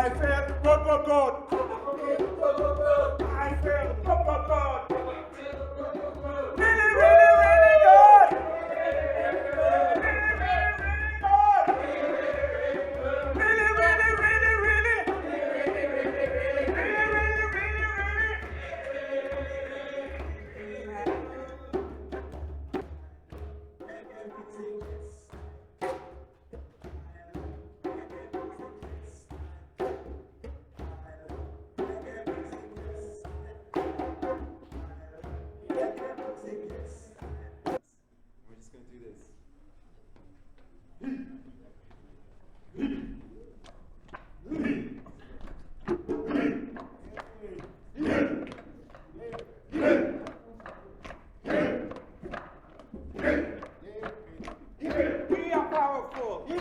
I feel good, good, good. I feel good, good, good. Really, really, really good. Really, really, really good. Really, really, really, really. Really, really, really, really. We're just going to do this. We are powerful. We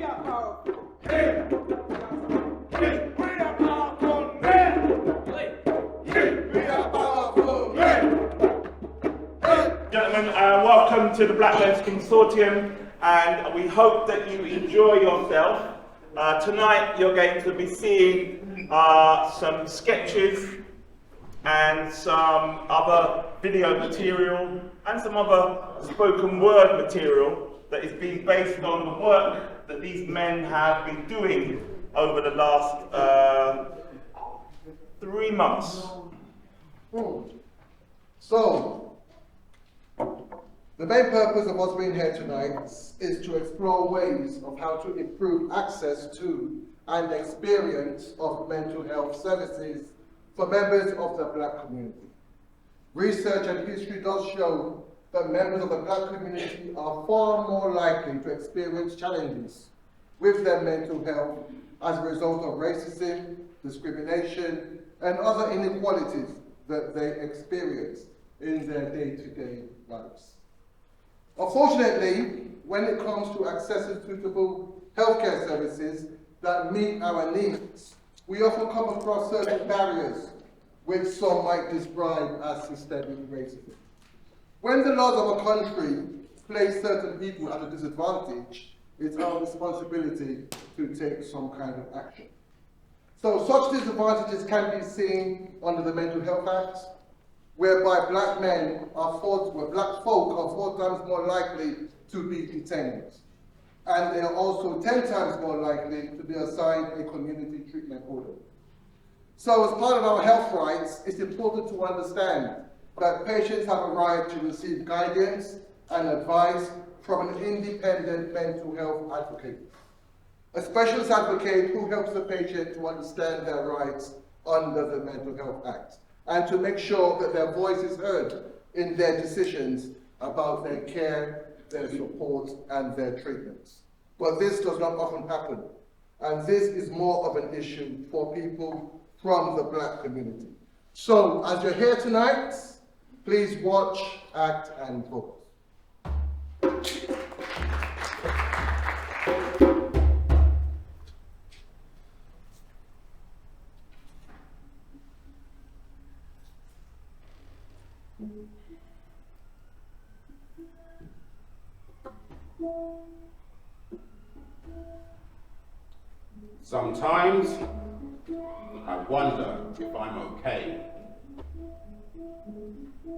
are powerful. We are powerful men. We are powerful men. Gentlemen, welcome to the Black Men's Consortium, and we hope that you enjoy yourself. Tonight you're going to be seeing some sketches and some other video material and some other spoken word material that is being based on the work that these men have been doing over the last 3 months. So, the main purpose of us being here tonight is to explore ways of how to improve access to and experience of mental health services for members of the Black community. Research and history does show that members of the Black community are far more likely to experience challenges with their mental health as a result of racism, discrimination, and other inequalities that they experience in their day-to-day lives. Unfortunately, when it comes to accessing suitable healthcare services that meet our needs, we often come across certain barriers which some might describe as systemic racism. When the laws of a country place certain people at a disadvantage, it's our responsibility to take some kind of action. So such disadvantages can be seen under the Mental Health Act, whereby black folk are 4 times more likely to be detained. And they are also 10 times more likely to be assigned a community treatment order. So as part of our health rights, it's important to understand that patients have a right to receive guidance and advice from an independent mental health advocate. A specialist advocate who helps the patient to understand their rights under the Mental Health Act and to make sure that their voice is heard in their decisions about their care, their support, and their treatments. But this does not often happen, and this is more of an issue for people from the Black community. So, as you're here tonight, please watch, act, and vote. Sometimes I wonder if I'm okay.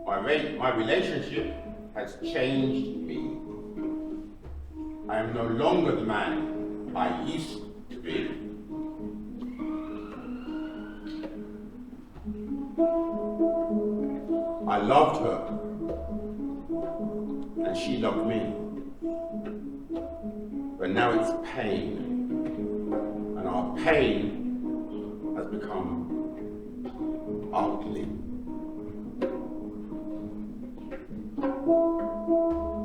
My relationship has changed me. I am no longer the man I used to be. I loved her, and she loved me. But now it's pain. And our pain has become ugly.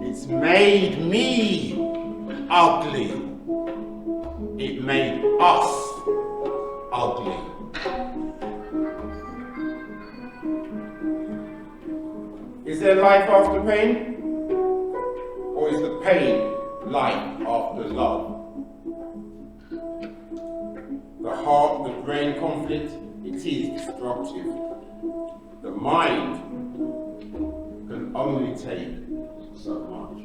It's made me ugly. It made us ugly. Is there life after pain? Or is the pain life after love? The heart, the brain conflict, it is destructive. The mind can only take so much.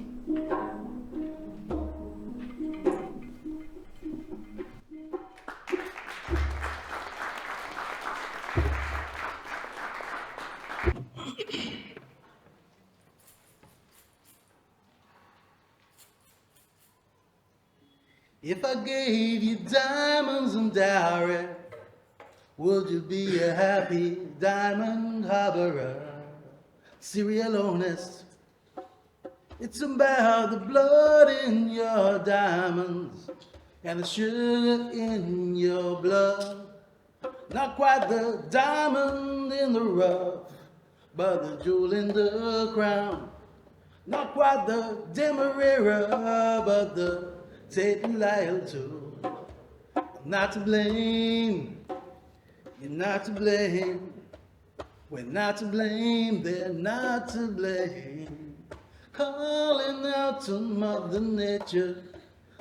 If I gave you diamonds and dowry, would you be a happy diamond harborer? Serial honest. It's about the blood in your diamonds and the sugar in your blood. Not quite the diamond in the rough, but the jewel in the crown. Not quite the Demerara, but the Tate Lyle too. Not to blame, you're not to blame. We're not to blame, they're not to blame. Calling out to Mother Nature,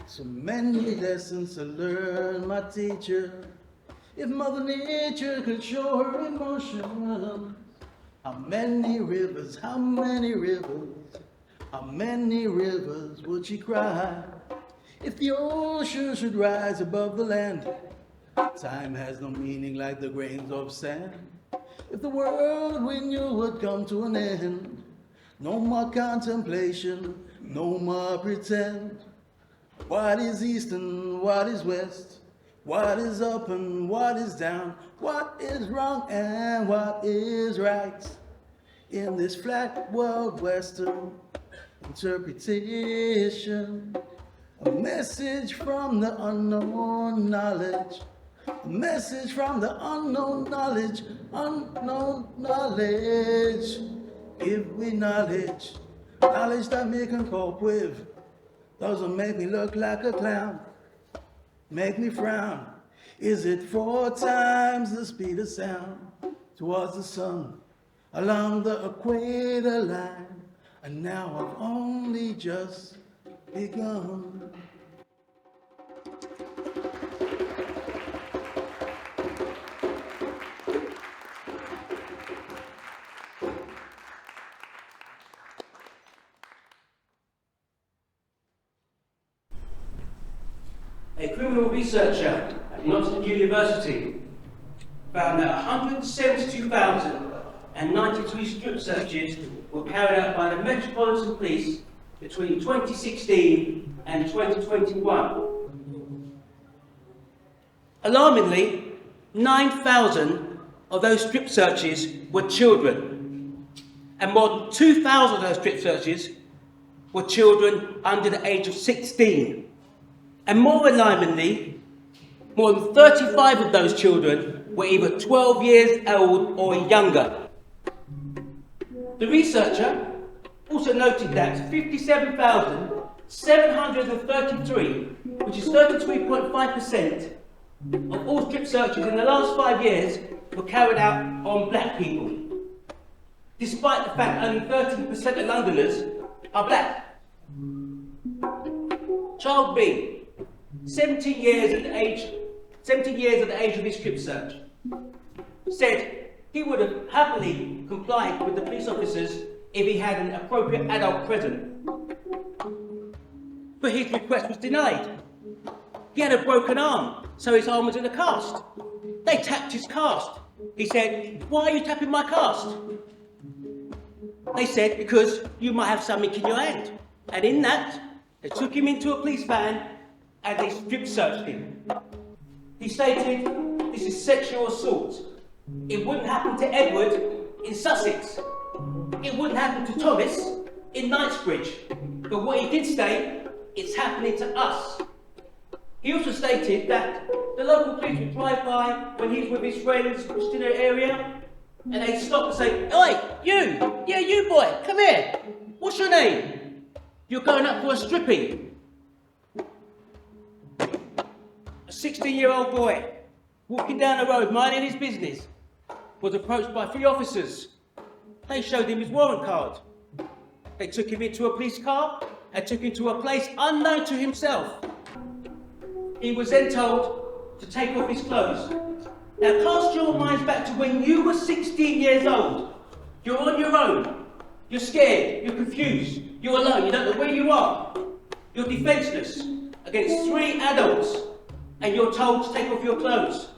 so many lessons to learn, my teacher. If Mother Nature could show her emotion, how many rivers, how many rivers, how many rivers would she cry? If the ocean should rise above the land, time has no meaning like the grains of sand. If the world we knew would come to an end, no more contemplation, no more pretend. What is east and what is west? What is up and what is down? What is wrong and what is right? In this flat world western interpretation, a message from the unknown knowledge. A message from the unknown knowledge, unknown knowledge. Give me knowledge, knowledge that me can cope with. Doesn't make me look like a clown, make me frown. Is it 4 times the speed of sound towards the sun along the equator line? And now I've only just begun. A criminal researcher at Nottingham University found that 172,093 strip searches were carried out by the Metropolitan Police between 2016 and 2021. Alarmingly, 9,000 of those strip searches were children, and more than 2,000 of those strip searches were children under the age of 16. And more alarmingly, more than 35 of those children were either 12 years old or younger. The researcher also noted that 57,733, which is 33.5% of all strip searches in the last 5 years, were carried out on black people, despite the fact only 13% of Londoners are black. Child B, 17 years of the age of his strip search, said he would have happily complied with the police officers if he had an appropriate adult present. But his request was denied. He had a broken arm, so his arm was in a cast. They tapped his cast. He said, "Why are you tapping my cast?" They said, "Because you might have something in your hand." And in that, they took him into a police van and they strip searched him. He stated, "This is sexual assault. It wouldn't happen to Edward in Sussex. It wouldn't happen to Thomas in Knightsbridge. But what he did state, it's happening to us." He also stated that the local police would drive by when he was with his friends just in the area, and they'd stop and say, "Oi, you! Yeah, you boy, come here. What's your name? You're going up for a stripping." A 16-year-old boy, walking down the road, minding his business, was approached by 3 officers. They showed him his warrant card. They took him into a police car and took him to a place unknown to himself. He was then told to take off his clothes. Now cast your minds back to when you were 16 years old. You're on your own. You're scared. You're confused. You're alone. You don't know where you are. You're defenceless against 3 adults, and you're told to take off your clothes.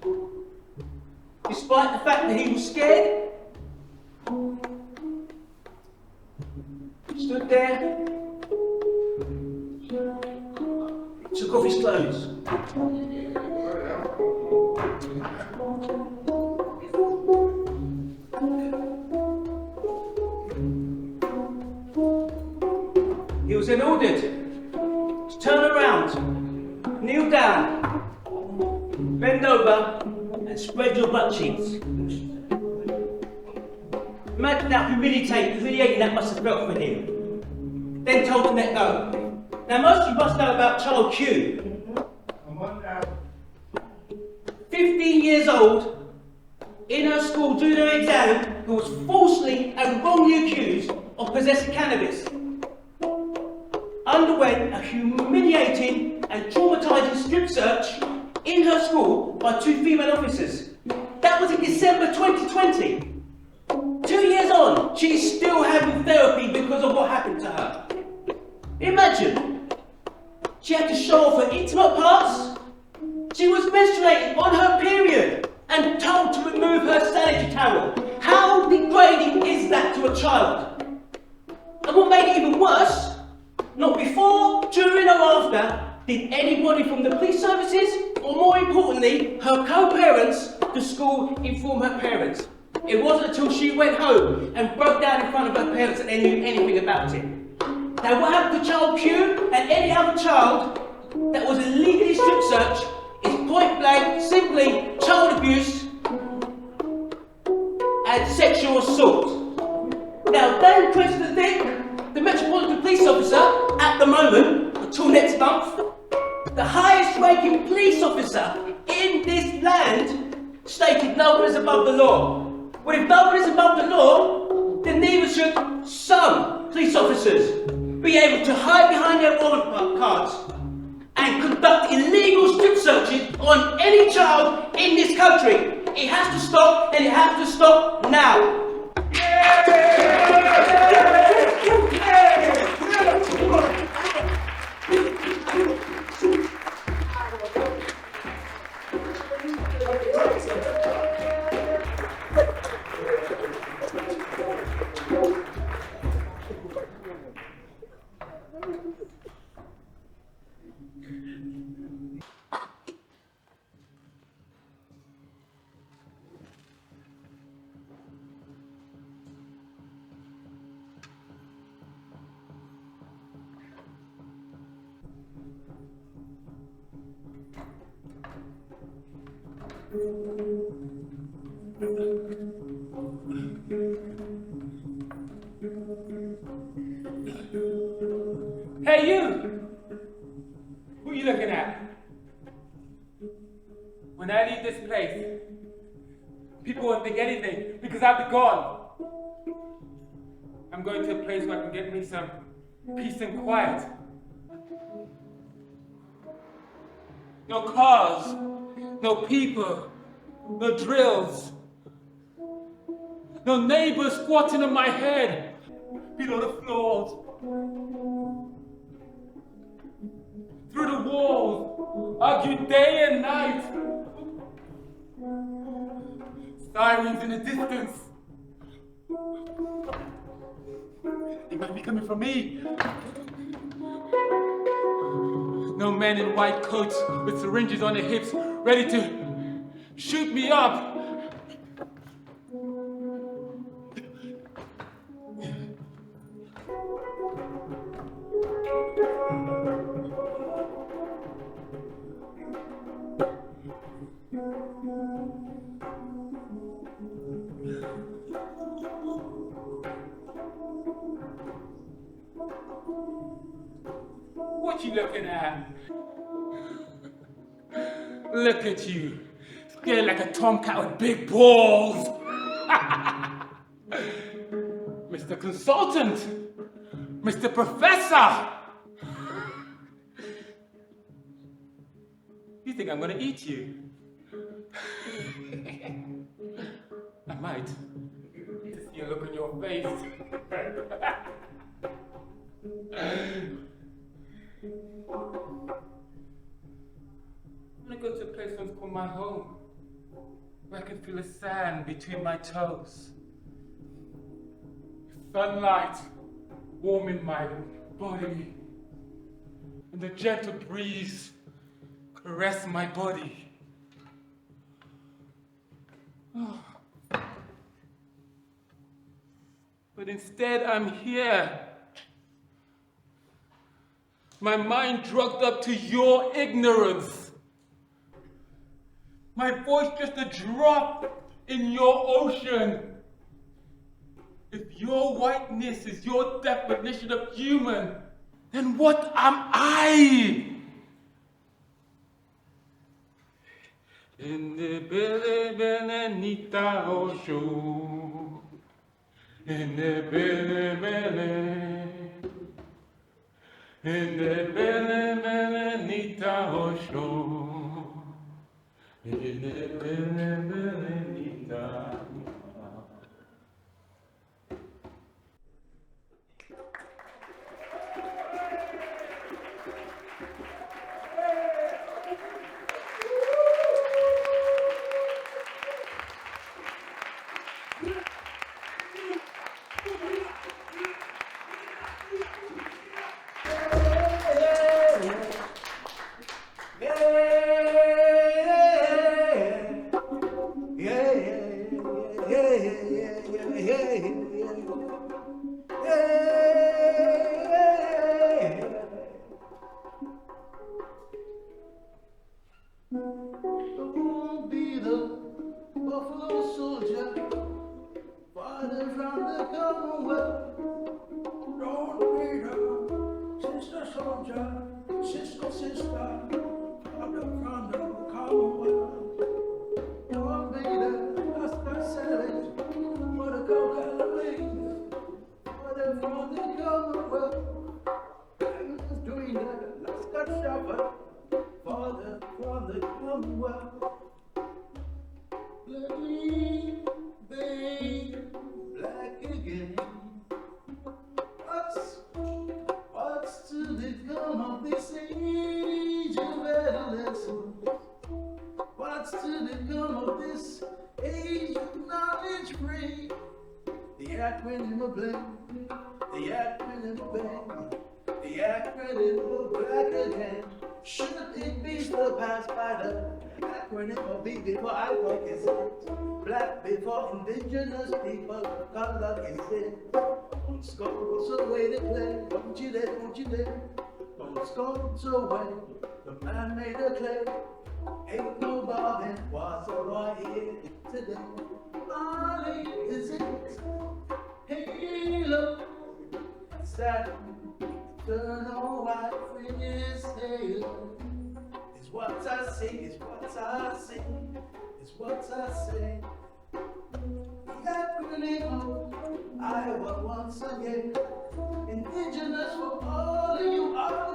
despite the fact that he was scared. Stood there, took off his clothes. He was then ordered to turn around, kneel down, bend over, and spread your butt cheeks. Imagine how humiliating that must have felt for him. Then told to let go. Now most of you must know about child Q. 15 years old, in her school doing her exam, who was falsely and wrongly accused of possessing cannabis, underwent a humiliating and traumatising strip search in her school by 2 female officers. That was in December 2020. 2 years on, she's still having therapy because of what happened to her. Imagine, she had to show off her intimate parts. She was menstruating on her period and told to remove her sanitary towel. How degrading is that to a child? And what made it even worse, not before, during or after did anybody from the police services, or more importantly, her co-parents, the school inform her parents. It wasn't until she went home and broke down in front of her parents that they knew anything about it. Now what happened to child Q and any other child that was illegally strip searched is point blank, simply child abuse and sexual assault. Now Dan Preston Dick, the Metropolitan Police Officer at the moment, until next month, the highest ranking police officer in this land, stated no one is above the law. Well, if no one is above the law, then neither should some police officers be able to hide behind their warrant cards and conduct illegal strip searches on any child in this country. It has to stop, and it has to stop now. Hey you! Who are you looking at? When I leave this place, people won't think anything because I'll be gone. I'm going to a place where I can get me some peace and quiet. No cars, no people, no drills, no neighbors squatting on my head, below the floors. Through the walls, argue day and night. Sirens in the distance. They might be coming for me. No men in white coats with syringes on their hips, ready to shoot me up. What you looking at? Look at you, scared like a tomcat with big balls. Mr. Consultant, Mr. Professor. You think I'm gonna eat you? I might. To see a look on your face. I'm gonna go to a place that's called my home. where I can feel the sand between my toes. Sunlight warming my body, and the gentle breeze caress my body. But instead I'm here, my mind drugged up to your ignorance, my voice just a drop in your ocean. If your whiteness is your definition of human, then what am I? In the Belenita Osho, in the Bele, in the Belenita Osho, in the Belenita. Don't be the buffalo soldier, farther from the Commonwealth. Don't be the sister soldier, sister, farther from the Commonwealth. Don't be the Oscar savage, for the Coca-Cola, farther from the Commonwealth. I'm just doing the Oscar shopper, farther from the Commonwealth. Let me be black again. What's to become of this age of adolescence? What's to become of this age of knowledge free? The acronym of blame, the acronym of bang, the acronym of black again. Should it be still passed by the acronym of B before I talk is it? Black before indigenous people of color is it? Don't scope away the clay, don't you dare, don't you dare. Don't scope away the man made of clay. Ain't no bargain, what's a boy here today? Molly, is it? Halo, sad, turn on white fringes, halo. It's what I see, it's what I see, it's what I say. The acronym of Iowa once again. Indigenous for all of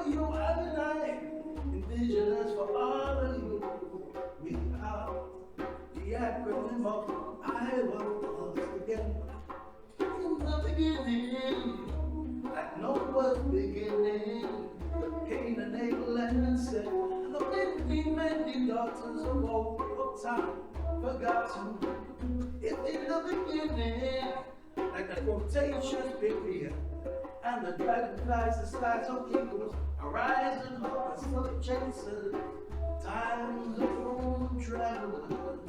you, and I. Indigenous for all of you, we are. The acronym of Iowa once again. In the beginning, like Noah's beginning, Cain and Abel and Seth, and the many daughters of old time forgotten. If in the beginning, like the quotations period, and the dragonflies, the skies of eagles, arise and hope and still chasers, times of Roman travelers.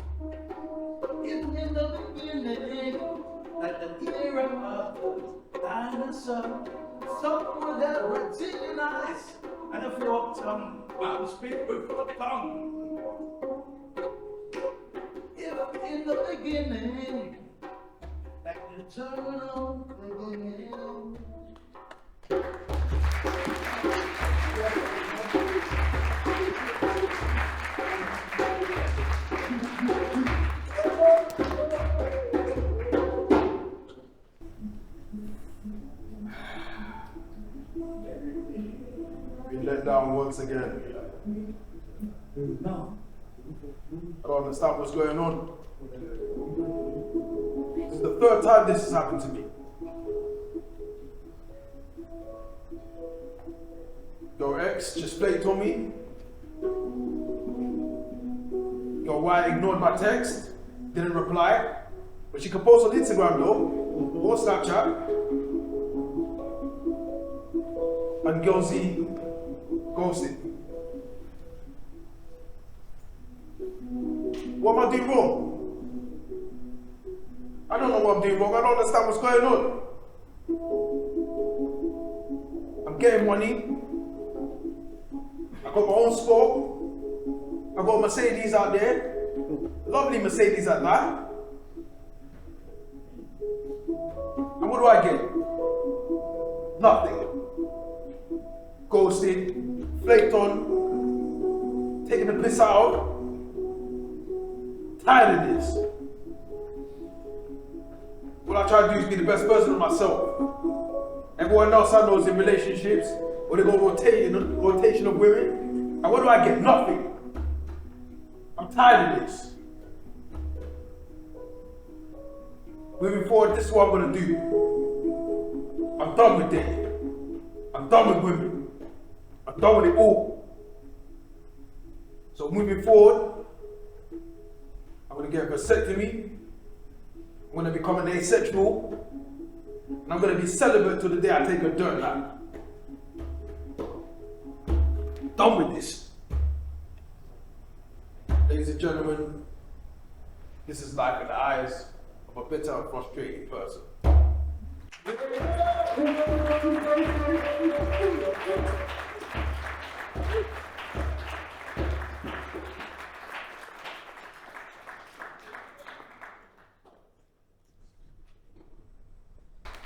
If in the beginning, like the era of the dinosaur, someone had reptilian eyes and a forked tongue, while we speak with a tongue. If in the beginning, like the eternal beginning. Been let down once again. No. I don't understand what's going on. This is the third time this has happened to me. Your ex just flaked on me. Your wife ignored my text. Didn't reply. But she can post on Instagram though, or Snapchat. And Girl Z ghosted. What am I doing wrong? I don't know what I'm doing wrong. I don't understand what's going on. I'm getting money. I got my own sport. I got a Mercedes out there. Lovely Mercedes at that. And what do I get? Nothing. Ghosted, flaked on, taking the piss out. Tired of this. What I try to do is be the best version of myself. Everyone else I know is in relationships, or they go rotation of women. And what do I get? Nothing. I'm tired of this. Moving forward, this is what I'm gonna do. I'm done with dating. I'm done with women. I'm done with it all. So moving forward, I'm gonna get a vasectomy. I'm gonna become an asexual. And I'm gonna be celibate till the day I take a dirt nap. Done with this. Ladies and gentlemen, this is life in the eyes of a bitter and frustrated person.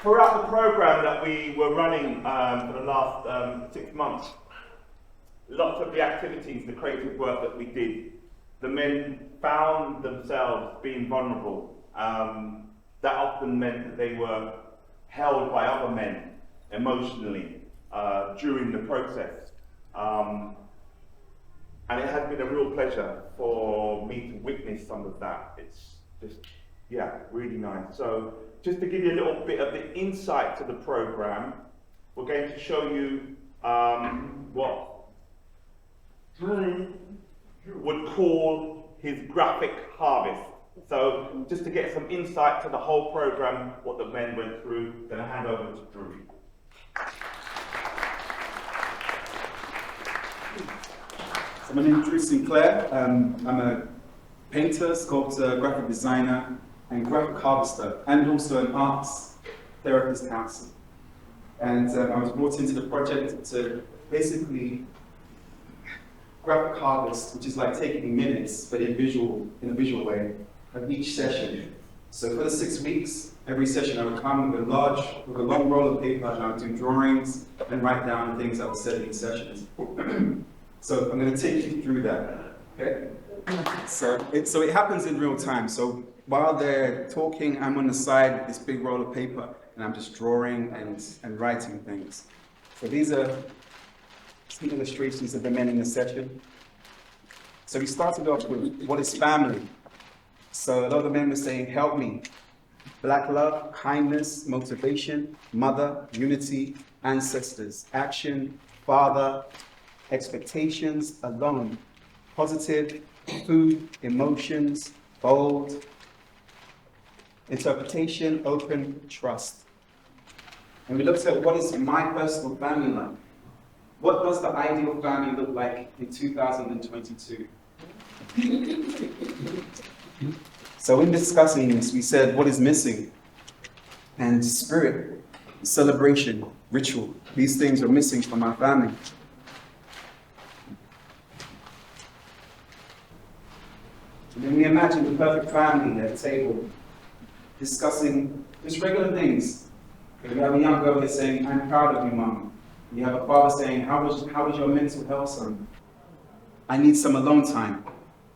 Throughout the program that we were running for the last 6 months, lots of the activities, the creative work that we did, the men found themselves being vulnerable. That often meant that they were held by other men emotionally during the process. And it has been a real pleasure for me to witness some of that. It's just, yeah, really nice. So just to give you a little bit of the insight to the program, we're going to show you what Drew would call his graphic harvest. So just to get some insight to the whole program, what the men went through, then I hand over to Drew. So my name is Drew Sinclair. I'm a painter, sculptor, graphic designer, and graphic harvester, and also an arts therapist counselor. And I was brought into the project to basically graphic harvest, which is like taking minutes, but in a visual way, of each session. So for the 6 weeks, every session I would come with a long roll of paper, and I would do drawings and write down things that were said in these sessions. So I'm going to take you through that. Okay? So it happens in real time. So while they're talking, I'm on the side with this big roll of paper, and I'm just drawing and writing things. So these are some illustrations of the men in the session. So we started off with what is family. So a lot of the men were saying, help me. Black love, kindness, motivation, mother, unity, ancestors, action, father, expectations, alone, positive, food, emotions, bold, interpretation, open, trust. And we looked at what is my personal family like. What does the ideal family look like in 2022? So in discussing this, we said what is missing? And spirit, celebration, ritual. These things are missing from our family. And then we imagine the perfect family at a table, discussing just regular things. You have a young girl that's saying, I'm proud of you, Mom. You have a father saying, how was your mental health, son? I need some alone time.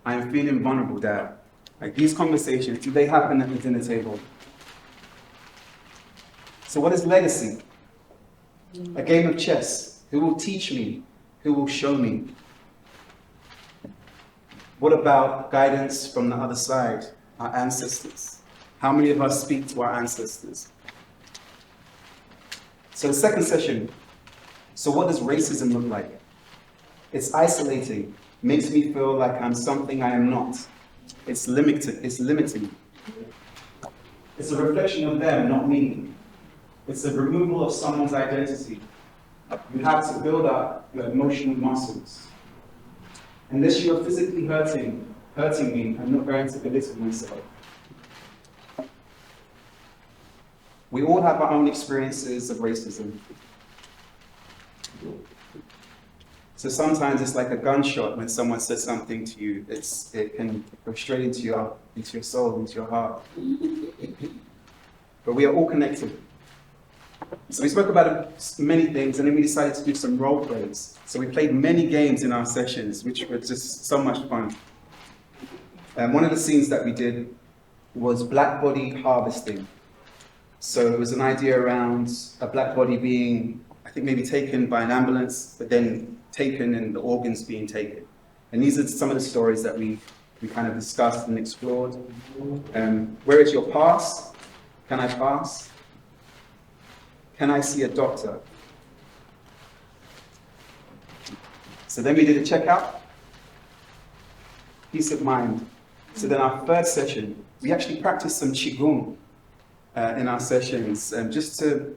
I am feeling vulnerable, Dad. Like these conversations, do they happen at the dinner table? So what is legacy? A game of chess. Who will teach me? Who will show me? What about guidance from the other side, our ancestors? How many of us speak to our ancestors? So the second session, so what does racism look like? It's isolating, makes me feel like I'm something I am not. It's limited. It's limiting. It's a reflection of them, not me. It's a removal of someone's identity. You have to build up your emotional muscles. Unless you are physically hurting me, I'm not going to belittle myself. We all have our own experiences of racism. So sometimes it's like a gunshot when someone says something to you. It can go straight into your soul, into your heart. But we are all connected. So we spoke about many things, and then we decided to do some role plays. So we played many games in our sessions, which were just so much fun. And one of the scenes that we did was black body harvesting. So it was an idea around a black body being, I think, maybe taken by an ambulance, but then taken and the organs being taken. And these are some of the stories that we kind of discussed and explored. Where is your pass? Can I pass? Can I see a doctor? So then we did a checkout. Peace of mind. So then our third session, we actually practiced some Qigong in our sessions, just to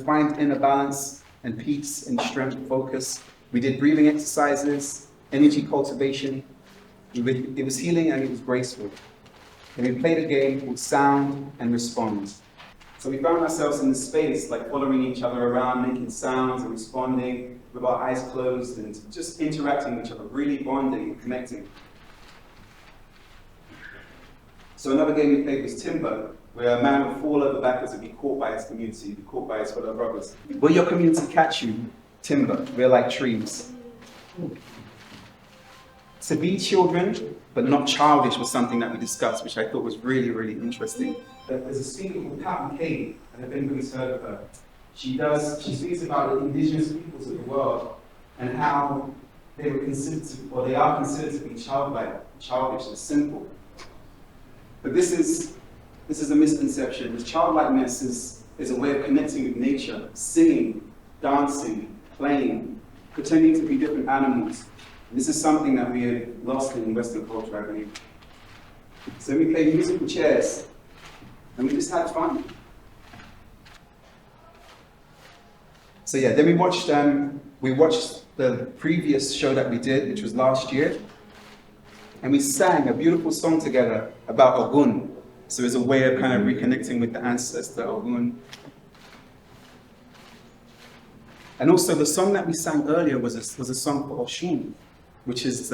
find inner balance and peace and strength, focus. We did breathing exercises, energy cultivation. It was healing and it was graceful. And we played a game called Sound and Respond. So we found ourselves in the space, like following each other around, making sounds and responding with our eyes closed and just interacting with each other, really bonding and connecting. So another game we played was Timber, where a man would fall over backwards and be caught by his community, be caught by his fellow brothers. Will your community catch you? Timber, we're like trees. To be children, but not childish, was something that we discussed, which I thought was really, really interesting. There's a speaker called Pat McCabe, and if anybody's heard of her, she speaks about the indigenous peoples of the world and how they were considered to, or they are considered to be childish and simple. But this is a misconception. This childlikeness is a way of connecting with nature, singing, dancing, playing, pretending to be different animals. This is something that we have lost in Western culture, I believe. So we played musical chairs, and we just had fun. So yeah, then we watched the previous show that we did, which was last year, and we sang a beautiful song together about Ogun. So it's a way of kind of reconnecting with the ancestor, Ogun. And also the song that we sang earlier was a song for Oshun, which is,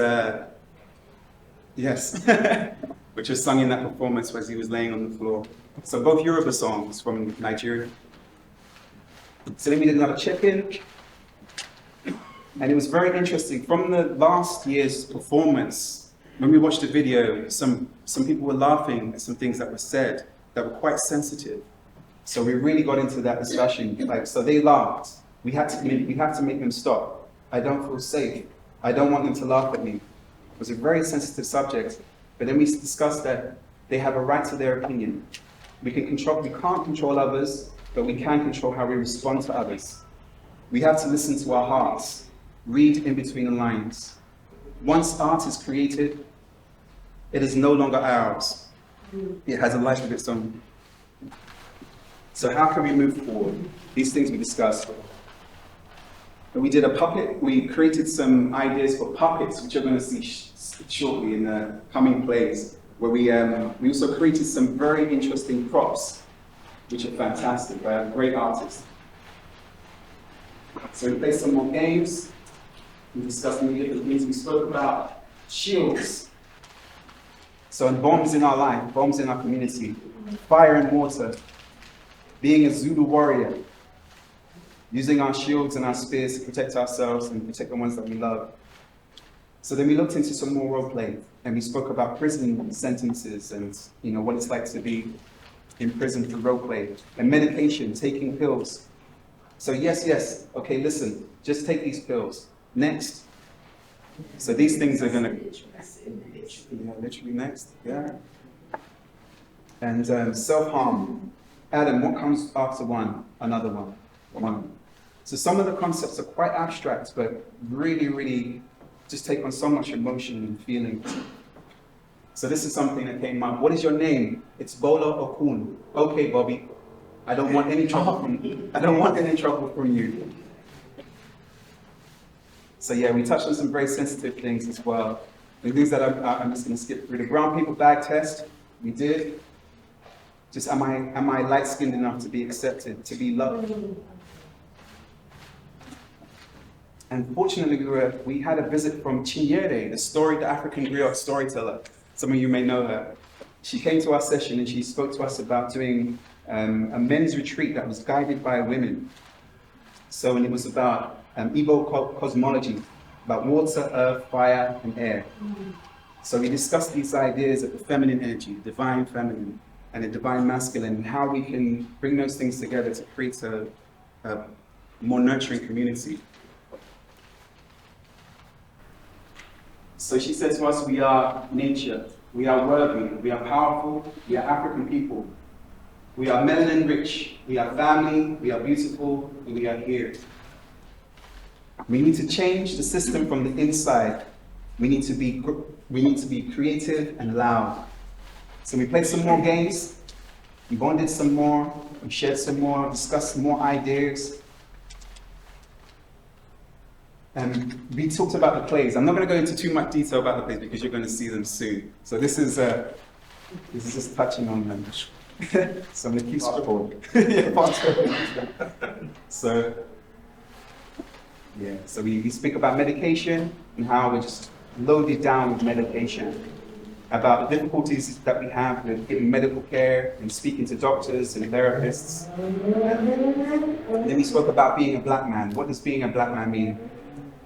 which was sung in that performance as he was laying on the floor. So both Yoruba songs from Nigeria. So then we did another check-in, and it was very interesting. From the last year's performance, when we watched the video, some people were laughing at some things that were said that were quite sensitive. So we really got into that discussion. So they laughed. We had to make them stop. I don't feel safe. I don't want them to laugh at me. It was a very sensitive subject, but then we discussed that they have a right to their opinion. We can't control others, but we can control how we respond to others. We have to listen to our hearts, read in between the lines. Once art is created, it is no longer ours. It has a life of its own. So how can we move forward? These things we discussed. And we did a puppet. We created some ideas for puppets, which you're going to see shortly in the coming plays, where we also created some very interesting props, which are fantastic by a great artist. So we played some more games. We discussed many different things. We spoke about shields. So bombs in our life, bombs in our community, fire and water, being a Zulu warrior, using our shields and our spears to protect ourselves and protect the ones that we love. So then we looked into some more role play, and we spoke about prison sentences and what it's like to be in prison for role play, and medication, taking pills. So yes, okay, listen, just take these pills. Next. So these things are gonna, literally next, yeah. And self-harm. Adam, what comes after one? Another one. So some of the concepts are quite abstract, but really, really just take on so much emotion and feeling. So this is something that came up. What is your name? It's Bola Okun. Okay, Bobby. I don't want any trouble from you. I don't want any trouble from you. So yeah, we touched on some very sensitive things as well. The things that I'm just going to skip through. The brown people bag test, we did. Just am I light-skinned enough to be accepted, to be loved? And fortunately, we had a visit from Chinyere, the African griot storyteller. Some of you may know her. She came to our session and she spoke to us about doing a men's retreat that was guided by women. So, and it was about Igbo cosmology, about water, earth, fire, and air. So we discussed these ideas of the feminine energy, divine feminine, and the divine masculine, and how we can bring those things together to create a more nurturing community. So she said to us, we are nature, we are worthy, we are powerful, we are African people. We are melanin rich, we are family, we are beautiful, and we are here. We need to change the system from the inside. We need to be creative and loud. So we played some more games, we bonded some more, we shared some more, discussed more ideas. And we talked about the plays. I'm not going to go into too much detail about the plays because you're going to see them soon. So this is just touching on them. So I'm going to keep scrolling. So, yeah, so we speak about medication and how we're just loaded down with medication, about the difficulties that we have with getting medical care and speaking to doctors and therapists. And then we spoke about being a black man. What does being a black man mean?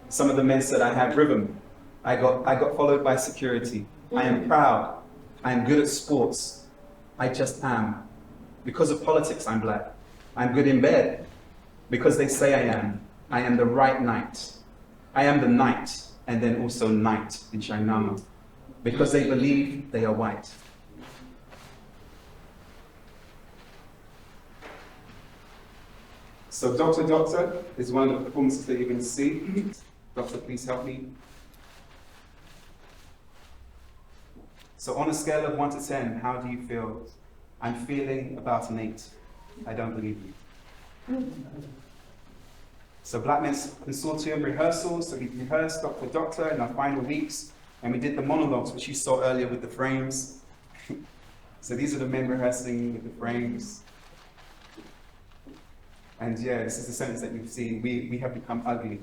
Some of the men said, I have rhythm. I got followed by security. I am proud. I am good at sports. I just am. Because of politics, I'm black. I'm good in bed. Because they say I am. I am the right knight. I am the knight, and then also knight in Shainama. Because they believe they are white. So Doctor is one of the performances that you're going to see. Doctor, please help me. So on a scale of 1 to 10, how do you feel? I'm feeling about an 8. I don't believe you. So Black Men's Consortium rehearsals, so we rehearsed Doctor in our final weeks, and we did the monologues, which you saw earlier with the frames. So these are the men rehearsing with the frames. And yeah, this is the sentence that you've seen. We have become ugly.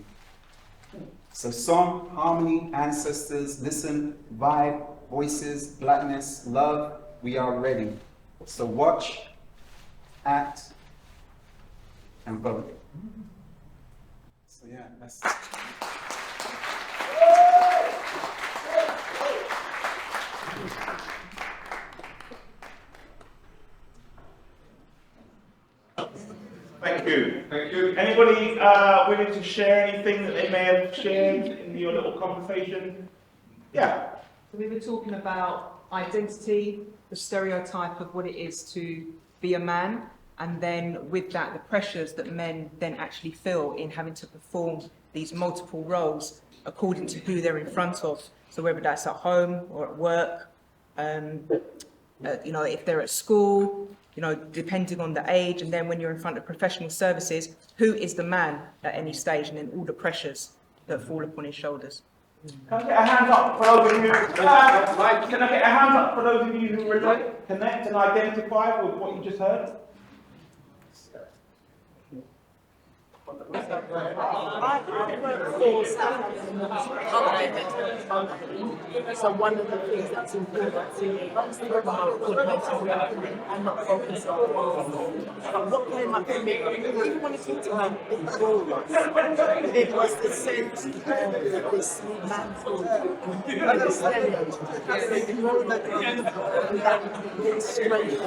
So song, harmony, ancestors, listen, vibe, voices, blackness, love, we are ready. So watch, act, and vote. So yeah, that's... Thank you. Thank you. Anybody willing to share anything that they may have shared in your little conversation? Yeah. So we were talking about identity, the stereotype of what it is to be a man, and then with that, the pressures that men then actually feel in having to perform these multiple roles according to who they're in front of. So whether that's at home or at work, you know, if they're at school, you know, depending on the age, and then when you're in front of professional services, who is the man at any stage, and then all the pressures that fall upon his shoulders. Can I get a hand up for those of you? Can I get a hand up for those of you who relate, connect, and identify with what you just heard? So one of the things that's important to me is to promote good mental health and not focus on but what came up for me, even when it came to men, it was the sense of this manhood and the stereotype. They know that strength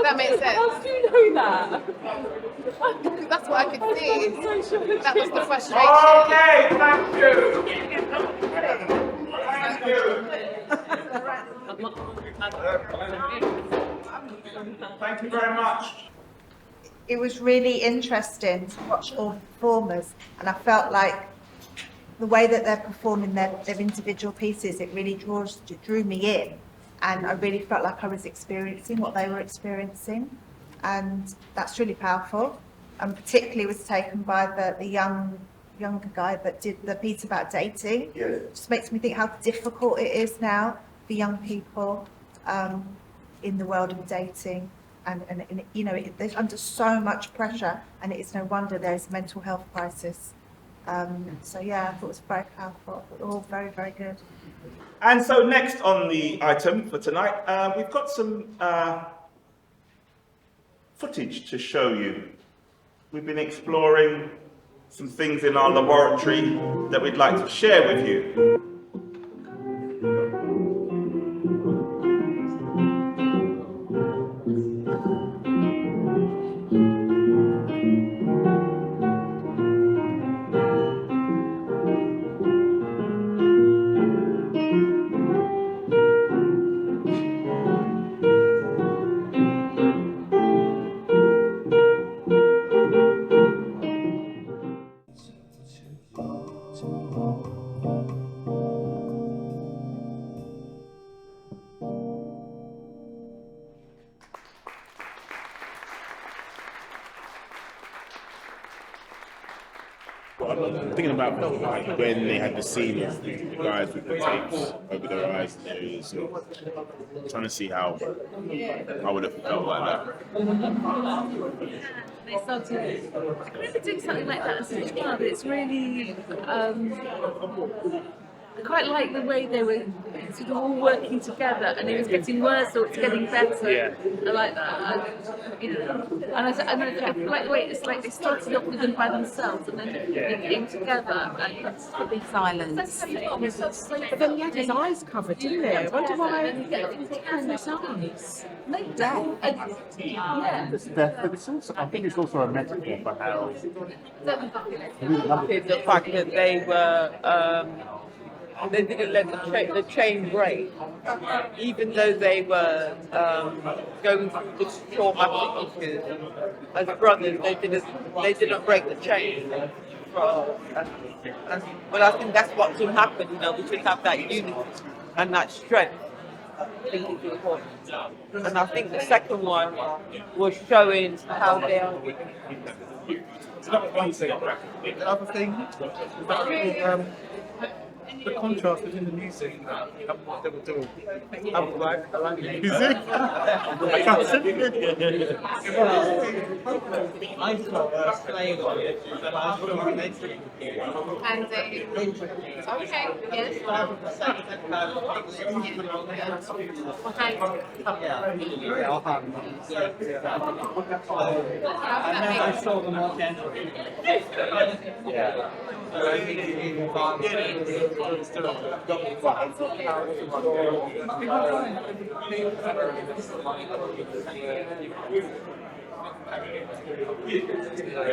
That makes sense. How do you know that? That's what I could see. That was the frustration. Okay, thank you. Thank you. Thank you very much. It was really interesting to watch all the performers, and I felt like the way that they're performing their individual pieces, it really drew me in, and I really felt like I was experiencing what they were experiencing, and that's really powerful. And particularly was taken by the younger guy that did the piece about dating. Yes. It just makes me think how difficult it is now for young people in the world of dating. And you know, they're under so much pressure, and it is no wonder there's a mental health crisis. So yeah, I thought it was very powerful. All very, very good. And so next on the item for tonight, we've got some footage to show you. We've been exploring some things in our laboratory that we'd like to share with you. I'm thinking about like when they had the scene of the guys with the tapes over their eyes and their ears, and trying to see how I would have felt like that. They started. I remember doing something like that as a child. It's really. I quite like the way they were sort of all working together, and it was getting worse, or it's getting better. Yeah. I like that. You know, and I feel like the way it's like they started off with them by themselves, and then they came together. And Big silence. But then he had his eyes covered, didn't he? I wonder why he had his eyes. No death. Yeah. But it's also, I think it's also a metaphor for how The fact that they were, they didn't let the chain break, even though they were going through this traumatic issues. As brothers, they didn't break the chain. Well, I think that's what should happen. You know, we should have that unity and that strength. I think it's important. And I think the second one was showing how they are. the other thing, the contrast between the music and what they were doing. I like the music. I can't sing it. I thought playing on it, but I feel related. And okay, yes. I saw them on camera.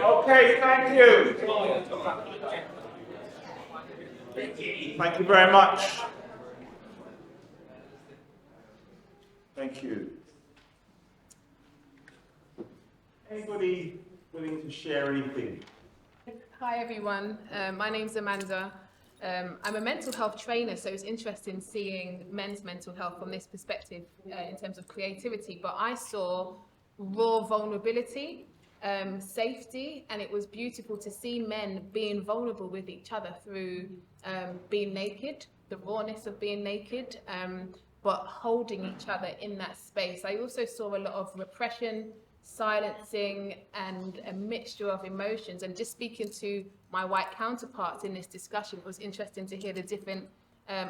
Okay, thank you. Thank you very much. Thank you. Anybody willing to share anything? Hi everyone, my name's Amanda. I'm a mental health trainer, so it's interesting seeing men's mental health from this perspective in terms of creativity, but I saw raw vulnerability, safety, and it was beautiful to see men being vulnerable with each other through being naked, the rawness of being naked, but holding each other in that space. I also saw a lot of repression, silencing, and a mixture of emotions. And just speaking to my white counterparts in this discussion, it was interesting to hear the different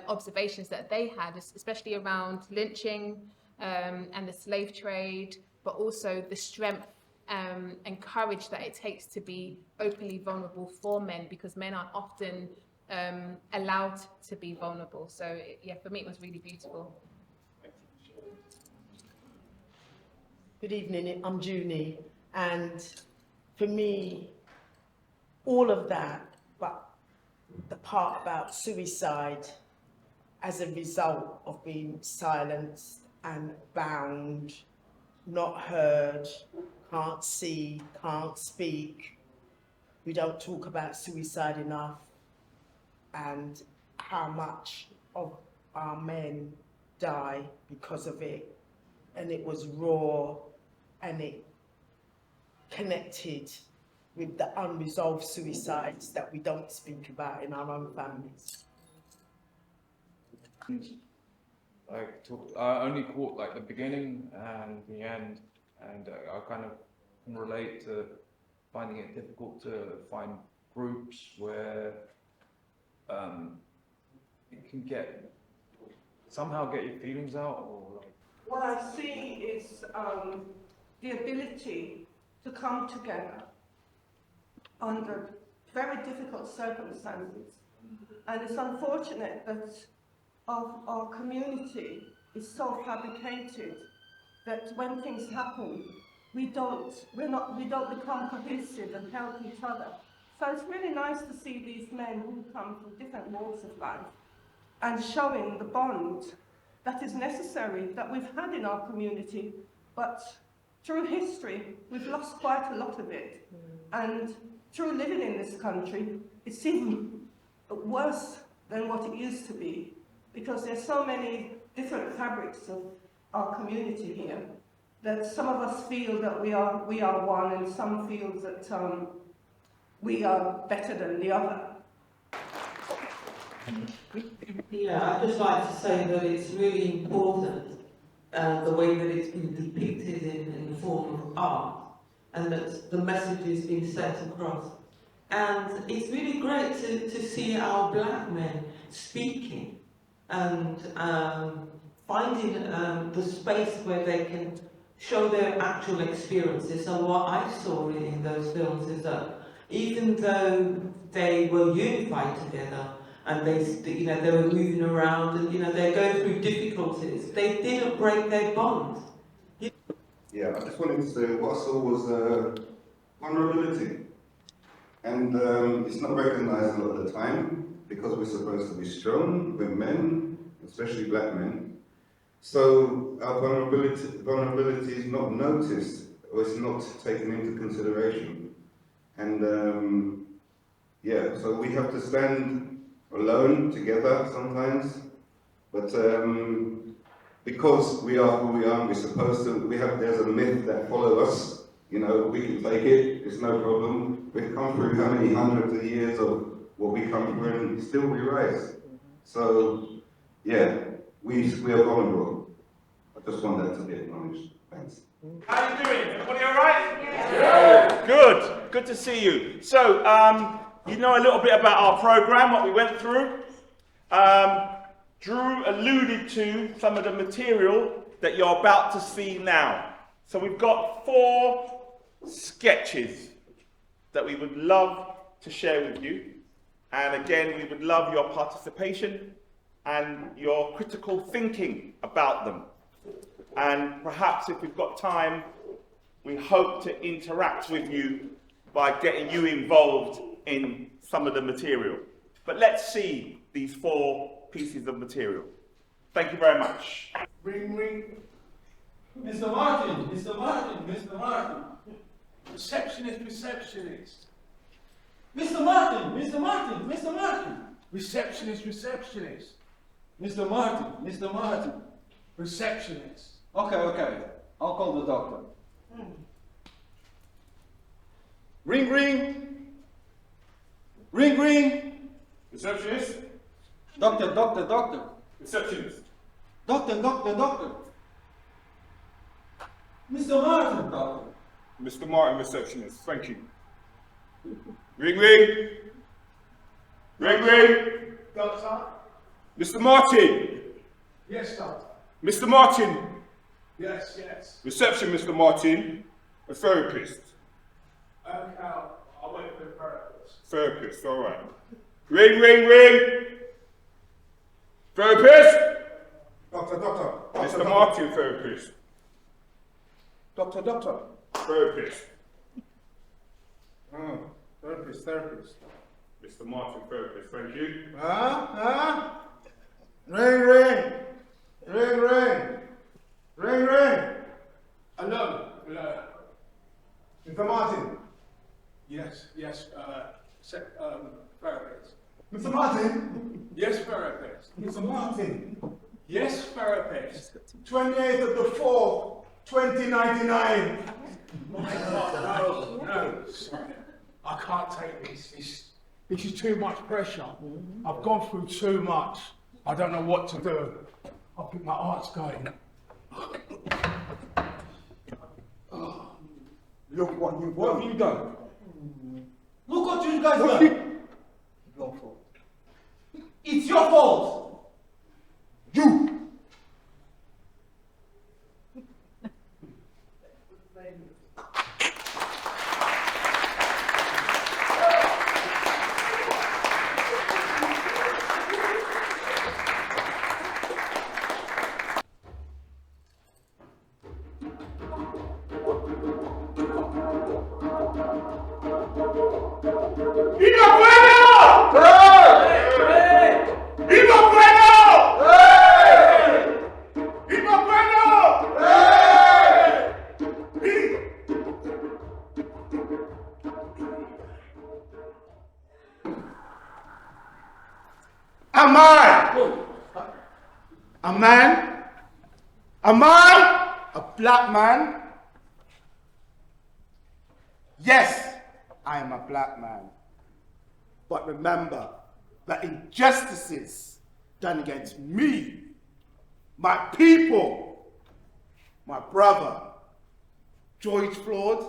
observations that they had, especially around lynching and the slave trade, but also the strength and courage that it takes to be openly vulnerable for men, because men are often allowed to be vulnerable. So yeah, for me it was really beautiful. Good evening, I'm Junie, and for me, all of that, but the part about suicide as a result of being silenced and bound, not heard, can't see, can't speak. We don't talk about suicide enough, and how much of our men die because of it. And it was raw, and it connected with the unresolved suicides that we don't speak about in our own families. I only caught like the beginning and the end, and I kind of can relate to finding it difficult to find groups where you can somehow get your feelings out, or like. What I see is the ability to come together under very difficult circumstances. And it's unfortunate that our community is so fabricated that when things happen, we don't become cohesive and help each other. So it's really nice to see these men who come from different walks of life and showing the bond that is necessary, that we've had in our community, but through history, we've lost quite a lot of it. And through living in this country, it's even worse than what it used to be, because there's so many different fabrics of our community here, that some of us feel that we are one, and some feel that we are better than the other. Yeah, I'd just like to say that it's really important the way that it's been depicted in the form of art, and that the message is being sent across. And it's really great to see our black men speaking and finding the space where they can show their actual experiences. And what I saw in those films is that even though they were unified together, and they were moving around, and they're going through difficulties, they didn't break their bond. Yeah, I just wanted to say what I saw was vulnerability, and it's not recognised a lot of the time because we're supposed to be strong, we're men, especially black men. So our vulnerability is not noticed, or it's not taken into consideration, and yeah, so we have to stand alone together sometimes, but because we are who we are, we're supposed to. There's a myth that follows us. We can take it. It's no problem. We've come through how many hundreds of years of what we come through, and still we rise. So yeah, we are vulnerable. I just want that to be acknowledged. Thanks. How you doing? Everybody all right? Yeah. Good. Good to see you. So, you know a little bit about our program, what we went through. Drew alluded to some of the material that you're about to see now. So we've got 4 sketches that we would love to share with you. And again, we would love your participation and your critical thinking about them. And perhaps if we've got time, we hope to interact with you by getting you involved in some of the material. But let's see these 4 pieces of material. Thank you very much. Ring, ring. Mr. Martin, Mr. Martin, Mr. Martin. Receptionist, receptionist. Mr. Martin, Mr. Martin, Mr. Martin. Receptionist, receptionist. Mr. Martin, Mr. Martin. Receptionist. Okay. I'll call the doctor. Ring, ring. Ring, ring. Receptionist. Doctor, doctor, doctor. Receptionist. Doctor. Mr. Martin, doctor. Mr. Martin, receptionist. Thank you. Ring, ring. Ring, ring. Doctor. Mr. Martin. Yes, doctor. Mr. Martin. Yes, yes. Reception, Mr. Martin. A therapist. Okay, I'll wait for the therapist. Therapist, all right. Ring, ring, ring. Therapist. Doctor. Mr. Martin, therapist. Doctor. Therapist. Oh, therapist. Mr. Martin, therapist, thank you. Ring. Hello. Mr. Martin. Yes, therapist. Mr. Martin? Yes, therapist. Mr. Martin? Yes, therapist. 28th of the 4th, 2099. No, sorry. I can't take this. This is too much pressure. I've gone through too much. I don't know what to do. I think my heart's going. Look what you've done. What have you done? Look what you guys done. Your fault. It's your fault. You. Am I a man? Am I a black man? Yes, I am a black man. But remember that injustices done against me, my people, my brother, George Floyd,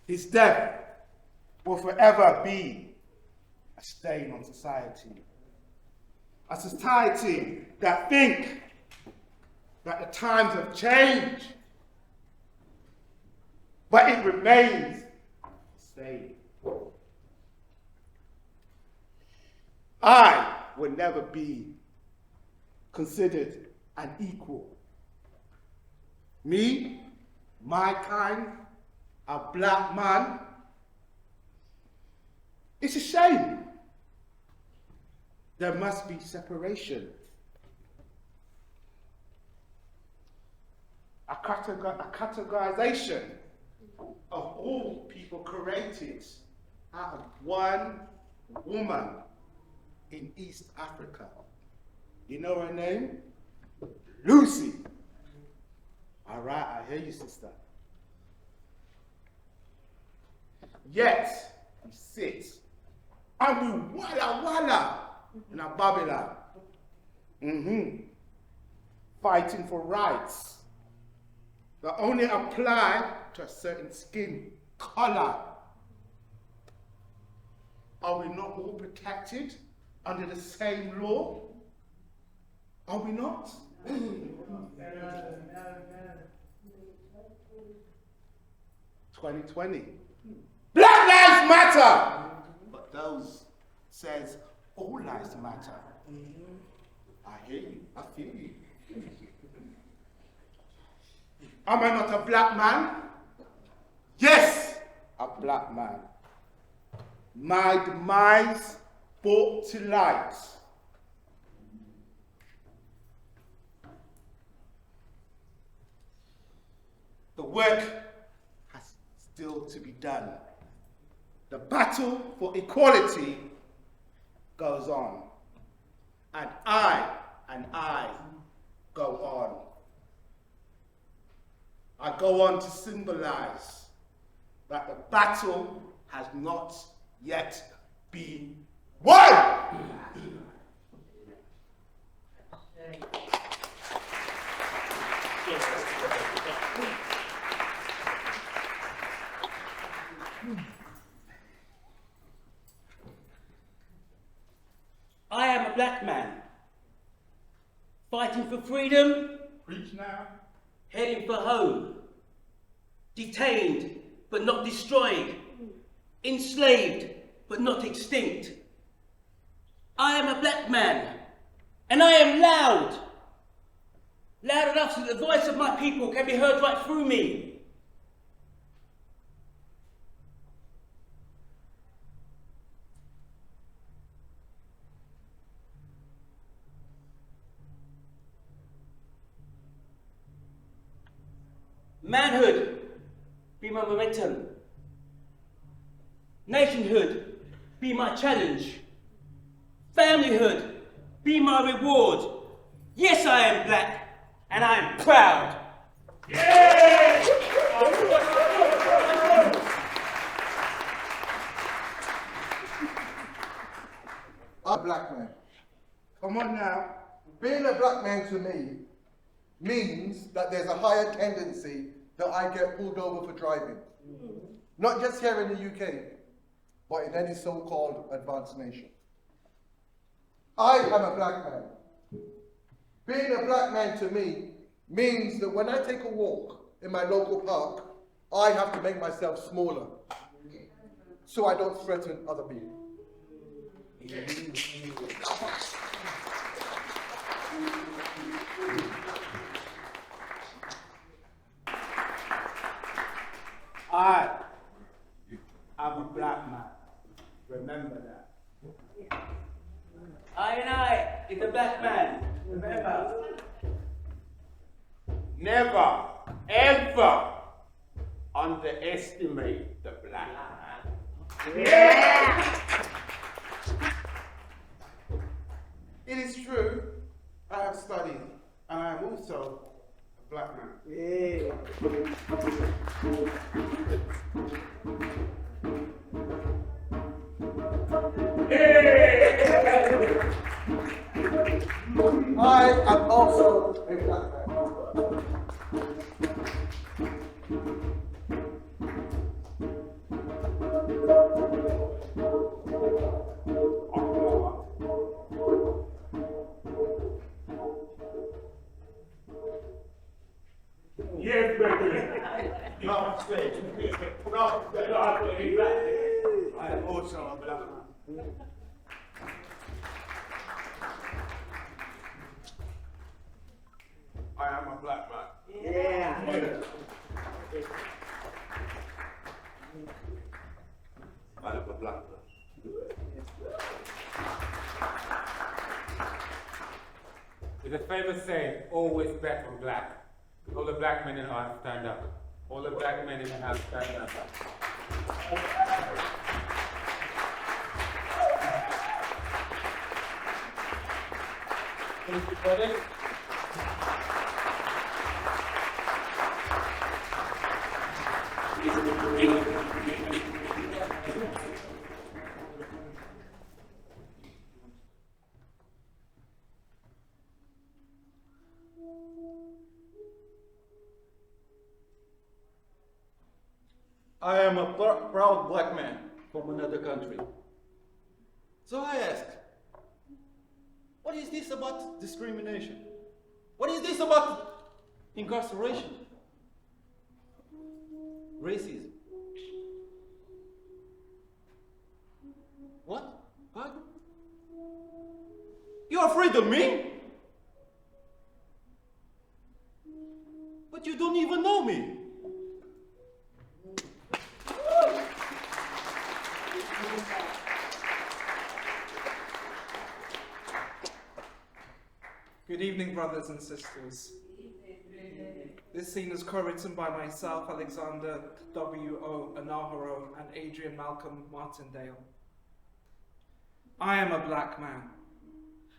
his death will forever be a stain on society. A society that think that the times have changed, but it remains the same. I will never be considered an equal. Me, my kind, a black man, it's a shame. There must be separation. A categorization of all people created out of one woman in East Africa. You know her name? Lucy. All right, I hear you, sister. Yet, we sit and we walla in a Babylon. Fighting for rights that only apply to a certain skin color. Are we not all protected under the same law? Are we not? 2020. Black Lives Matter! But those says all lives matter. I hear you, I feel you. Am I not a black man? Yes, a black man. My demise brought to light. The work has still to be done. The battle for equality goes on. And I go on. I go on to symbolize that the battle has not yet been won! man. Fighting for freedom. Preach now. Heading for home. Detained, but not destroyed. Enslaved, but not extinct. I am a black man, and I am loud. Loud enough so that the voice of my people can be heard right through me. Manhood, be my momentum. Nationhood, be my challenge. Familyhood, be my reward. Yes, I am black, and I am proud. Yeah! I'm a black man. Come on now. Being a black man to me means that there's a higher tendency that I get pulled over for driving. Not just here in the UK, but in any so-called advanced nation. I am a black man. Being a black man to me means that when I take a walk in my local park, I have to make myself smaller so I don't threaten other people. I am a black man. Remember that. I and I is a black man. Remember. Never, ever underestimate the black man. Yeah! It is true, I have studied, and I am also a black man. Yeah. I am also a black man. Yes, baby. No, straight. No, I am also a black man. I am a black man. Yeah. I am a black man. There's a famous saying, always bet on black. All the black men in the house stand up. All the black men in the house stand up. Thank you, brother. I am a proud black man from another country. So I ask, what is this about discrimination? What is this about incarceration? Racism? What? What? You're afraid of me? But you don't even know me. Good evening, brothers and sisters. This scene is co-written by myself, Alexander W.O. Anaharo, and Adrian Malcolm Martindale. I am a black man.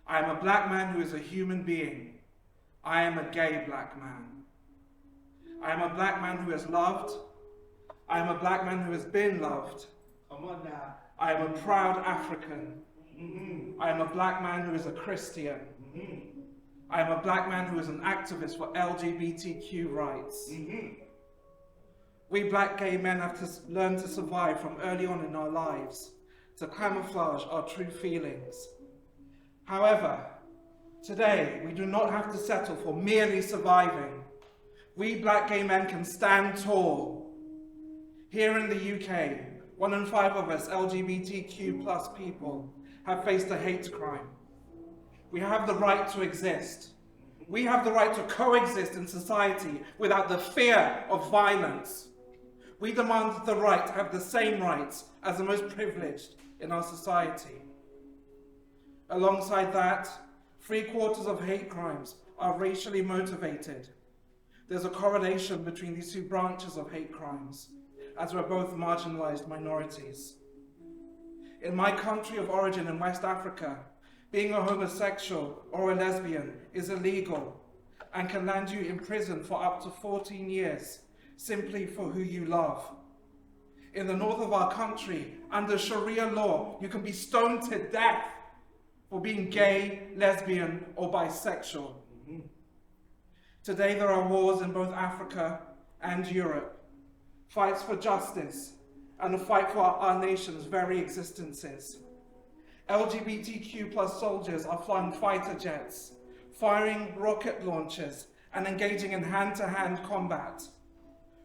I am a black man who is a human being. I am a gay black man. I am a black man who has loved. I am a black man who has been loved. Come on now. I am a proud African. I am a black man who is a Christian. I am a black man who is an activist for LGBTQ rights. We black gay men have to learn to survive from early on in our lives, to camouflage our true feelings. However, today we do not have to settle for merely surviving. We black gay men can stand tall. Here in the UK, 1 in 5 of us LGBTQ+ people have faced a hate crime. We have the right to exist. We have the right to coexist in society without the fear of violence. We demand the right to have the same rights as the most privileged in our society. Alongside that, 3/4 of hate crimes are racially motivated. There's a correlation between these two branches of hate crimes, as we're both marginalized minorities. In my country of origin in West Africa, being a homosexual or a lesbian is illegal and can land you in prison for up to 14 years simply for who you love. In the north of our country, under Sharia law, you can be stoned to death for being gay, lesbian, or bisexual. Today there are wars in both Africa and Europe, fights for justice, and a fight for our nation's very existences. LGBTQ+ soldiers are flying fighter jets, firing rocket launchers, and engaging in hand-to-hand combat.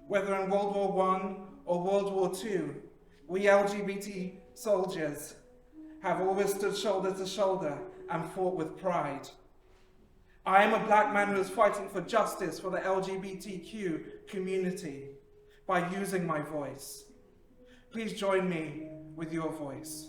Whether in World War I or World War II, we LGBT soldiers have always stood shoulder to shoulder and fought with pride. I am a black man who is fighting for justice for the LGBTQ community by using my voice. Please join me with your voice.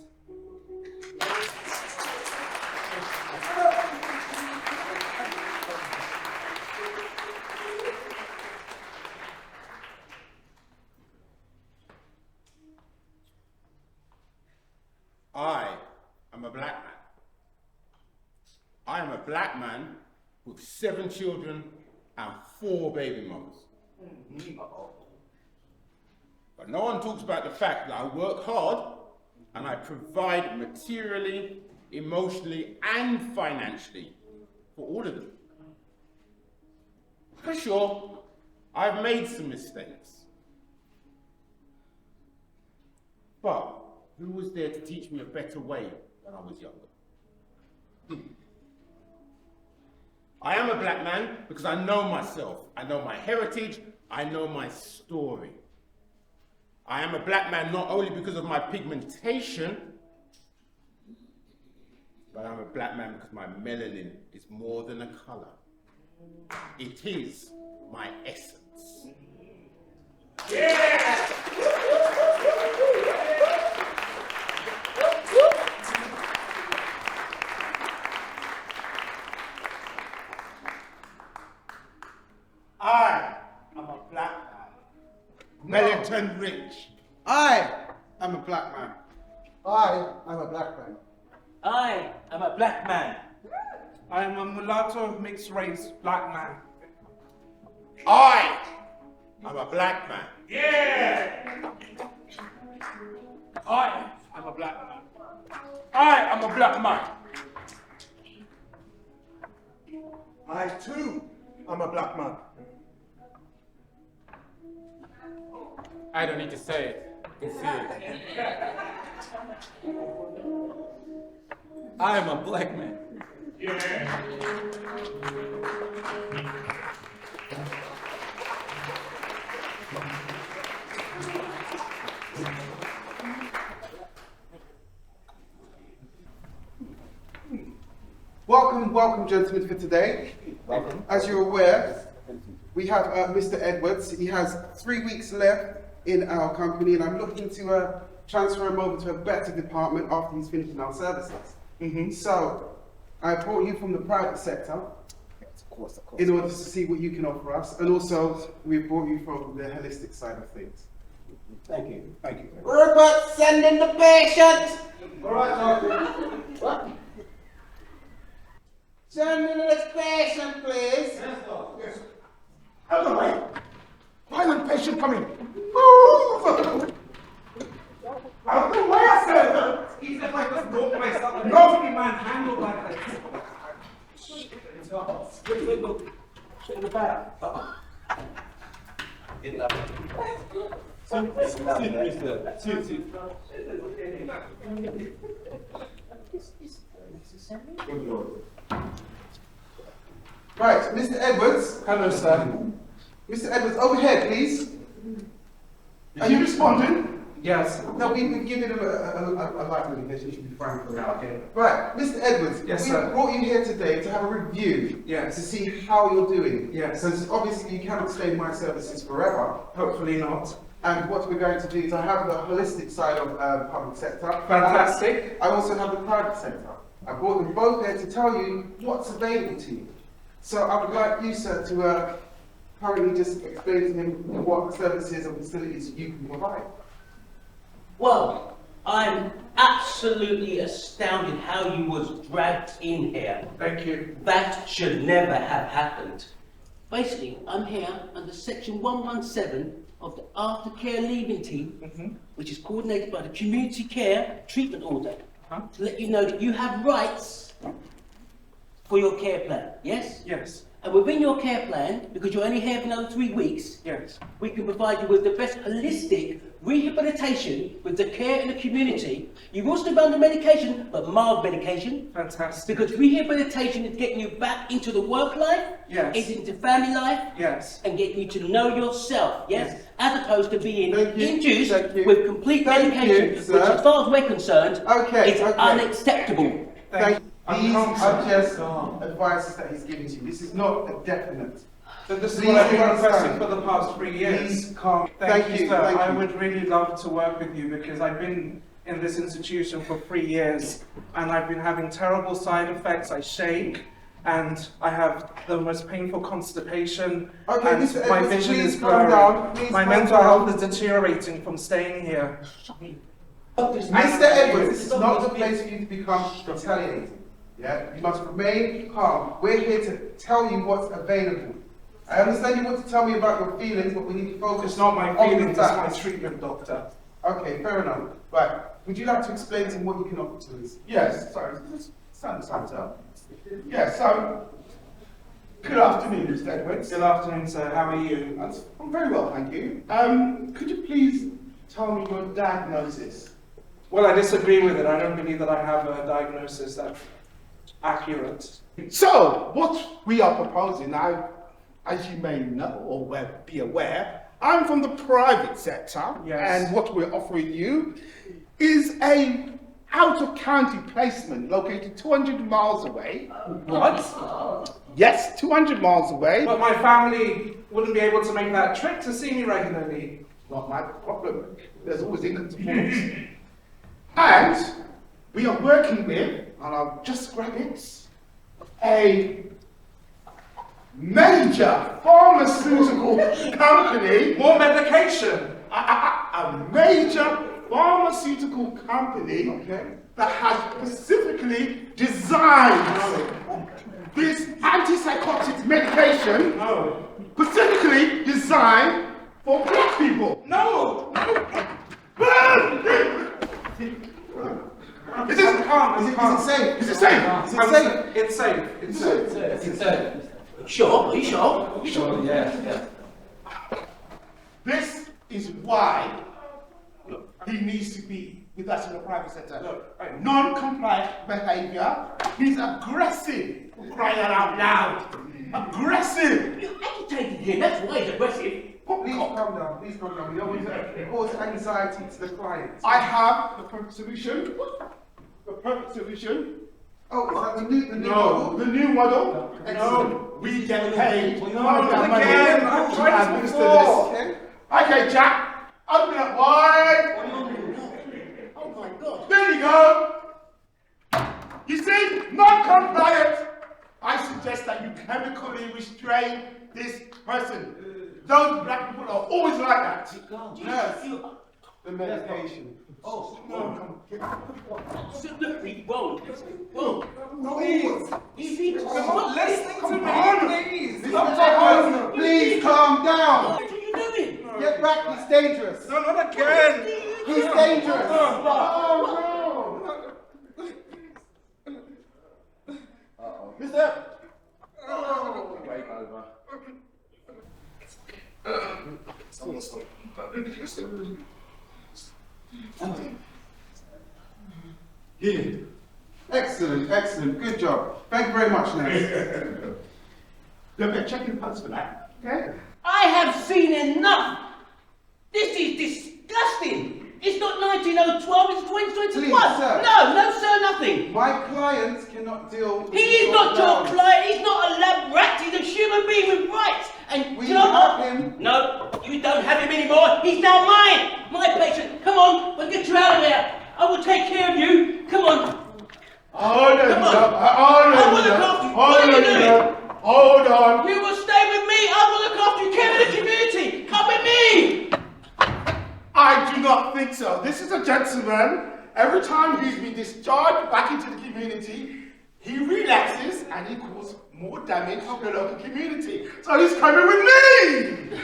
I am a black man. I am a black man with 7 children and 4 baby mothers. But no one talks about the fact that I work hard and I provide materially, emotionally, and financially for all of them. For sure, I've made some mistakes. But who was there to teach me a better way when I was younger? I am a black man because I know myself. I know my heritage. I know my story. I am a black man not only because of my pigmentation, but I'm a black man because my melanin is more than a color. It is my essence. Yeah! I am a black man. Mellington Rich. I am a black man. I am a black man. I am a black man. I am a mulatto mixed race black man. I am a black man. Yeah! I am a black man. I am a black man. I too am a black man. I don't need to say it. You see it. I am a black man. Welcome, gentlemen, for today. Welcome. As you're aware, we have Mr. Edwards. He has 3 weeks left in our company, and I'm looking to transfer him over to a better department after he's finishing our services. So, I brought you from the private sector. Of course. In order to see what you can offer us, and also we brought you from the holistic side of things. Thank you. Rupert, send in the patient! All right, what? Send in this patient, please. Yes. Out of the way! Violent patient coming! Move! Out of the way, I said! Even if I just broke myself, No! I can manhandle like this. In the back. In the Right, Mr. Edwards. Hello, sir. Mr. Edwards, over here, please. Are you responding? Yes. No, we've given him a light notification. You should be fine for now. Okay. Right, Mr. Edwards. Yes, we sir. brought you here today to have a review. Yes. To see how you're doing. Yes. Because obviously you cannot stay in my services forever. Hopefully not. And what we're going to do is I have the holistic side of public sector. Fantastic. I also have the private sector. I brought them both here to tell you what's available to you. So I would like you, sir, to currently just explain to him what services and facilities you can provide. Well, I'm absolutely astounded how you was dragged in here. Thank you. That should never have happened. Basically, I'm here under section 117 of the aftercare leaving team, which is coordinated by the Community Care Treatment Order, to let you know that you have rights for your care plan, yes? Yes. And within your care plan, because you're only here for another 3 weeks, yes, we can provide you with the best holistic rehabilitation with the care in the community. You will still be under medication, but mild medication. Fantastic. Because rehabilitation is getting you back into the work life, yes, into family life, yes, and getting you to know yourself, yes, as opposed to being induced Thank you. with complete Thank medication, you, which, sir. as far as we're concerned, is okay. unacceptable. Thank you. These are just advices that he's giving to you. This is not a definite. So this is Please what I've been understand. requesting for the past 3 years. Please calm. Thank you, sir. Thank I you. would really love to work with you because I've been in this institution for 3 years and I've been having terrible side effects. I shake and I have the most painful constipation. Okay, and Mr. my Edwards, vision please is calm blurry. down. Please My calm mental down. health is deteriorating from staying here. Mr. Edwards, this is not the place for you to become retaliating. Yeah, you must remain calm. We're here to tell you what's available. I understand you want to tell me about your feelings, but we need to focus It's not my on feelings, the it's my facts. treatment, doctor. Okay, fair enough. Right, would you like to explain to him what you can offer to us? Yes, sorry, stand up. Yes, so, good afternoon, Mr. Edwards. Good afternoon, sir. How are you? I'm very well, thank you. Could you please tell me your diagnosis? Well, I disagree with it. I don't believe that I have a diagnosis that's accurate. So, what we are proposing now, as you may know or be aware, I'm from the private sector, Yes. and what we're offering you is a out-of-county placement located 200 miles away. What? Yes, 200 miles away. But my family wouldn't be able to make that trip to see me regularly. Not my problem. There's always income support. And we are working with, and I'll just grab it, a major pharmaceutical company. More medication. A major pharmaceutical company that has specifically designed this antipsychotic medication, specifically designed for black people. No! Is it calm? Is it safe? Is it safe? Is it safe? It's safe. It's safe. It's safe. Sure? Are you sure? Sure, yeah. This is why he needs to be with us in the private sector. Non-compliant behavior. He's aggressive. Crying out loud. Aggressive. You're agitated here, that's why he's aggressive. Please calm down. Please calm down. We don't want to cause anxiety to the client. I have the perfect solution. The perfect solution. Oh, is that the new No, model? the new model. Excellent. We get paid. No, again, I've to tried this administer before. this. Okay, Jack. Open it wide. Oh my God. There you go. You see, non-compliant. I suggest that you chemically restrain this person. Those black people are always like that. Yes. The medication. Oh, absolutely wrong. Wrong. Please. Easy. You're not listening to me, please. Please calm down. What are you doing? Get back. He's dangerous. No, not again. He's dangerous. Oh, Mister. Hey, Excellent, excellent. Good job. Thank you very much, Ness. Look at checking pulse for that. Okay. I have seen enough. This is disgusting. It's not 19012, it's 2021. Please, sir. No, sir, nothing. My clients cannot deal with He is your not your grounds. client. He's not a lab rat. He's a human being with rights. And We you know what? have him. No, you don't have him anymore. He's now mine. My patient. Come on, we'll get you out of there. I will take care of you. Come on. Hold Come on. I will look after you. What are you doing? Hold on. You will stay with me. I will look after you. Care of the community. Come with me. I do not think so. This is a gentleman. Every time he's been discharged back into the community, he relapses and he causes more damage to the local community. So he's coming with me!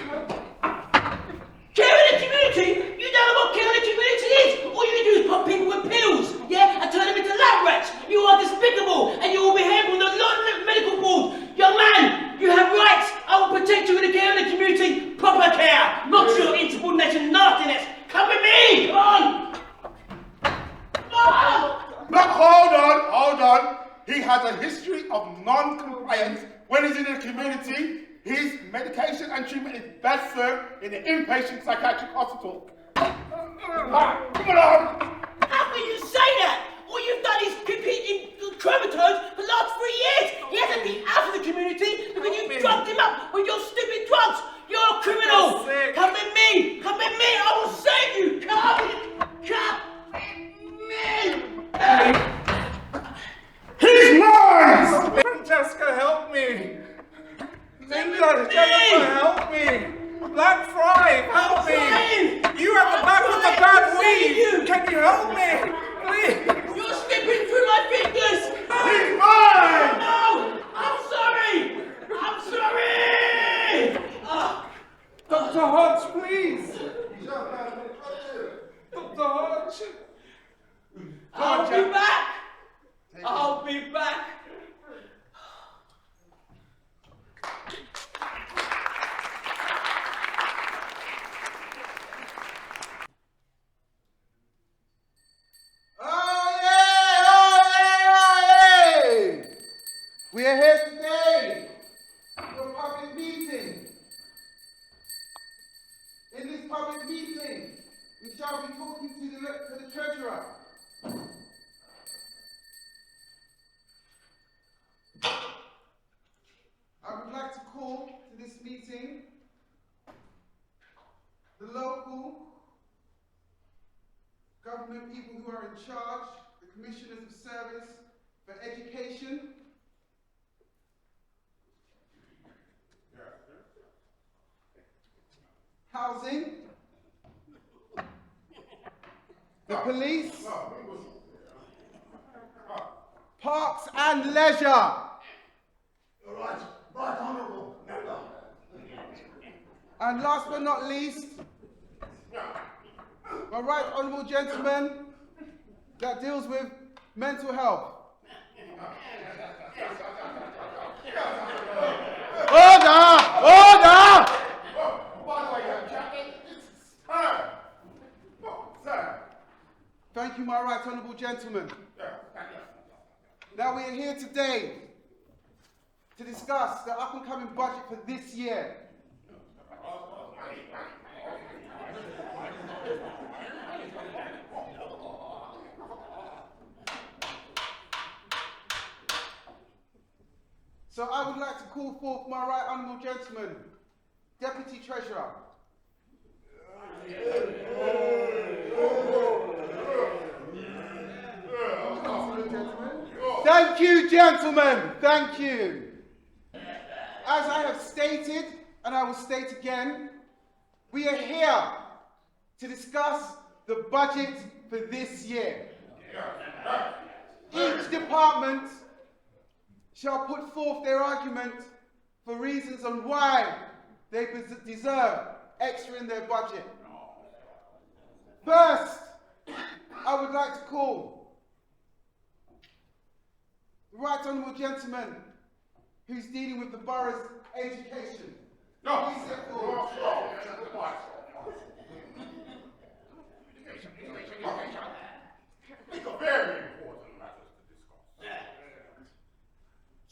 Care of the community? You don't know what care of the community is. All you do is put people with pills, yeah, and turn them into lab rats. You are despicable, and you will be held on the medical board. Young man, you have rights. I will protect you in the care of the community. Proper care, not your insubordination nastiness. Come with me. Come on. But hold on. He has a history of non-compliance when he's in the community. His medication and treatment is best served in the inpatient psychiatric hospital. Come on! How can you say that? All you've done is compete in comatose for the last 3 years. He hasn't been out of the community because you drugged him up with your stupid drugs. You're a criminal. Come with me. Come with me. I will save you. Come with me. He's mine! Francesca, help me! Linda, Jennifer, help me! Black Fry, help me! You have the back with the bad weed! Can you help me? Please! You're slipping through my fingers! He's mine! No! I'm sorry! I'm sorry! Dr. Hodge, please! Dr. Hodge! I'll be back! I'll be back! We are here today for a public meeting. In this public meeting, we shall be talking to the treasurer. I would like to call to this meeting the local government people who are in charge, the commissioners of service for education, housing, the police, parks and leisure. Right honourable. And last but not least, my right honourable gentleman that deals with mental health. Order! Thank you, my right honourable gentleman. Now we are here today to discuss the up-and-coming budget for this year. So I would like to call forth my right honourable gentleman, Deputy Treasurer. Thank you, gentlemen. Thank you. As I have stated, and I will state again, we are here to discuss the budget for this year. Each department shall put forth their argument for reasons on why they deserve extra in their budget. First, I would like to call the right honourable gentleman who's dealing with the borough's education. Please step forward. These are very important matters to discuss.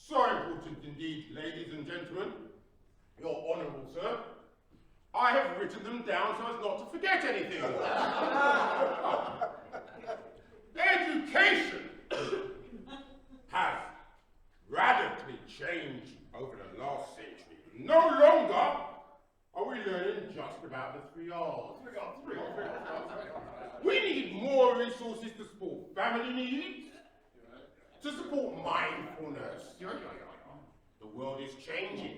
So important indeed, ladies and gentlemen, your honourable sir. I have written them down so as not to forget anything. Education has radically changed over the last century. No longer are we learning just about the 3 R's. We need more resources to support family needs, to support mindfulness. The world is changing.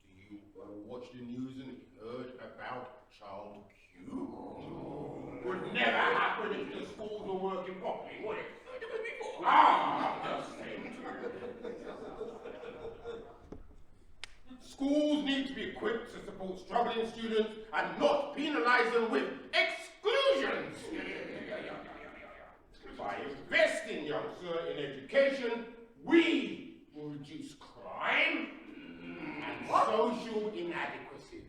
Do you watch the news and heard about child Q? Would never happen if the schools were working properly, would it? Just saying. Schools need to be equipped to support struggling students and not penalise them with exclusions. By investing, young sir, in education, we will reduce crime and social inadequacies.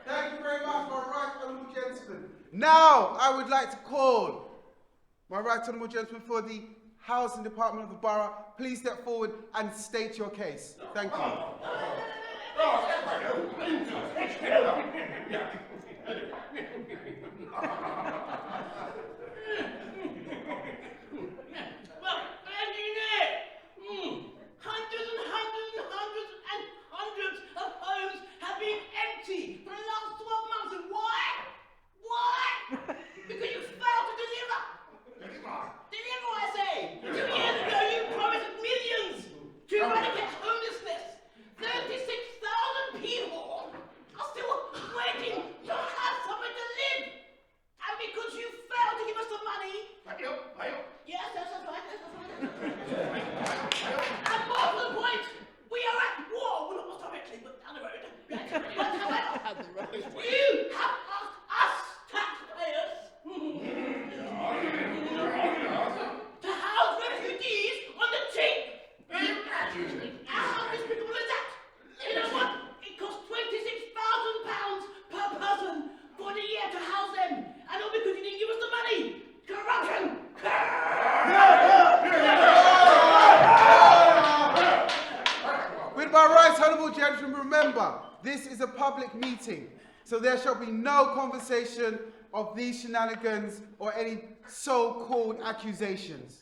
Thank you very much, my right honourable gentleman. Now, I would like to call my right honourable gentleman for the Housing Department of the Borough. Please step forward and state your case. Thank you. Well, hundreds and hundreds and hundreds and hundreds of homes have been empty for the last 12 months. And why? Why? Because you failed to deliver. Deliver, I say. 2 years ago, you promised millions to eradicate homelessness. 36,000 people are still waiting to have somewhere to live. And because you failed to give us the money. Yes, that's right. And more to the point, we are at war. Well, not directly, but down the road. You have asked us, taxpayers, to house refugees on the cheap. How despicable is that? You know what? It costs £26,000 per person for the year to house them. And all because you didn't give us the money. Corruption! With my right honourable gentleman, remember, this is a public meeting, so there shall be no conversation of these shenanigans or any so-called accusations.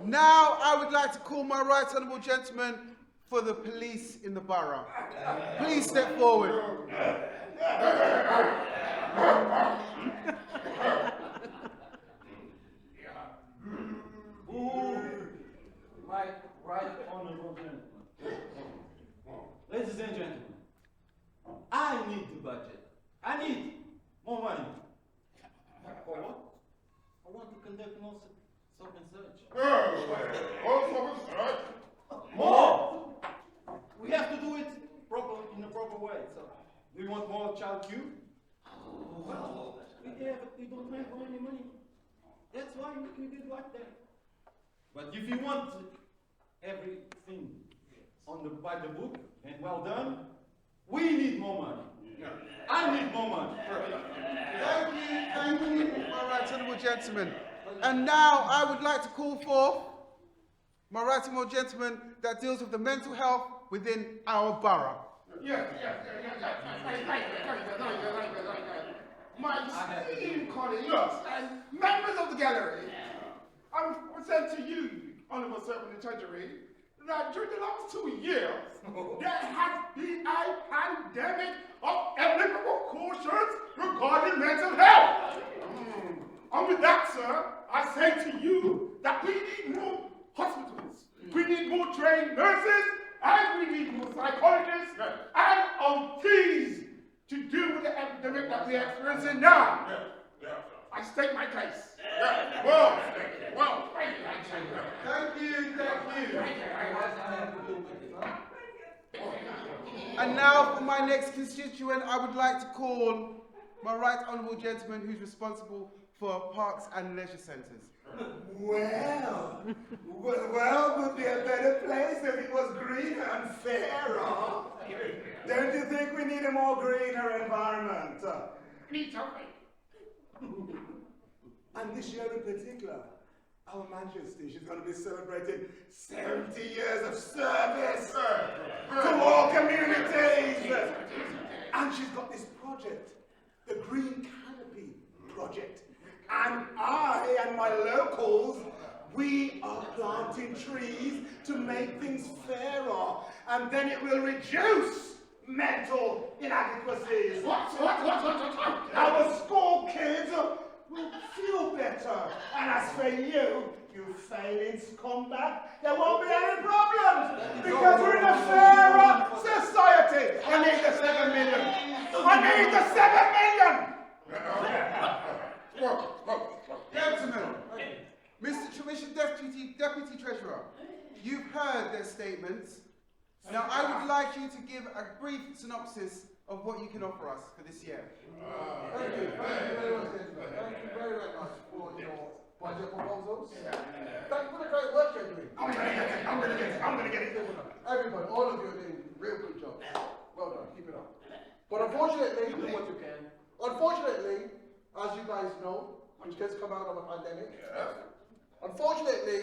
Now, I would like to call my right honourable gentleman for the police in the borough. Please step forward. My right honourable gentlemen. Ladies and gentlemen, I need the budget. I need more money. For what? I want to conduct more stop and search. More! We have to do it in a proper way. So, do you want more child Q? Well, we don't have any money. That's why we did like that. But if you want everything by the book and well done, we need more money. I need more money. Thank you, my right honourable gentleman. And now I would like to call forth my right honourable gentleman that deals with the mental health within our borough. My esteemed colleagues and members of the gallery, I present to you, Honourable Servant in Treasury, that during the last 2 years, there has been a pandemic of ethical precautions regarding mental health. And with that, sir, I say to you that we need more hospitals, we need more trained nurses, and we need more psychologists and OTs to deal with the epidemic that we are experiencing now. I state my case. Well, thank you. And now for my next constituent, I would like to call my right honourable gentleman who's responsible for parks and leisure centres. Well, would be a better place if it was greener and fairer. Don't you think we need a more greener environment? Me too. And this year in particular, Our Majesty, she's going to be celebrating 70 years of service to all communities. And she's got this project, the Green Canopy Project. And I and my locals, we are planting trees to make things fairer. And then it will reduce mental inadequacies. What? Our school kids will feel better. And as for you, you failing scumbag, there won't be any problems. Because we're in a fairer society. I need the 7 million. I need the 7 million. Gentlemen, Mr. Deputy Treasurer, you've heard their statements. Now, I would like you to give a brief synopsis of what you can offer us for this year. Thank you very much, gentlemen. Thank you very much for your budget proposals. Thank you for the great work you're doing. I'm gonna get it. Everybody, all of you are doing real good jobs. Well done, keep it up. But unfortunately, do what you can. Unfortunately, as you guys know, we've just come out of a pandemic. Unfortunately,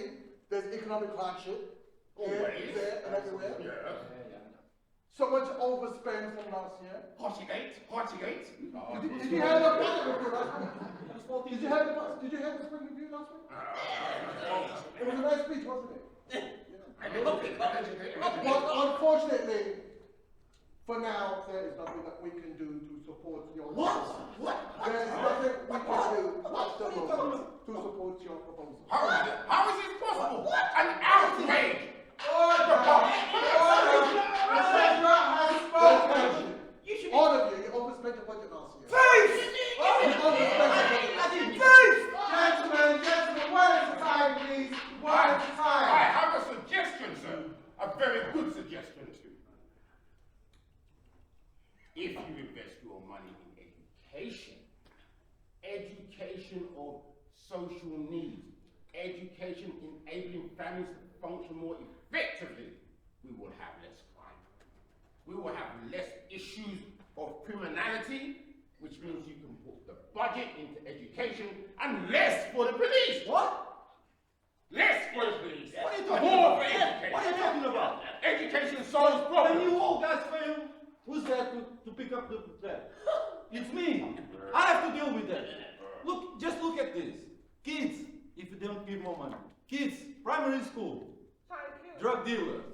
there's economic hardship. Here, there, and everywhere. So much overspend from last year. Partygate. Did you hear the budget review last week? Did you hear the spring review last week? It was a nice speech, wasn't it? But unfortunately, for now, there is nothing that we can do to support your What? There is nothing we can do at the moment to support your proposal. How is it possible? An outrage! All of you overspent the budget last year. Thief! Gentlemen, one at a time, please. One at a time. I have a suggestion, sir. A very good suggestion, too. If you invest your money in education of social needs, education enabling families to function more effectively, we will have less crime. We will have less issues of criminality, which means you can put the budget into education and less for the police. What? Less for the police. What are you talking More about? for education. What are you talking about? Education solves problems. When you all guys fail, who's there to pick up that? It's me. I have to deal with that. Look, just look at this. Kids, if you don't give more money. Kids, primary school. Drug dealers.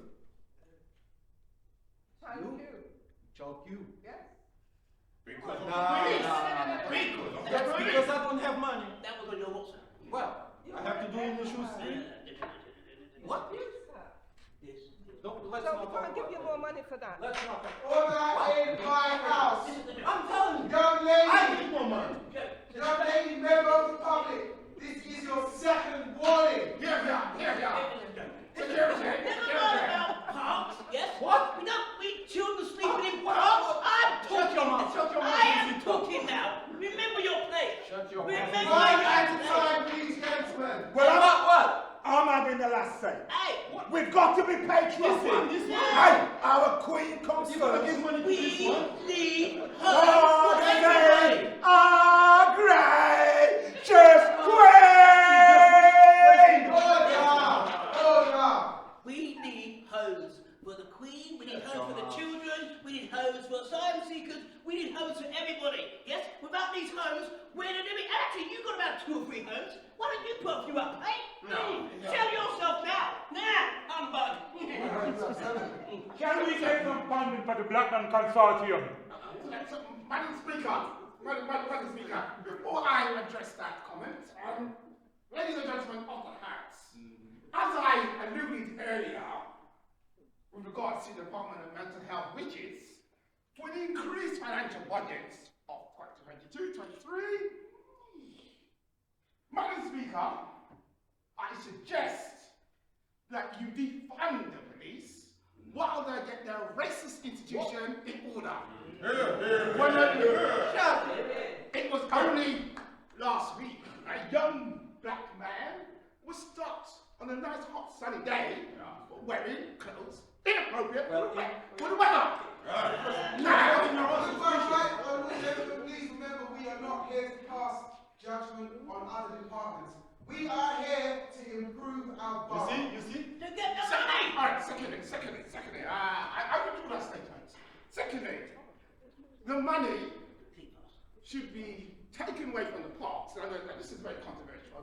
Child Q. Yes. Because of the police. That's because I don't have money. That was on your WhatsApp. Well, I have to do in the shoes. What? Let's So not we can't talk give about you that. more money for that. Let's not talk. Order in my house. I'm telling you. Young lady. I need more money. Young lady, member of the public. This is your second warning. Here we are. Never mind about parks, yes? What? We don't need children sleeping in parks. I'm talking now. I am talking now. Remember your place. Shut your Remember mouth. One your at a place. time, please, gentlemen. Well, What? I'm having the last say. Hey, We've got to be patriotic. This one. Hey, our queen comes You gotta first. give money to we this one. need her Oh, for they everybody. are gracious queen. Order. We need homes for the Queen, we need homes for the children, we need homes for asylum seekers, we need homes for everybody. Yes? Without these homes, we're going to be. Actually, you've got about 2 or 3 homes. Why don't you put a few up, hey? Tell yourself now. Humbug. Can we get some funding for the Black Man Consortium? Madam Speaker, before I address that comment, ladies and gentlemen of the House, as I alluded earlier, with regards to the Department of Mental Health, which is for the increased financial budgets of 2022-23, Madam Speaker, I suggest that you defund the police while they get their racist institution in order. It was only last week a young black man was stopped on a nice hot sunny day for wearing clothes inappropriate for the weather. Please remember, we are not here to pass judgment on other departments. We are here to improve our bar. You see? Alright, secondly. I will do that statement. Secondly, the money should be taken away from the parks. And I know that this is very controversial.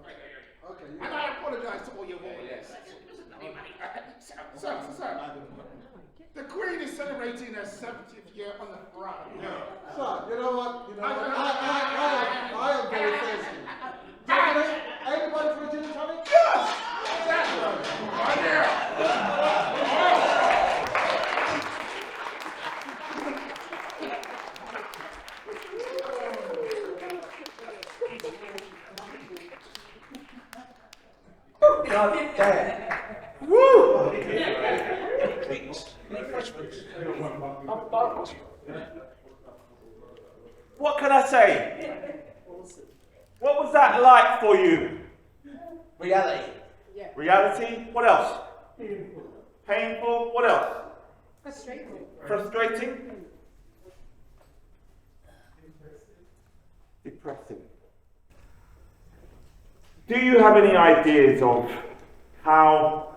Okay. And I apologise to all your voices. Sir, the Queen is celebrating her 70th year on the throne. Sir, you know what? I am very thirsty. Anybody for a gin and tonic? Yes! Right here! God damn. Woo! What can I say? What was that like for you? Reality. Reality? What else? Painful? What else? Frustrating. Frustrating? Depressing. Do you have any ideas of how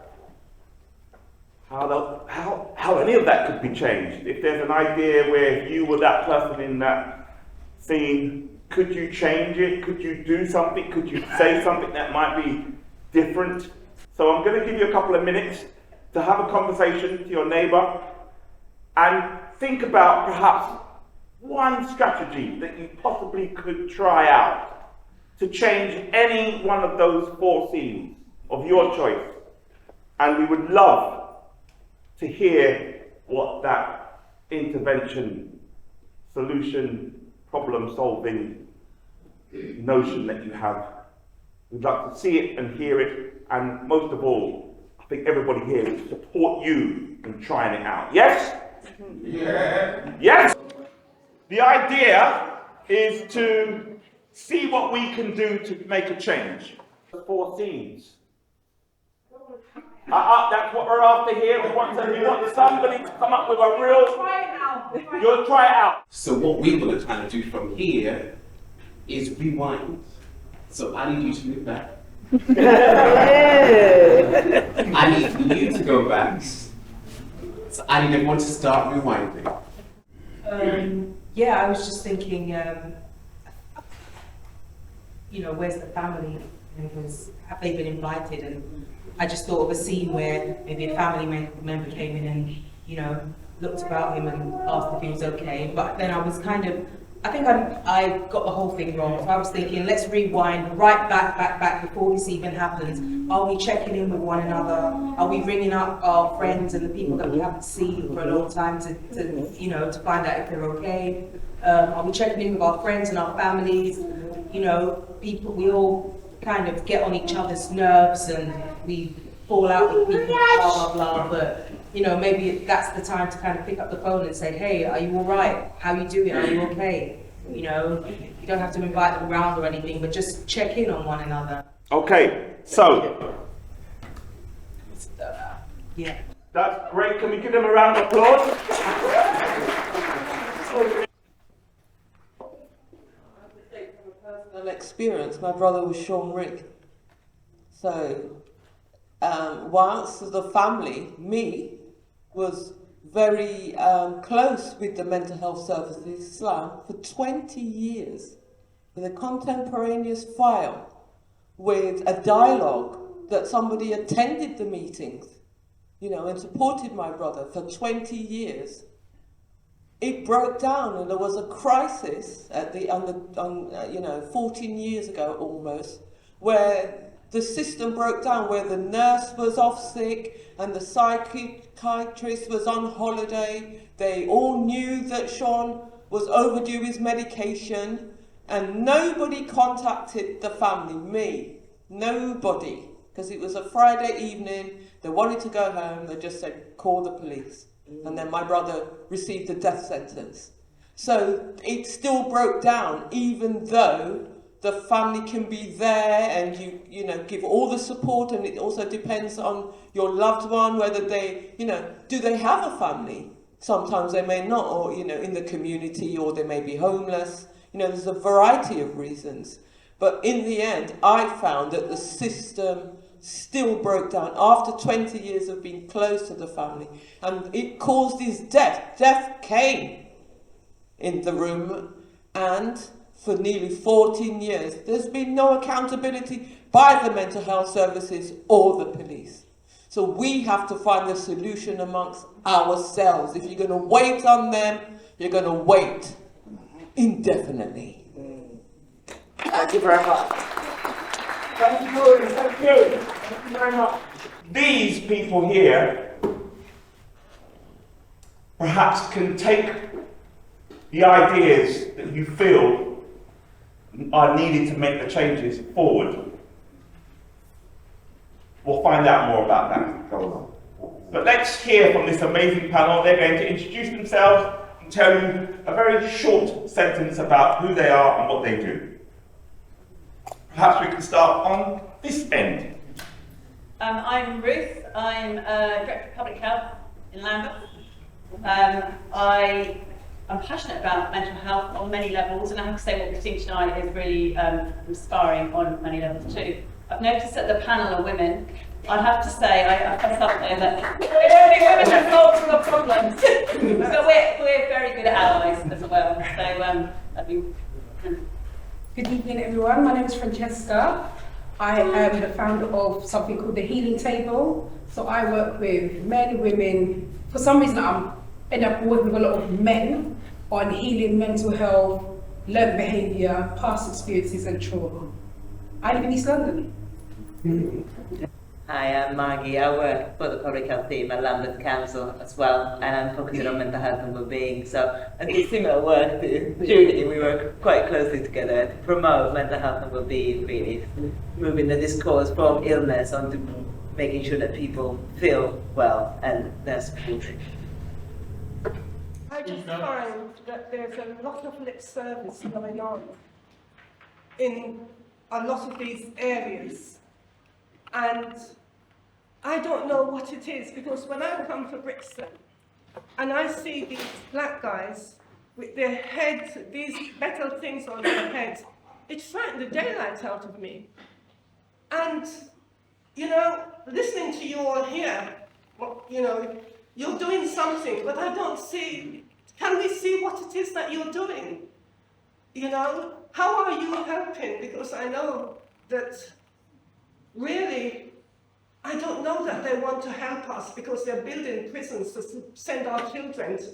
any of that could be changed? If there's an idea where if you were that person in that scene, could you change it? Could you do something? Could you say something that might be different? So I'm going to give you a couple of minutes to have a conversation to your neighbour and think about perhaps one strategy that you possibly could try out to change any one of those 4 scenes of your choice. And we would love to hear what that intervention, solution, problem-solving notion that you have. We'd like to see it and hear it, and most of all, I think everybody here would support you in trying it out. Yes? Yeah. Yes? The idea is to see what we can do to make a change. 4 scenes. That's what we're after here. We want somebody to come up with a real... You'll try it out. So what we're going to kind of do from here is rewind. So I need you to move back. I need you to go back. So I need everyone to start rewinding. Yeah, I was just thinking, where's the family? Because have they been invited? And I just thought of a scene where maybe a family member came in and, looked about him and asked if he was okay. But then I was I think I got the whole thing wrong. So I was thinking, let's rewind right back before this even happens. Are we checking in with one another? Are we ringing up our friends and the people that we haven't seen for a long time to find out if they're okay? Are we checking in with our friends and our families? People, we all kind of get on each other's nerves and we fall out with people, blah, blah, blah. But, maybe that's the time to kind of pick up the phone and say, hey, are you all right? How are you doing? Are you okay? You don't have to invite them around or anything, but just check in on one another. Okay, so. Yeah. That's great. Can we give them a round of applause? Personal experience, my brother was Sean Rick. So, whilst the family, me, was very close with the mental health services, Islam, for 20 years, with a contemporaneous file, with a dialogue that somebody attended the meetings, and supported my brother for 20 years. It broke down, and there was a crisis at 14 years ago almost, where the system broke down, where the nurse was off sick and the psychiatrist was on holiday. They all knew that Sean was overdue his medication, and nobody contacted the family, me, nobody, because it was a Friday evening. They wanted to go home. They just said, call the police. And then my brother received a death sentence. So it still broke down, even though the family can be there and you give all the support, and it also depends on your loved one, whether they, do they have a family? Sometimes they may not, or, in the community, or they may be homeless. There's a variety of reasons. But in the end, I found that the system still broke down after 20 years of being close to the family, and it caused his death. Death came in the room, and for nearly 14 years, there's been no accountability by the mental health services or the police. So we have to find a solution amongst ourselves. If you're going to wait on them, you're going to wait indefinitely. Thank you very much. Thank you, thank you. Thank you very much. These people here perhaps can take the ideas that you feel are needed to make the changes forward. We'll find out more about that. But let's hear from this amazing panel. They're going to introduce themselves and tell you a very short sentence about who they are and what they do. Perhaps we can start on this end. I'm Ruth. I'm Director of Public Health in Lambeth. I'm passionate about mental health on many levels, and I have to say what we've seen tonight is really inspiring on many levels too. I've noticed that the panel are women. I'd have to say, I put up there that we're only women that solve real problems. So we're very good allies as well. So I think. Good evening, everyone. My name is Francesca. I am the founder of something called the Healing Table. So I work with men, women. For some reason, I end up working with a lot of men on healing mental health, learned behaviour, past experiences and trauma. I live in East London. Hi, I'm Maggie. I work for the public health team at Lambeth Council as well, and I'm focusing on mental health and well-being. So I do similar work to Julie. We work quite closely together to promote mental health and well-being, really, moving the discourse from illness onto making sure that people feel well and they're supported. I just find that there's a lot of lip service going on in a lot of these areas, and I don't know what it is, because when I come to Brixton and I see these black guys with their heads, these metal things on their heads, it frightened the daylight out of me. And, you know, listening to you all here, you know, you're doing something, but I don't see, can we see what it is that you're doing? You know, how are you helping? Because I know that really, I don't know that they want to help us because they're building prisons to send our children to.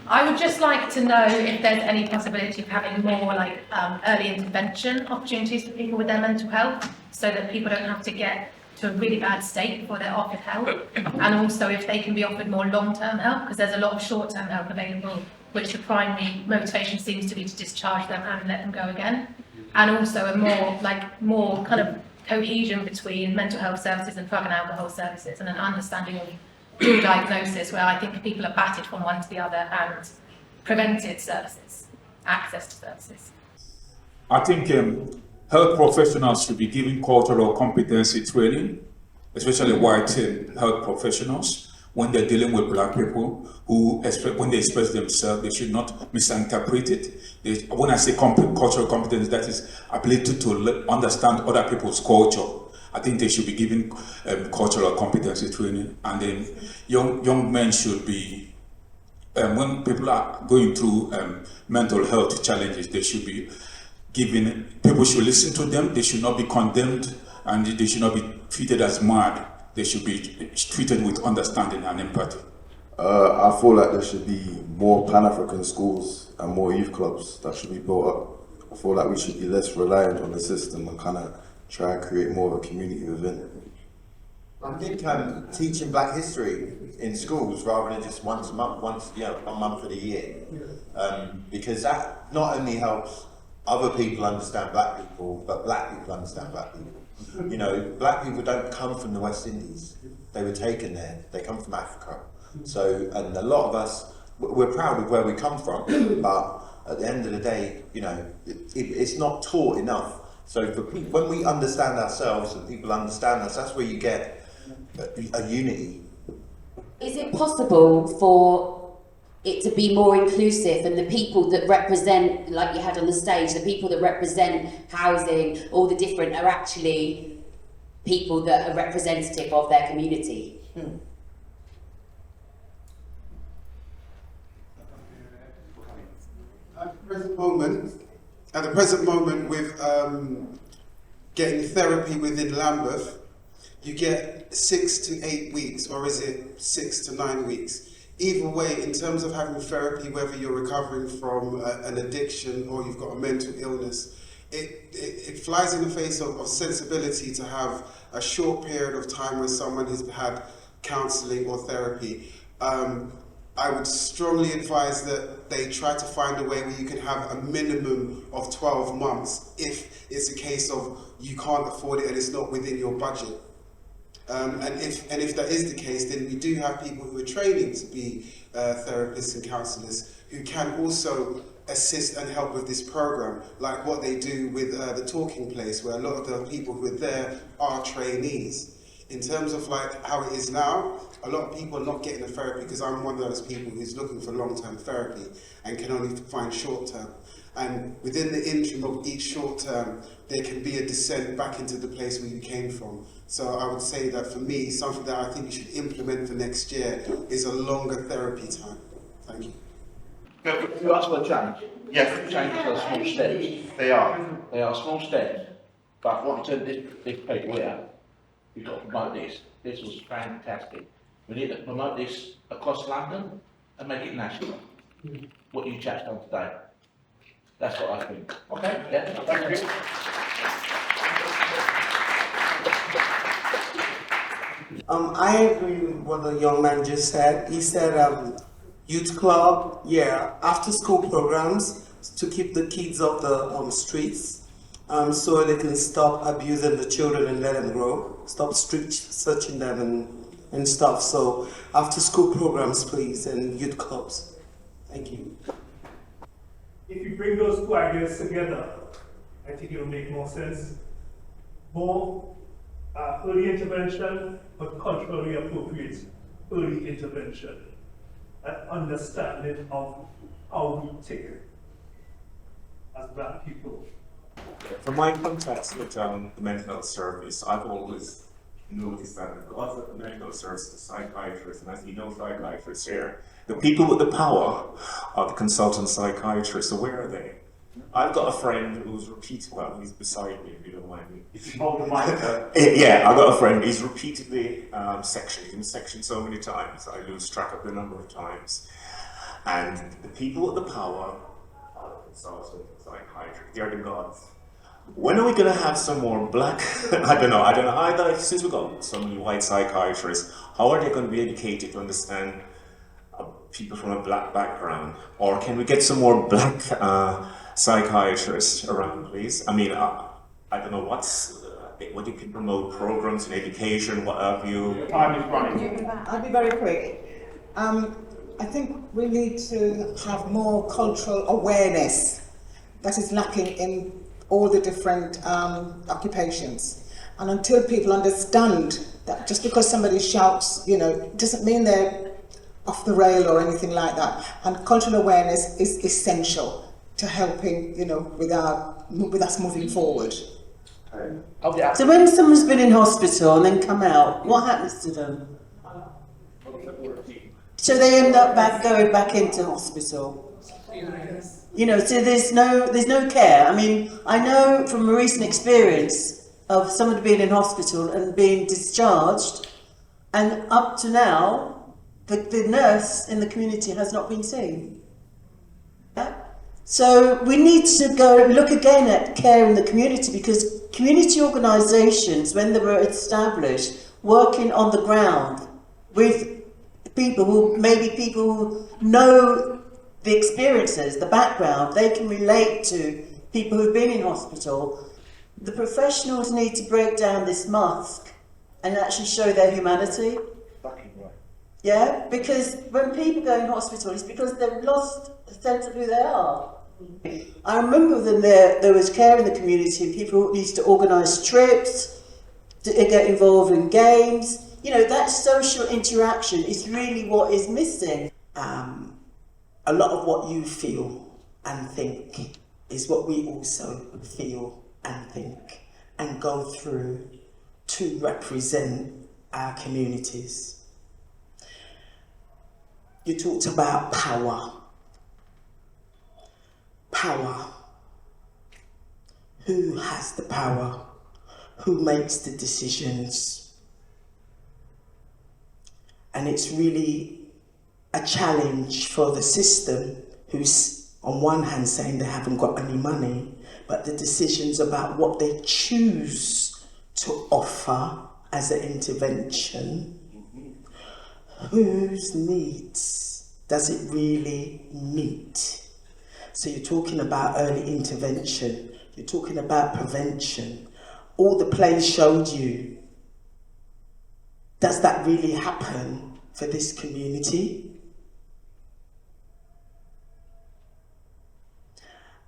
I would just like to know if there's any possibility of having more like early intervention opportunities for people with their mental health, so that people don't have to get to a really bad state before they're offered help, and also if they can be offered more long-term help, because there's a lot of short-term help available, which the primary motivation seems to be to discharge them and let them go again, and also a more kind of cohesion between mental health services and drug and alcohol services, and an understanding of dual diagnosis, where I think people are batted from one to the other, and prevented services, access to services. I think health professionals should be given cultural competency training, especially white health professionals, when they're dealing with black people who, when they express themselves, they should not misinterpret it. When I say cultural competence, that is ability to understand other people's culture. I think they should be given cultural competency training, and then young men should be, when people are going through mental health challenges, they should be given, people should listen to them, they should not be condemned, and they should not be treated as mad. They should be treated with understanding and empathy. I feel like there should be more Pan-African schools and more youth clubs that should be built up. I feel like we should be less reliant on the system and kind of try and create more of a community within it. I think teaching Black history in schools rather than just once a month, a month of the year, because that not only helps other people understand Black people, but Black people understand Black people. You know, Black people don't come from the West Indies. They were taken there. They come from Africa. So, and a lot of us, we're proud of where we come from, but at the end of the day, you know, it's not taught enough. So for people, when we understand ourselves and people understand us, that's where you get a unity. Is it possible for it to be more inclusive, and the people that represent, like you had on the stage, the people that represent housing, all the different, are actually people that are representative of their community. At the present moment with getting therapy within Lambeth, you get 6 to 8 weeks, or is it 6 to 9 weeks? Either way, in terms of having therapy, whether you're recovering from an addiction or you've got a mental illness, it flies in the face of sensibility to have a short period of time where someone has had counselling or therapy. I would strongly advise that they try to find a way where you can have a minimum of 12 months if it's a case of you can't afford it and it's not within your budget. And if that is the case, then we do have people who are training to be therapists and counsellors who can also assist and help with this program, like what they do with the Talking Place, where a lot of the people who are there are trainees. In terms of like how it is now, a lot of people are not getting the therapy because I'm one of those people who's looking for long-term therapy and can only find short-term. And within the interim of each short term, there can be a descent back into the place where you came from. So I would say that for me, something that I think we should implement for next year is a longer therapy time. Thank you. You asked for change. Yes, changes are small steps. They are. They are small steps. But what I said, this people here, we've got to promote this. This was fantastic. We need to promote this across London and make it national. What you chaps done today. That's what I think. Okay? Yeah? Thank you. I agree with what the young man just said. He said youth club, yeah, after school programs to keep the kids off the streets so they can stop abusing the children and let them grow, stop street searching them and stuff. So after school programs, please, and youth clubs. Thank you. If you bring those two ideas together, I think it'll make more sense. More early intervention, but culturally appropriate early intervention. An understanding of how we tick as Black people. From my contacts with the mental health service, I've always noticed that because of the mental health service, the psychiatrists, and as you know, psychiatrists here, the people with the power are the consultant psychiatrists. So where are they? I've got a friend who's repeated, well, he's beside me, if you don't mind me. Hold the mic. Yeah, I've got a friend, he's repeatedly sectioned. He's been sectioned so many times, I lose track of the number of times. And the people with the power are the consultant psychiatrists, they're the gods. When are we going to have some more Black, I don't know, either since we've got so many white psychiatrists, how are they going to be educated to understand people from a Black background? Or can we get some more Black psychiatrists around, please? I mean, I don't know what you can promote, programs in education, what have you. Time is running. I'll be very quick. I think we need to have more cultural awareness that is lacking in all the different occupations. And until people understand that just because somebody shouts, doesn't mean they're off the rail or anything like that. And cultural awareness is essential to helping, with us moving forward. So when someone's been in hospital and then come out, what happens to them? So they end up going back into hospital. So there's no care. I mean, I know from a recent experience of someone being in hospital and being discharged, and up to now, the nurse in the community has not been seen. Yeah? So we need to go look again at care in the community, because community organisations, when they were established, working on the ground with people who know the experiences, the background, they can relate to people who've been in hospital. The professionals need to break down this mask and actually show their humanity. Yeah, because when people go in hospital, it's because they've lost a sense of who they are. I remember when there was care in the community and people used to organise trips, to get involved in games. That social interaction is really what is missing. A lot of what you feel and think is what we also feel and think and go through to represent our communities. You talked about power. Power. Who has the power? Who makes the decisions? And it's really a challenge for the system, who's on one hand saying they haven't got any money, but the decisions about what they choose to offer as an intervention, whose needs does it really meet? So you're talking about early intervention, you're talking about prevention. All the plays showed you, does that really happen for this community?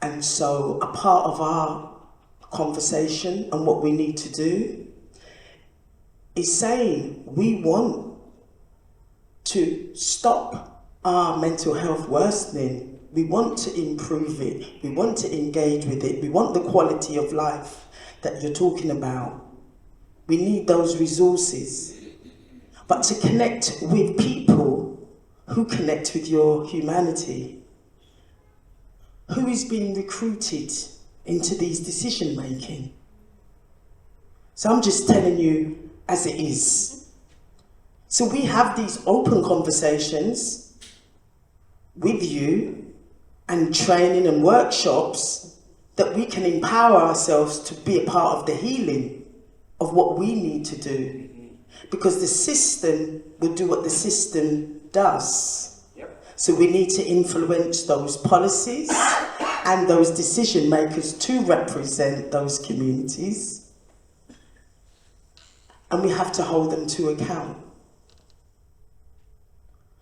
And so a part of our conversation and what we need to do is saying we want to stop our mental health worsening. We want to improve it. We want to engage with it. We want the quality of life that you're talking about. We need those resources. But to connect with people who connect with your humanity, who is being recruited into these decision making. So I'm just telling you as it is. So we have these open conversations with you and training and workshops that we can empower ourselves to be a part of the healing of what we need to do. Because the system will do what the system does. So we need to influence those policies and those decision makers to represent those communities. And we have to hold them to account.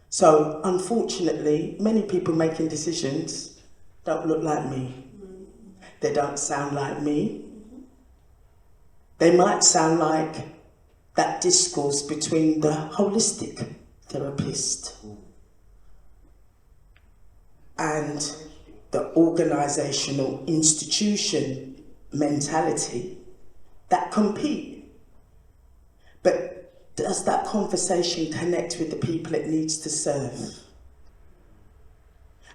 So, unfortunately, many people making decisions don't look like me. They don't sound like me. They might sound like that discourse between the holistic therapist and the organisational institution mentality that compete. But does that conversation connect with the people it needs to serve?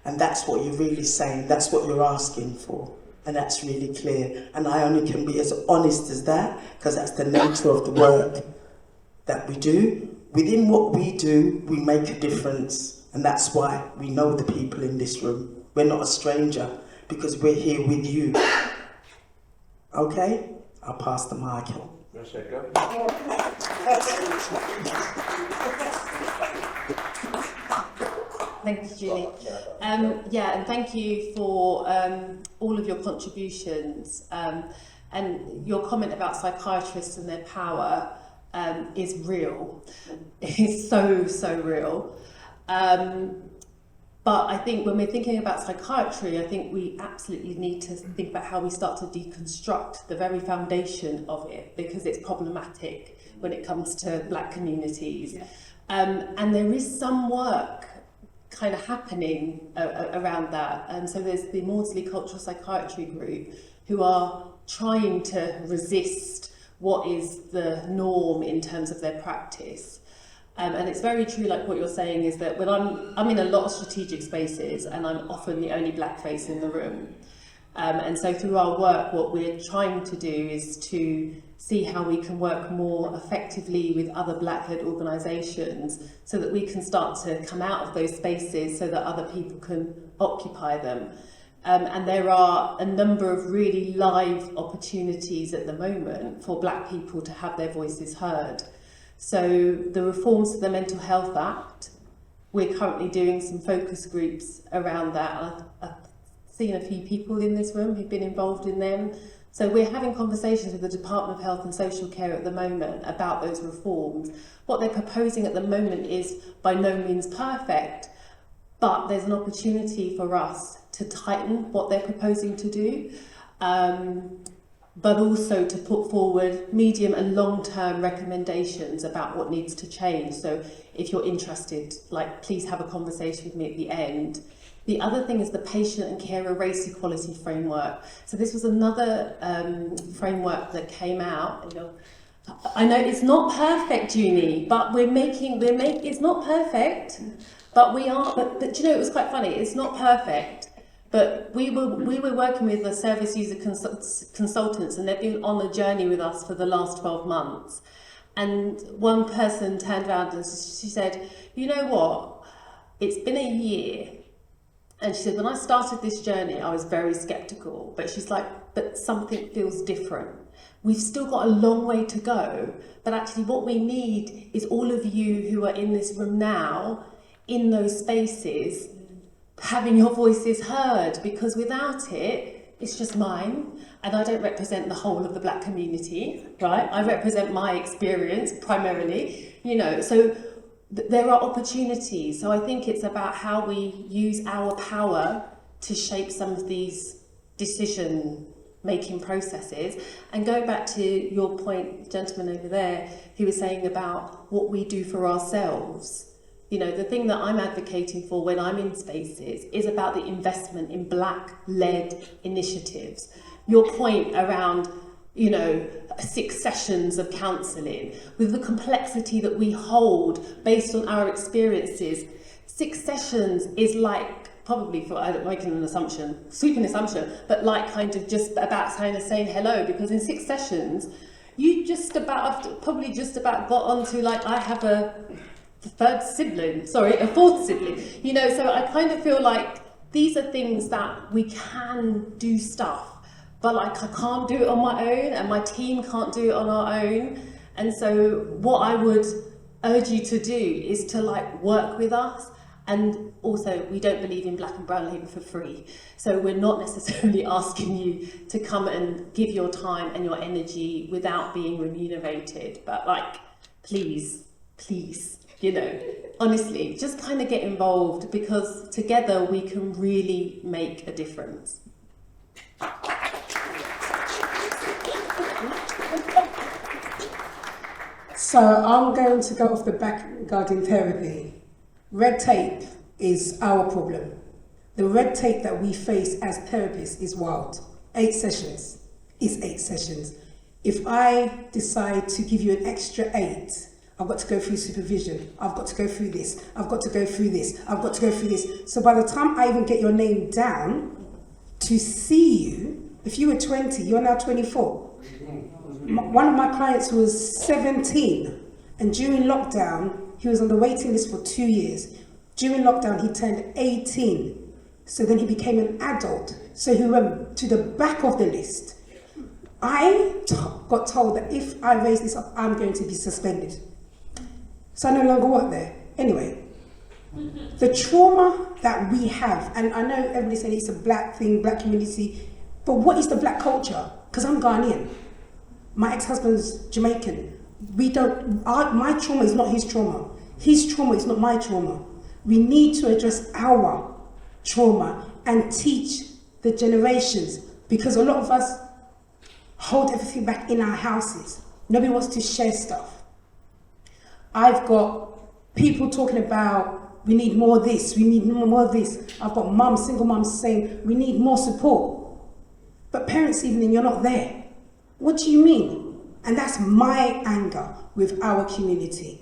And that's what you're really saying, that's what you're asking for. And that's really clear. And I only can be as honest as that, because that's the nature of the work that we do. Within what we do, we make a difference. And that's why we know the people in this room. We're not a stranger, because we're here with you. Okay? I'll pass the mic on. Thank you, Julie. Yeah, and thank you for all of your contributions. And your comment about psychiatrists and their power is real. It's so real. But I think when we're thinking about psychiatry, I think we absolutely need to think about how we start to deconstruct the very foundation of it, because it's problematic when it comes to Black communities. Yeah. And there is some work kind of happening around that. And so there's the Maudsley Cultural Psychiatry Group who are trying to resist what is the norm in terms of their practice. And it's very true, like what you're saying, is that when I'm in a lot of strategic spaces and I'm often the only Black face in the room. And so through our work, what we're trying to do is to see how we can work more effectively with other Black-led organisations so that we can start to come out of those spaces so that other people can occupy them. And there are a number of really live opportunities at the moment for Black people to have their voices heard. So the reforms to the Mental Health Act, we're currently doing some focus groups around that. I've seen a few people in this room who've been involved in them. So we're having conversations with the Department of Health and Social Care at the moment about those reforms. What they're proposing at the moment is by no means perfect, but there's an opportunity for us to tighten what they're proposing to do. But also to put forward medium and long-term recommendations about what needs to change. So if you're interested, please have a conversation with me at the end. The other thing is the patient and carer race equality framework. So this was another framework that came out I know it's not perfect, Junie, but it's not perfect, but we are, but do you know, it was quite funny, it's not perfect, but we were working with the service user consultants, and they've been on a journey with us for the last 12 months. And one person turned around and she said, you know what, it's been a year. And she said, when I started this journey, I was very skeptical, but she's like, but something feels different. We've still got a long way to go, but actually what we need is all of you who are in this room now, in those spaces, having your voices heard, because without it, it's just mine, and I don't represent the whole of the Black community, right? I represent my experience primarily, you know, so there are opportunities. So I think it's about how we use our power to shape some of these decision-making processes. And going back to your point, gentleman over there, who was saying about what we do for ourselves, you know, the thing that I'm advocating for when I'm in spaces is about the investment in Black-led initiatives. Your point around, you know, 6 sessions of counselling, with the complexity that we hold based on our experiences, 6 sessions is like, probably for, I'm making an assumption, sweeping assumption, but like kind of just about kind of saying hello, because in 6 sessions, you probably just about got onto, like, I have a 4th sibling, you know, so I kind of feel like these are things that we can do stuff, but like I can't do it on my own, and my team can't do it on our own. And so what I would urge you to do is to like work with us. And also, we don't believe in black and brown labour for free. So we're not necessarily asking you to come and give your time and your energy without being remunerated. But like, please, you know, honestly, just kind of get involved, because together we can really make a difference. So I'm going to go off the back regarding therapy. Red tape is our problem. The red tape that we face as therapists is wild. 8 sessions is 8 sessions. If I decide to give you an extra 8, I've got to go through supervision. I've got to go through this. I've got to go through this. I've got to go through this. So by the time I even get your name down to see you, if you were 20, you're now 24. One of my clients was 17, and during lockdown, he was on the waiting list for 2 years. During lockdown, he turned 18. So then he became an adult. So he went to the back of the list. I got told that if I raise this up, I'm going to be suspended. So I no longer work there. Anyway, the trauma that we have, and I know everybody said it's a black thing, black community, but what is the black culture? Because I'm Ghanaian. My ex-husband's Jamaican. My trauma is not his trauma. His trauma is not my trauma. We need to address our trauma and teach the generations, because a lot of us hold everything back in our houses. Nobody wants to share stuff. I've got people talking about, we need more of this, we need more of this. I've got mums, single mums saying, we need more support. But parents evening, you're not there. What do you mean? And that's my anger with our community.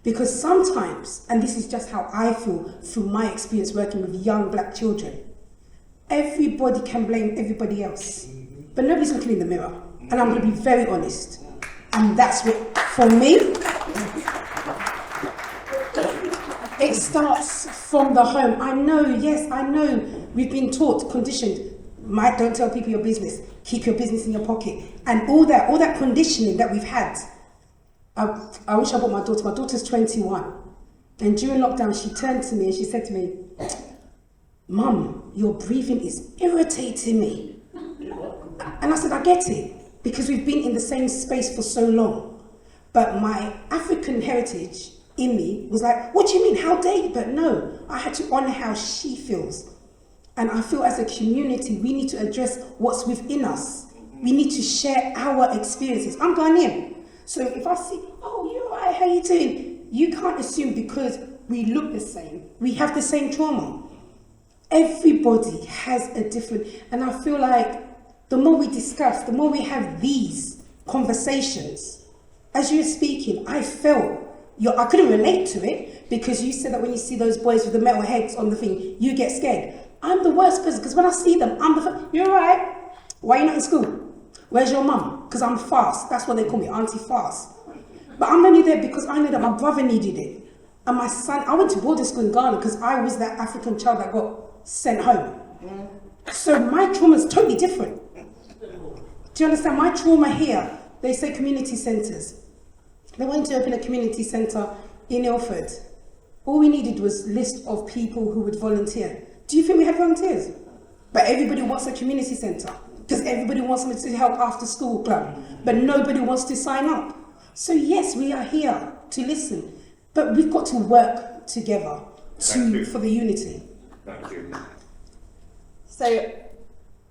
Because sometimes, and this is just how I feel through my experience working with young black children, everybody can blame everybody else, but nobody's looking in the mirror. And I'm going to be very honest. And that's what, for me, it starts from the home. I know, we've been taught, conditioned, don't tell people your business, keep your business in your pocket, and all that conditioning that we've had. I wish I brought my daughter's 21, and during lockdown she turned to me and she said to me, Mum, your breathing is irritating me. And I said, I get it, because we've been in the same space for so long. But my African heritage in me was like, what do you mean, how dare you? But no, I had to honour how she feels. And I feel as a community, we need to address what's within us. We need to share our experiences. I'm Ghanaian. So if I see, oh, you're right, how you doing? You can't assume because we look the same, we have the same trauma. Everybody has a different, and I feel like the more we discuss, the more we have these conversations, as you were speaking, I felt, I couldn't relate to it because you said that when you see those boys with the metal heads on the thing, you get scared. I'm the worst person because when I see them, I'm the you're right. Why are you not in school? Where's your mum? Because I'm fast. That's what they call me, Auntie Fast. But I'm only there because I know that my brother needed it. And my son, I went to boarding school in Ghana because I was that African child that got sent home. So my trauma is totally different. Do you understand? My trauma here, they say community centres. They wanted to open a community centre in Ilford. All we needed was a list of people who would volunteer. Do you think we had volunteers? But everybody wants a community centre because everybody wants somebody to help after school club, but nobody wants to sign up. So yes, we are here to listen, but we've got to work together for the unity. Thank you. So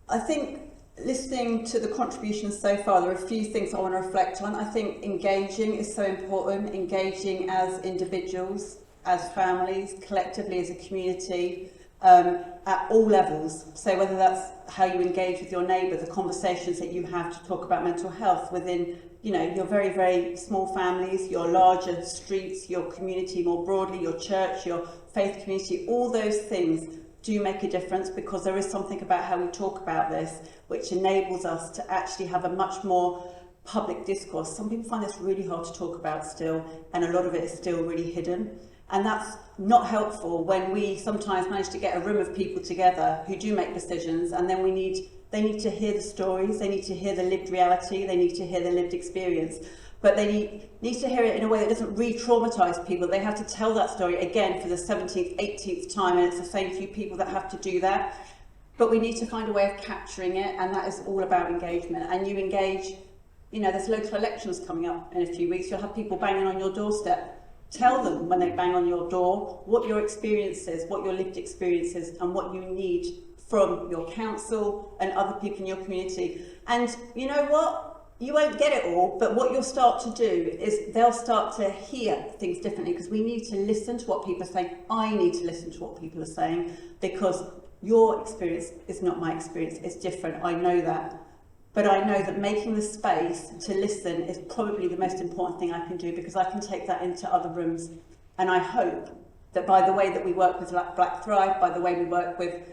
I think listening to the contributions so far, there are a few things I want to reflect on. I think engaging is so important, engaging as individuals, as families, collectively as a community, at all levels. So whether that's how you engage with your neighbour, the conversations that you have to talk about mental health within, you know, your very, very small families, your larger streets, your community more broadly, your church, your faith community, all those things do make a difference because there is something about how we talk about this which enables us to actually have a much more public discourse. Some people find this really hard to talk about still, and a lot of it is still really hidden. And that's not helpful when we sometimes manage to get a room of people together who do make decisions, and then they need to hear the stories, they need to hear the lived reality, they need to hear the lived experience. But they need to hear it in a way that doesn't re-traumatise people. They have to tell that story again for the 17th, 18th time, and it's the same few people that have to do that. But we need to find a way of capturing it, and that is all about engagement. And you engage, you know, there's local elections coming up in a few weeks. You'll have people banging on your doorstep. Tell them when they bang on your door what your experience is, what your lived experience is, and what you need from your council and other people in your community. And you know what? You won't get it all, but what you'll start to do is they'll start to hear things differently because we need to listen to what people are saying. I need to listen to what people are saying because your experience is not my experience. It's different. I know that. But I know that making the space to listen is probably the most important thing I can do because I can take that into other rooms. And I hope that by the way that we work with Black Thrive, by the way we work with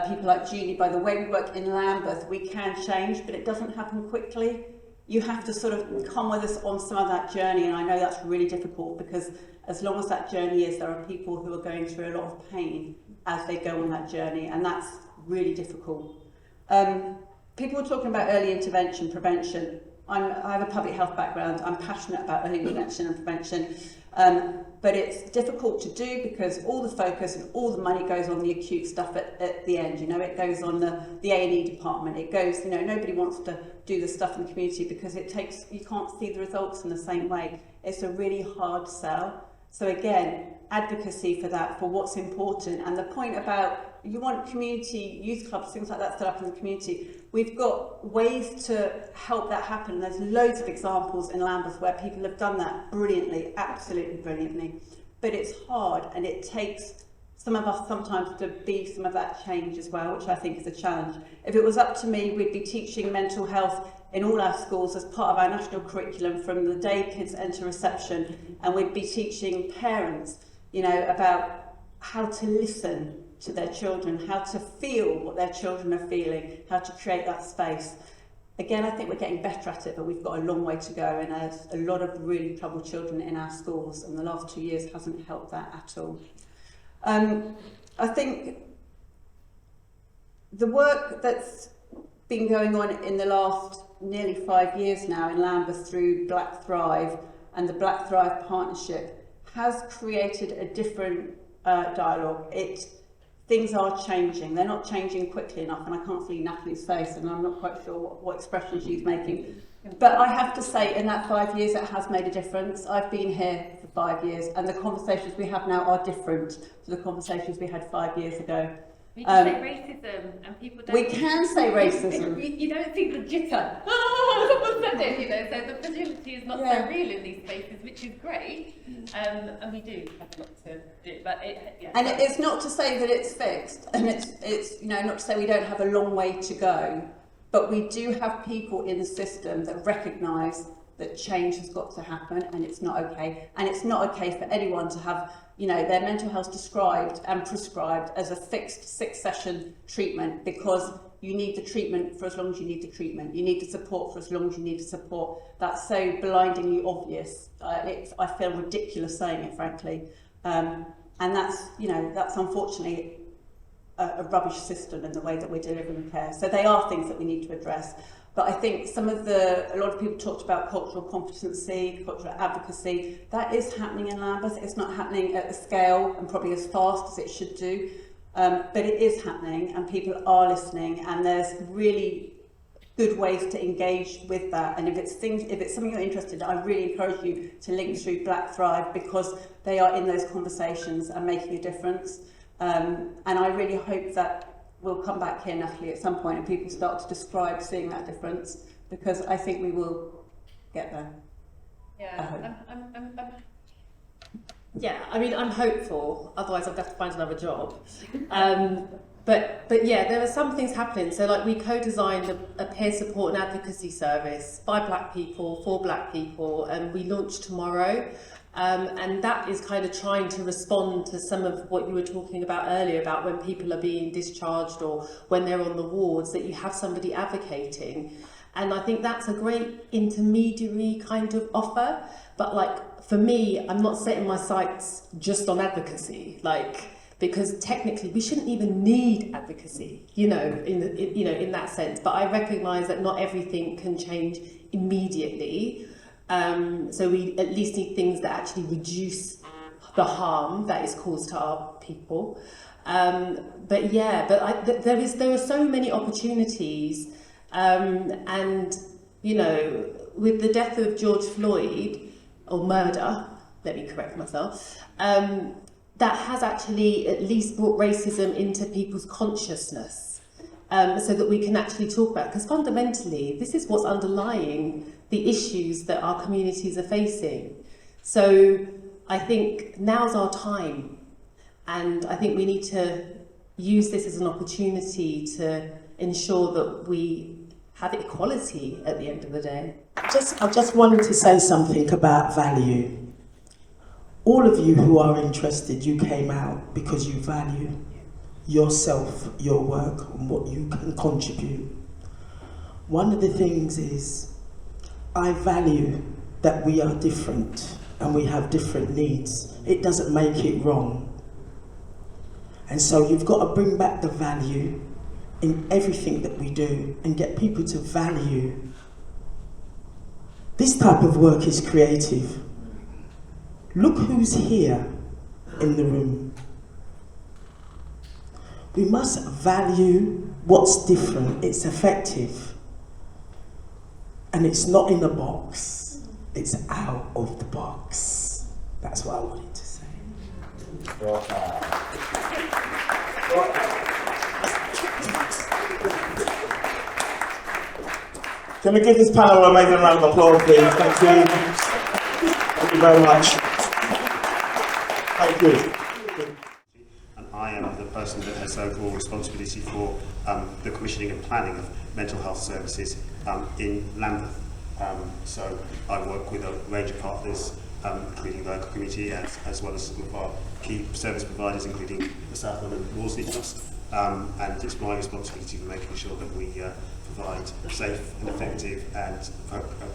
people like Julie, by the way we work in Lambeth, we can change, but it doesn't happen quickly. You have to sort of come with us on some of that journey, and I know that's really difficult because as long as that journey is, there are people who are going through a lot of pain as they go on that journey, and that's really difficult. People were talking about early intervention, prevention. I have a public health background. I'm passionate about early intervention and prevention, but it's difficult to do because all the focus and all the money goes on the acute stuff at the end. You know, it goes on the A&E department. It goes, you know, nobody wants to do the stuff in the community because you can't see the results in the same way. It's a really hard sell. So again, advocacy for that, for what's important, and the point about you want community youth clubs, things like that set up in the community. We've got ways to help that happen. There's loads of examples in Lambeth where people have done that brilliantly, absolutely brilliantly. But it's hard, and it takes some of us sometimes to be some of that change as well, which I think is a challenge. If it was up to me, we'd be teaching mental health in all our schools as part of our national curriculum from the day kids enter reception, and we'd be teaching parents, you know, about how to listen to their children, how to feel what their children are feeling, how to create that space. Again, I think we're getting better at it, but we've got a long way to go, and there's a lot of really troubled children in our schools, and the last 2 years hasn't helped that at all. I think the work that's been going on in the last nearly 5 years now in Lambeth through Black Thrive and the Black Thrive Partnership has created a different dialogue. Things are changing. They're not changing quickly enough, and I can't see Natalie's face, and I'm not quite sure what expression she's making. But I have to say, in that 5 years, it has made a difference. I've been here for 5 years, and the conversations we have now are different to the conversations we had 5 years ago. We can say racism, and people don't... We can say racism. You don't see the jitter. Someone said it, you know, so the fragility is not so real in these spaces, which is great. And we do have a lot to do, but And it's not to say that it's fixed, and it's you know, not to say we don't have a long way to go, but we do have people in the system that recognise that change has got to happen, and it's not okay. And it's not okay for anyone to have, you know, their mental health described and prescribed as a fixed 6-session treatment, because you need the treatment for as long as you need the treatment. You need the support for as long as you need the support. That's so blindingly obvious. I feel ridiculous saying it, frankly. And that's, you know, that's unfortunately a rubbish system in the way that we're delivering care. So they are things that we need to address. But I think a lot of people talked about cultural competency, cultural advocacy. That is happening in Lambeth. It's not happening at the scale and probably as fast as it should do. But it is happening, and people are listening, and there's really good ways to engage with that. And if it's something you're interested in, I really encourage you to link through Black Thrive, because they are in those conversations and making a difference. And I really hope that we'll come back here, Natalie, at some point, and people start to describe seeing that difference, because I think we will get there. Yeah, Yeah, I mean, I'm hopeful, otherwise I'll have to find another job. But yeah, there are some things happening. So like we co-designed a peer support and advocacy service by Black people, for Black people, and we launched tomorrow. And that is kind of trying to respond to some of what you were talking about earlier, about when people are being discharged or when they're on the wards, that you have somebody advocating. And I think that's a great intermediary kind of offer. But like, for me, I'm not setting my sights just on advocacy, like, because technically we shouldn't even need advocacy, you know, in that sense. But I recognise that not everything can change immediately. So we at least need things that actually reduce the harm that is caused to our people. But yeah, there are so many opportunities, and you know, with the death of George Floyd, or murder, let me correct myself, that has actually at least brought racism into people's consciousness, so that we can actually talk about it. Because fundamentally, this is what's underlying the issues that our communities are facing. So I think now's our time, and I think we need to use this as an opportunity to ensure that we have equality at the end of the day. I just wanted to say something about value. All of you who are interested, you came out because you value yourself, your work, and what you can contribute. One of the things is, I value that we are different and we have different needs. It doesn't make it wrong. And so you've got to bring back the value in everything that we do and get people to value. This type of work is creative. Look who's here in the room. We must value what's different. It's effective. And it's not in a box, it's out of the box. That's what I wanted to say. Can we give this panel an amazing round of applause, please? Thank you. Thank you very much. Thank you. And I am the person that has overall responsibility for the commissioning and planning of mental health services in Lambeth. So I work with a range of partners, including the local community, as well as some of our key service providers, including the South London Wolseley Trust. And it's my responsibility for making sure that we provide safe and effective and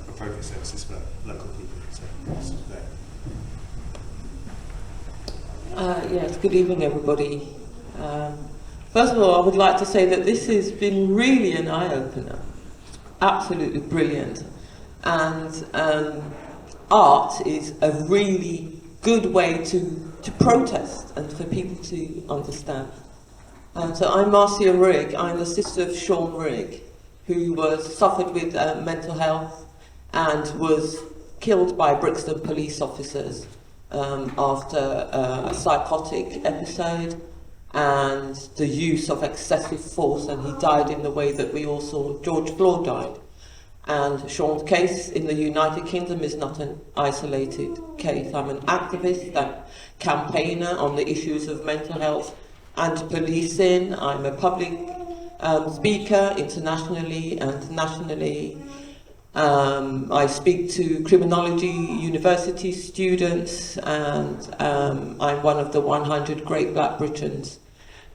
appropriate services for local people. So that's there. Yes, good evening, everybody. First of all, I would like to say that this has been really an eye-opener. Absolutely brilliant. And art is a really good way to protest and for people to understand. So I'm Marcia Rigg. I'm the sister of Sean Rigg, who suffered with mental health and was killed by Brixton police officers after a psychotic episode and the use of excessive force, and he died in the way that we all saw George Floyd died. And Sean's case in the United Kingdom is not an isolated case. I'm an activist, a campaigner on the issues of mental health and policing. I'm a public speaker internationally and nationally. I speak to criminology university students, and I'm one of the 100 Great Black Britons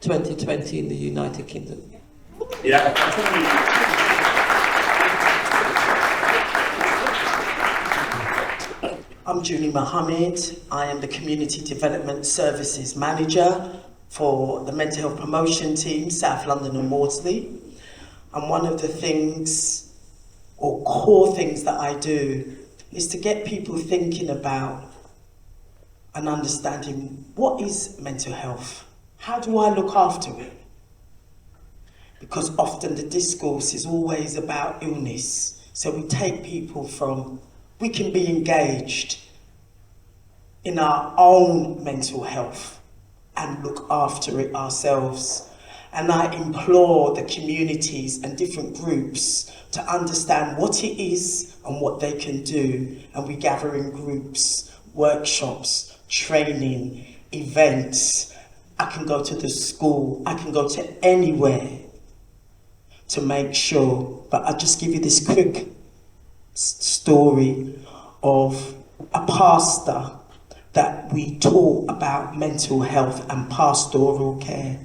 2020 in the United Kingdom. Yeah. I'm Julie Mohammed. I am the Community Development Services Manager for the Mental Health Promotion Team, South London and Maudsley. And one of the things, or core things that I do, is to get people thinking about and understanding what is mental health? How do I look after it? Because often the discourse is always about illness. So we take people from, we can be engaged in our own mental health and look after it ourselves. And I implore the communities and different groups to understand what it is and what they can do. And we gather in groups, workshops, training, events. I can go to the school, I can go to anywhere to make sure. But I'll just give you this quick story of a pastor that we taught about mental health and pastoral care.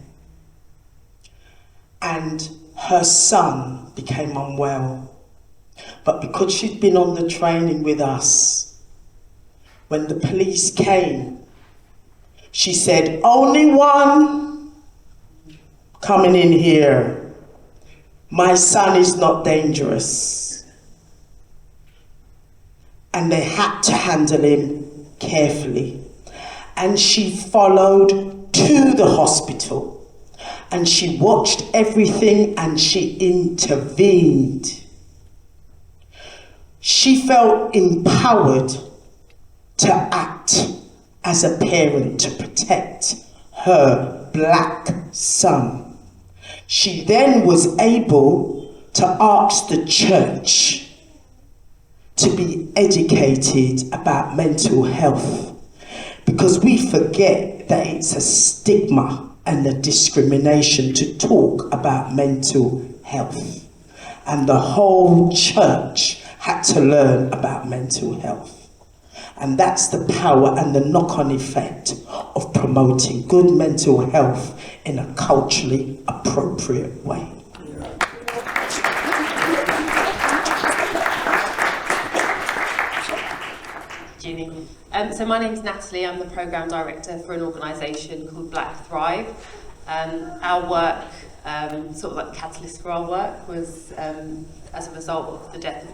And her son became unwell. But because she'd been on the training with us, when the police came, she said, "Only one coming in here. My son is not dangerous." And they had to handle him carefully. And she followed to the hospital. And she watched everything and she intervened. She felt empowered to act as a parent to protect her black son. She then was able to ask the church to be educated about mental health, because we forget that it's a stigma and the discrimination to talk about mental health. And the whole church had to learn about mental health. And that's the power and the knock-on effect of promoting good mental health in a culturally appropriate way. Ginny. So my name's Natalie. I'm the Programme Director for an organisation called Black Thrive. Our work, sort of like the catalyst for our work, was as a result of the death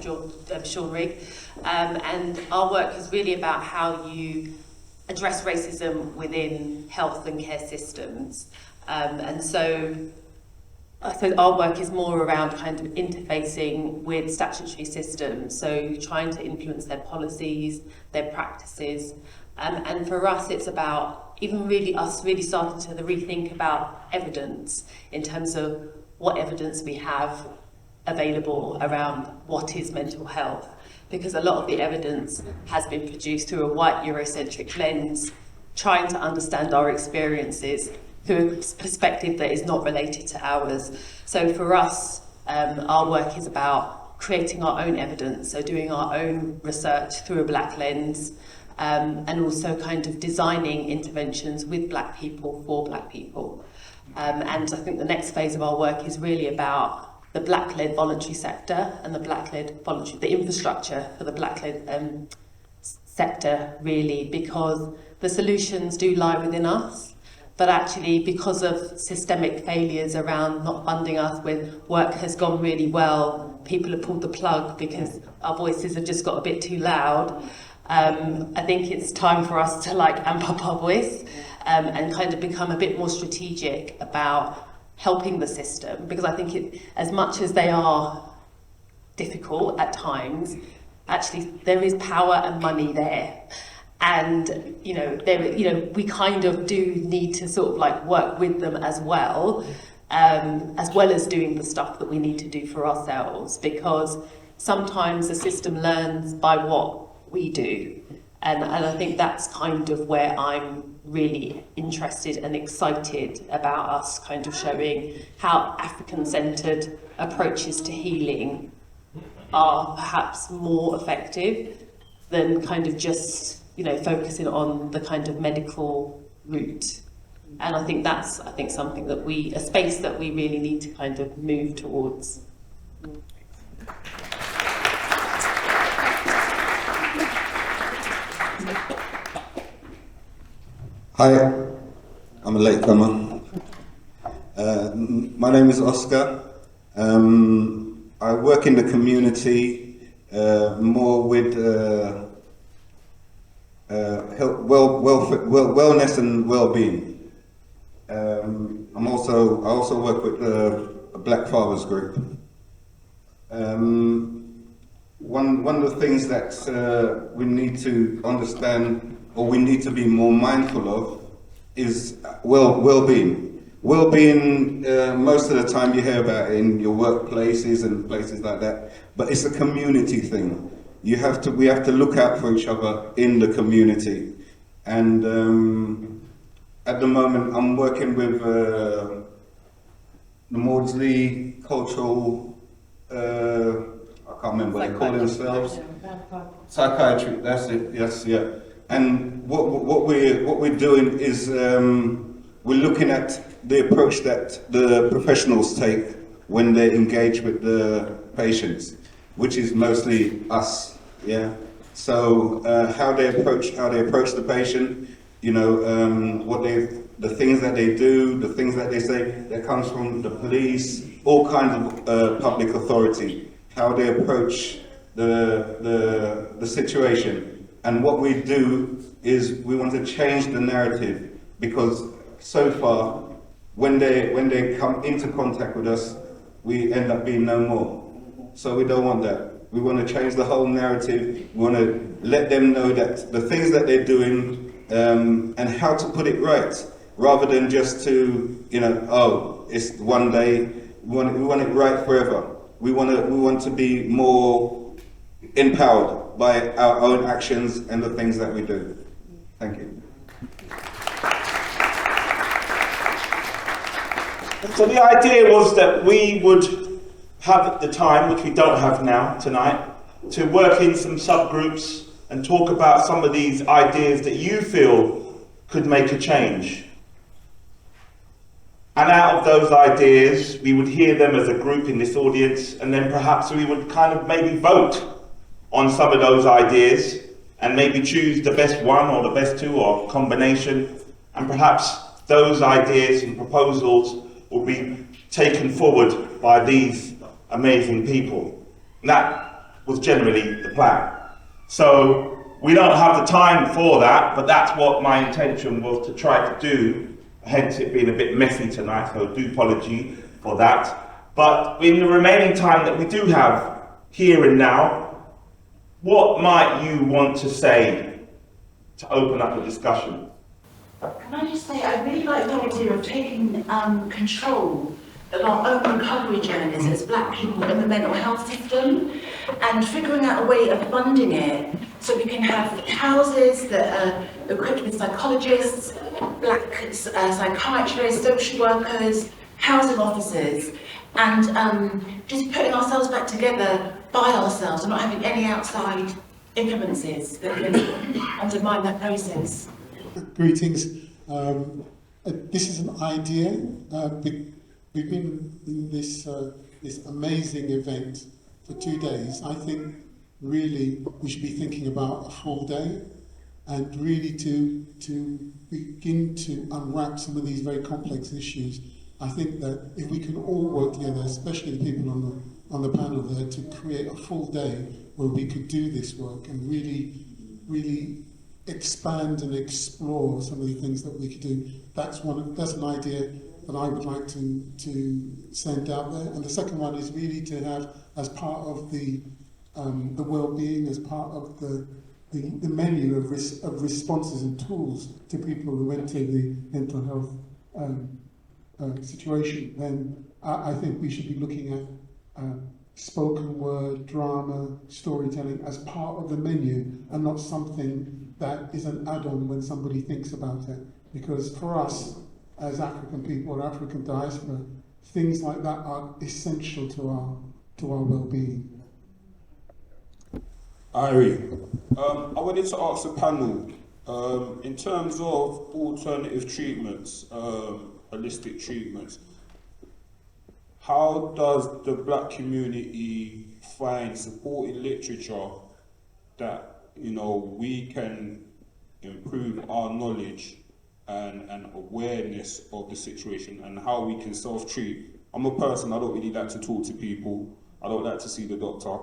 of Sean Rigg. And our work is really about how you address racism within health and care systems. And so our work is more around kind of interfacing with statutory systems, so trying to influence their policies, their practices, and for us it's about even really starting to rethink about evidence in terms of what evidence we have available around what is mental health, because a lot of the evidence has been produced through a white Eurocentric lens, trying to understand our experiences through a perspective that is not related to ours. So for us, our work is about creating our own evidence, so doing our own research through a black lens, and also kind of designing interventions with black people for black people. And I think the next phase of our work is really about the black-led voluntary sector and the infrastructure for the black-led sector, really, because the solutions do lie within us. But actually, because of systemic failures around not funding us when work has gone really well, people have pulled the plug because our voices have just got a bit too loud. I think it's time for us to amp up our voice and kind of become a bit more strategic about helping the system, because I think as much as they are difficult at times, actually there is power and money there. And we kind of do need to sort of work with them as well as doing the stuff that we need to do for ourselves, because sometimes the system learns by what we do, and I think that's kind of where I'm really interested and excited about us kind of showing how African-centred approaches to healing are perhaps more effective than kind of just, you know, focusing on the kind of medical route. And I think that's, something that a space that we really need to kind of move towards. Hi, I'm a latecomer. My name is Oscar. I work in the community more with wellness and well-being. I also work with a Black Fathers group. One of the things that we need to understand, or we need to be more mindful of, is well-being. Well-being, most of the time you hear about it in your workplaces and places like that, but it's a community thing. We have to look out for each other in the community. And at the moment I'm working with the Maudsley Cultural, I can't remember what they call themselves. Psychiatry, that's it, yes, yeah. And what we're doing is we're looking at the approach that the professionals take when they engage with the patients, which is mostly us, yeah. So how they approach the patient, you know, the things that they do, the things that they say, that comes from the police, all kinds of public authority, how they approach the situation. And what we do is we want to change the narrative, because so far, when they come into contact with us, we end up being no more. So we don't want that. We want to change the whole narrative. We want to let them know that the things that they're doing and how to put it right, rather than just to, you know, oh, it's one day. We want it right forever. We want to be more empowered by our own actions and the things that we do. Thank you. So the idea was that we would have the time, which we don't have now tonight, to work in some subgroups and talk about some of these ideas that you feel could make a change. And out of those ideas, we would hear them as a group in this audience, and then perhaps we would kind of maybe vote on some of those ideas and maybe choose the best one or the best two or combination, and perhaps those ideas and proposals will be taken forward by these amazing people. And that was generally the plan. So we don't have the time for that, but that's what my intention was to try to do, hence it being a bit messy tonight, so do apology for that. But in the remaining time that we do have here and now, what might you want to say to open up a discussion? Can I just say, I really like the idea of taking control of our own recovery journeys as Black people in the mental health system, and figuring out a way of funding it so we can have houses that are equipped with psychologists, Black psychiatrists, social workers, housing officers, and just putting ourselves back together by ourselves and not having any outside influences that can undermine that process. Greetings. This is an idea. We've been in this amazing event for 2 days. I think really we should be thinking about a full day, and really to begin to unwrap some of these very complex issues. I think that if we can all work together, especially the people on the panel there, to create a full day where we could do this work and really expand and explore some of the things that we could do. That's an idea that I would like to send out there. And the second one is really to have, as part of the well-being, as part of the menu of responses and tools to people who enter the mental health situation, then I think we should be looking at spoken word, drama, storytelling as part of the menu, and not something that is an add-on when somebody thinks about it. Because for us, as African people or African diaspora, things like that are essential to our well-being. Irene, I wanted to ask the panel, in terms of alternative treatments, holistic treatments, how does the black community find supporting literature that, you know, we can improve our knowledge and awareness of the situation and how we can self-treat? I'm a person, I don't really like to talk to people, I don't like to see the doctor,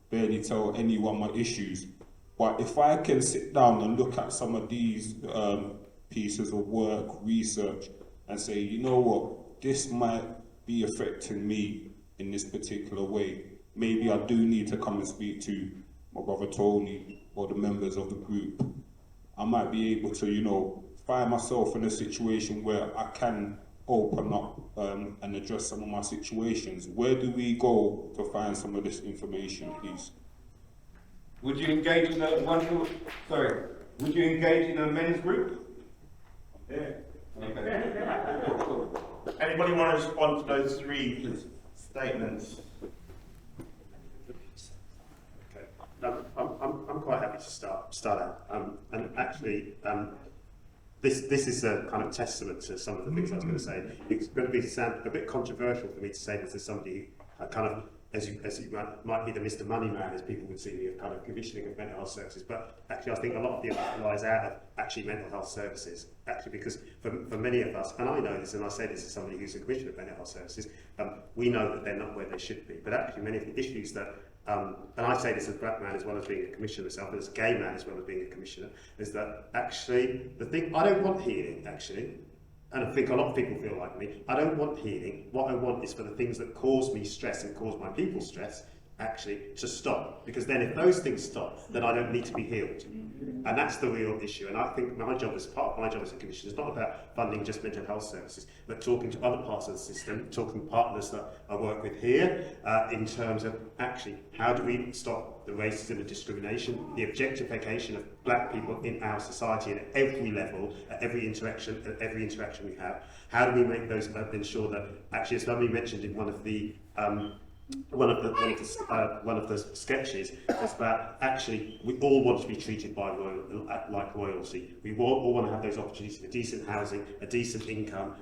barely tell anyone my issues. But if I can sit down and look at some of these pieces of work, research, and say, you know what, this might be affecting me in this particular way. Maybe I do need to come and speak to my brother Tony or the members of the group. I might be able to, you know, find myself in a situation where I can open up and address some of my situations. Where do we go to find some of this information, please? Would you engage in would you engage in a men's group? Yeah. Okay. Anybody want to respond to those three statements? Okay. I'm quite happy to start out. And actually, this is a kind of testament to some of the things I was going to say. It's going to sound a bit controversial for me to say this as somebody kind of, as you might be the Mr. Money Man, as people would see me, of kind of commissioning of mental health services. But actually, I think a lot of the emphasis lies out of actually mental health services. Actually, because for many of us, and I know this, and I say this as somebody who's a commissioner of mental health services, we know that they're not where they should be. But actually, many of the issues that and I say this as a black man as well as being a commissioner myself, and as a gay man as well as being a commissioner, is that actually the thing I don't want healing, actually, and I think a lot of people feel like me, I don't want healing. What I want is for the things that cause me stress and cause my people stress actually to stop, because then if those things stop, then I don't need to be healed. And that's the real issue. And I think my job, as part of my job as a commissioner, is not about funding just mental health services, but talking to other parts of the system, talking to partners that I work with here, in terms of actually how do we stop the racism and discrimination, the objectification of black people in our society at every level, at every interaction we have. How do we make those ensure that actually, as somebody mentioned in one of the sketches, is about actually we all want to be treated like royalty. We all want to have those opportunities for decent housing, a decent income,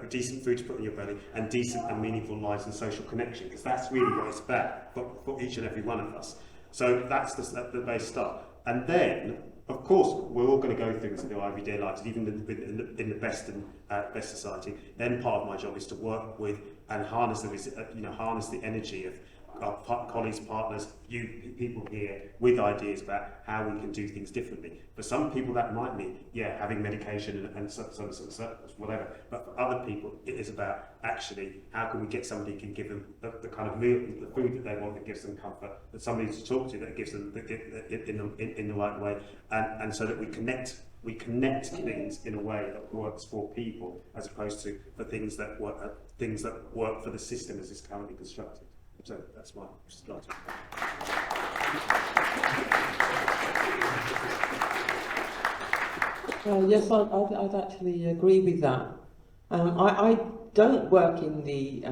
decent food to put in your belly, and decent and meaningful lives and social connection, because that's really what it's about for each and every one of us. So that's the base start. And then, of course, we're all going to go through into our everyday lives, even in the best society. Then part of my job is to work with and harness the energy of our colleagues, partners, people here, with ideas about how we can do things differently. For some people, that might mean, having medication and whatever. But for other people, it is about actually how can we get somebody who can give them the kind of meal, the food that they want, that gives them comfort, that somebody to talk to that gives them in the right way, and so that we connect things in a way that works for people, as opposed to for things that work for the system as it's currently constructed. So that's my start. Yes, I'd actually agree with that. I don't work in the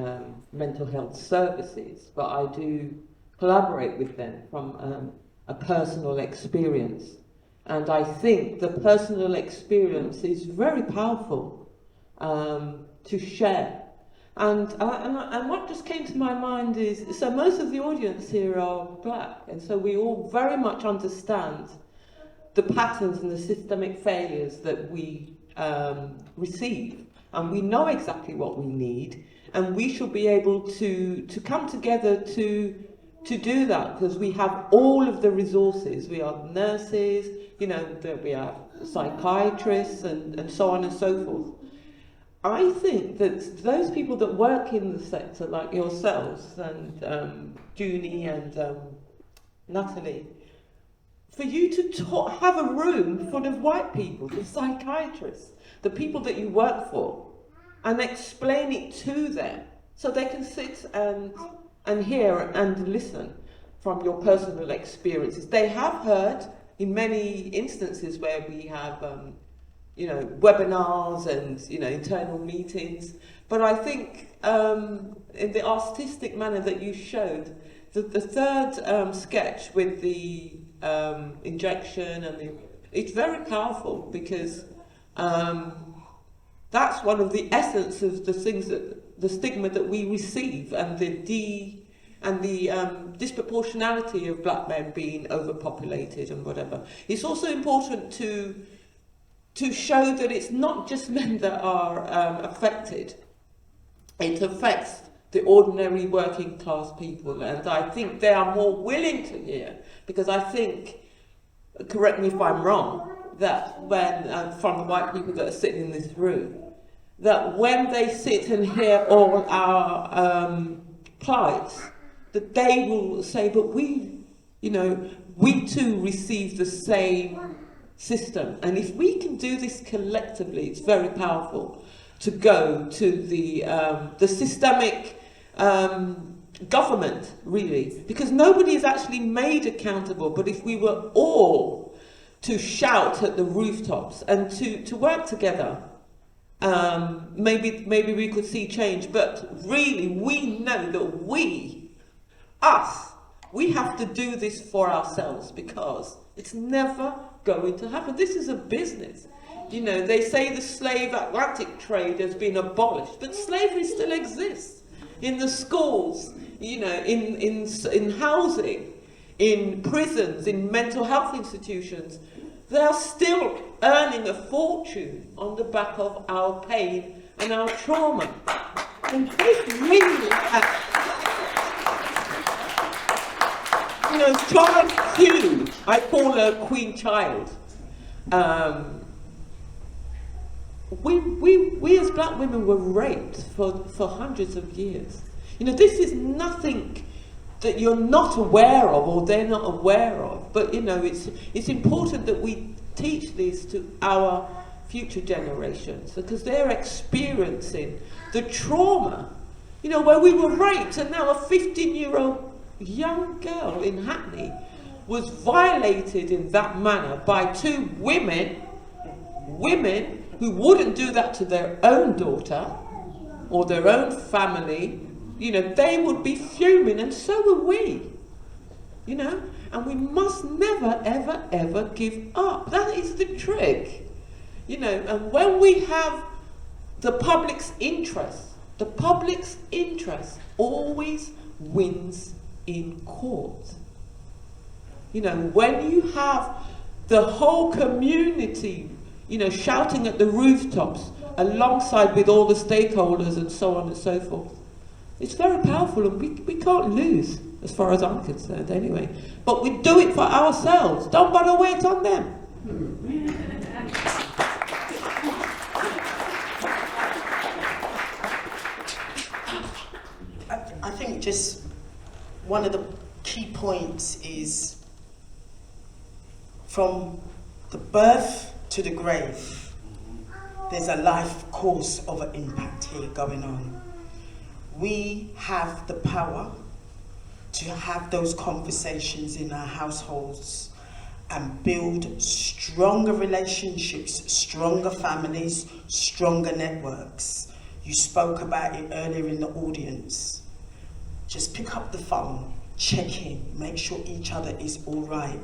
mental health services, but I do collaborate with them from a personal experience. And I think the personal experience is very powerful to share. And what just came to my mind is, so most of the audience here are black, and so we all very much understand the patterns and the systemic failures that we receive, and we know exactly what we need, and we should be able to come together to do that, because we have all of the resources. We are nurses, we have psychiatrists and so on and so forth. I think that those people that work in the sector, like yourselves and Junie and Natalie, for you to have a room full of white people, the psychiatrists, the people that you work for, and explain it to them so they can sit and hear and listen from your personal experiences. They have heard in many instances where we have webinars and internal meetings, but I think in the artistic manner that you showed, the third sketch with the injection and it's very powerful because that's one of the essence of the things that the stigma that we receive and the disproportionality of black men being overpopulated and whatever. It's also important to show that it's not just men that are affected. It affects the ordinary working class people, and I think they are more willing to hear, because I think, correct me if I'm wrong, that when, from the white people that are sitting in this room, that when they sit and hear all our plights, that they will say, but we too receive the same system. And if we can do this collectively, it's very powerful to go to the systemic government, really, because nobody is actually made accountable. But if we were all to shout at the rooftops and to work together, maybe we could see change. But really, we know that we have to do this for ourselves, because it's never going to happen. This is a business. You know, they say the slave Atlantic trade has been abolished, but slavery still exists in the schools, you know, in housing, in prisons, in mental health institutions. They are still earning a fortune on the back of our pain and our trauma. And this really you know, Child Q, I call her Queen Child. We as black women were raped for hundreds of years. You know, this is nothing that you're not aware of or they're not aware of. But, you know, it's important that we teach this to our future generations, because they're experiencing the trauma, you know, where we were raped, and now a 15-year-old young girl in Hackney was violated in that manner by two women who wouldn't do that to their own daughter or their own family. You know, they would be fuming, and so are we, you know, and we must never, ever, ever give up. That is the trick, you know. And when we have the public's interest always wins in court. You know, when you have the whole community, you know, shouting at the rooftops alongside with all the stakeholders and so on and so forth, it's very powerful, and we can't lose, as far as I'm concerned anyway. But we do it for ourselves. Don't bother wait on them. I think just one of the key points is, from the birth to the grave, there's a life course of an impact here going on. We have the power to have those conversations in our households and build stronger relationships, stronger families, stronger networks. You spoke about it earlier in the audience. Just pick up the phone, check in, make sure each other is all right.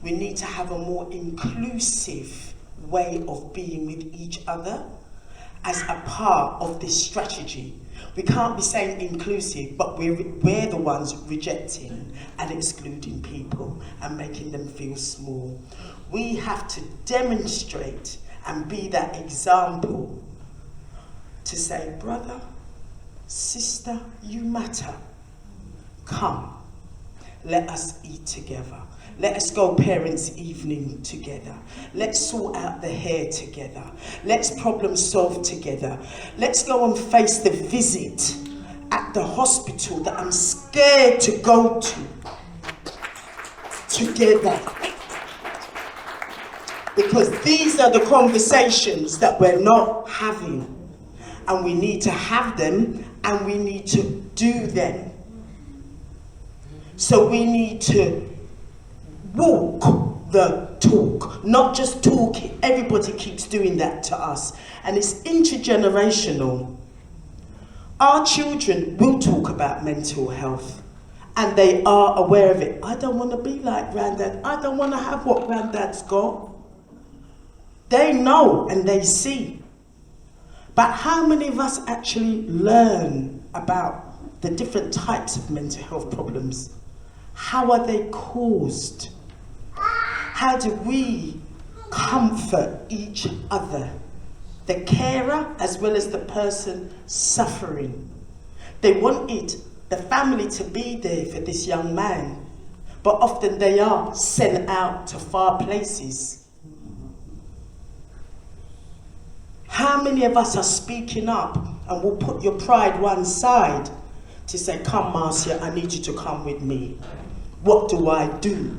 We need to have a more inclusive way of being with each other as a part of this strategy. We can't be saying inclusive, but we're the ones rejecting and excluding people and making them feel small. We have to demonstrate and be that example to say, brother, sister, you matter. Come, let us eat together. Let us go parents' evening together. Let's sort out the hair together. Let's problem solve together. Let's go and face the visit at the hospital that I'm scared to go to together. Because these are the conversations that we're not having. And we need to have them, and we need to do them. So we need to walk the talk, not just talk it. Everybody keeps doing that to us, and it's intergenerational. Our children will talk about mental health, and they are aware of it. I don't want to be like Granddad. I don't want to have what Granddad's got. They know and they see. But how many of us actually learn about the different types of mental health problems? How are they caused? How do we comfort each other? The carer as well as the person suffering. They wanted the family to be there for this young man, but often they are sent out to far places. How many of us are speaking up and will put your pride one side to say, come Marcia, I need you to come with me. What do I do?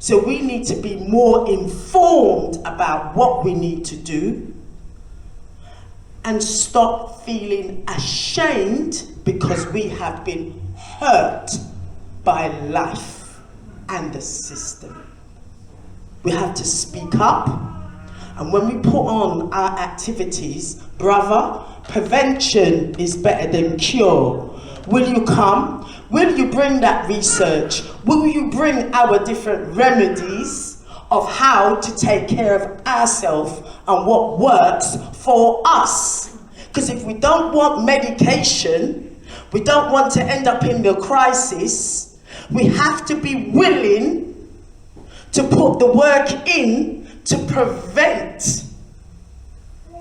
So we need to be more informed about what we need to do and stop feeling ashamed because we have been hurt by life and the system. We have to speak up, and when we put on our activities, brother, prevention is better than cure. Will you come? Will you bring that research? Will you bring our different remedies of how to take care of ourselves and what works for us? Because if we don't want medication, we don't want to end up in the crisis, we have to be willing to put the work in to prevent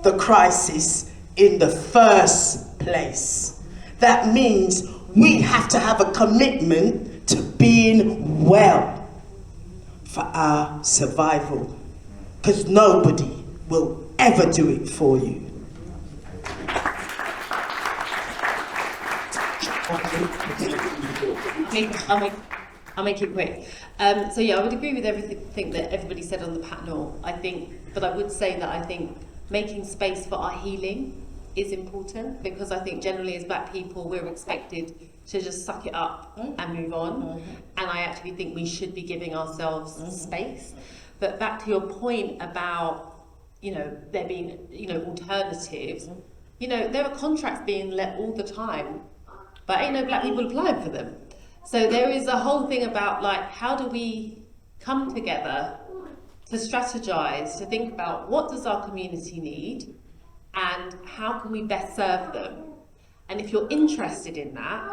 the crisis in the first place. That means we have to have a commitment to being well for our survival, because nobody will ever do it for you. I'll make it quick. So yeah, I would agree with everything that everybody said on the panel. But I would say that I think making space for our healing is important, because I think generally as Black people we're expected to just suck it up and move on. And I actually think we should be giving ourselves space. But back to your point about, there being, alternatives, there are contracts being let all the time, but ain't no Black people applying for them. So there is a whole thing about how do we come together to strategize, to think about what does our community need and how can we best serve them? And if you're interested in that,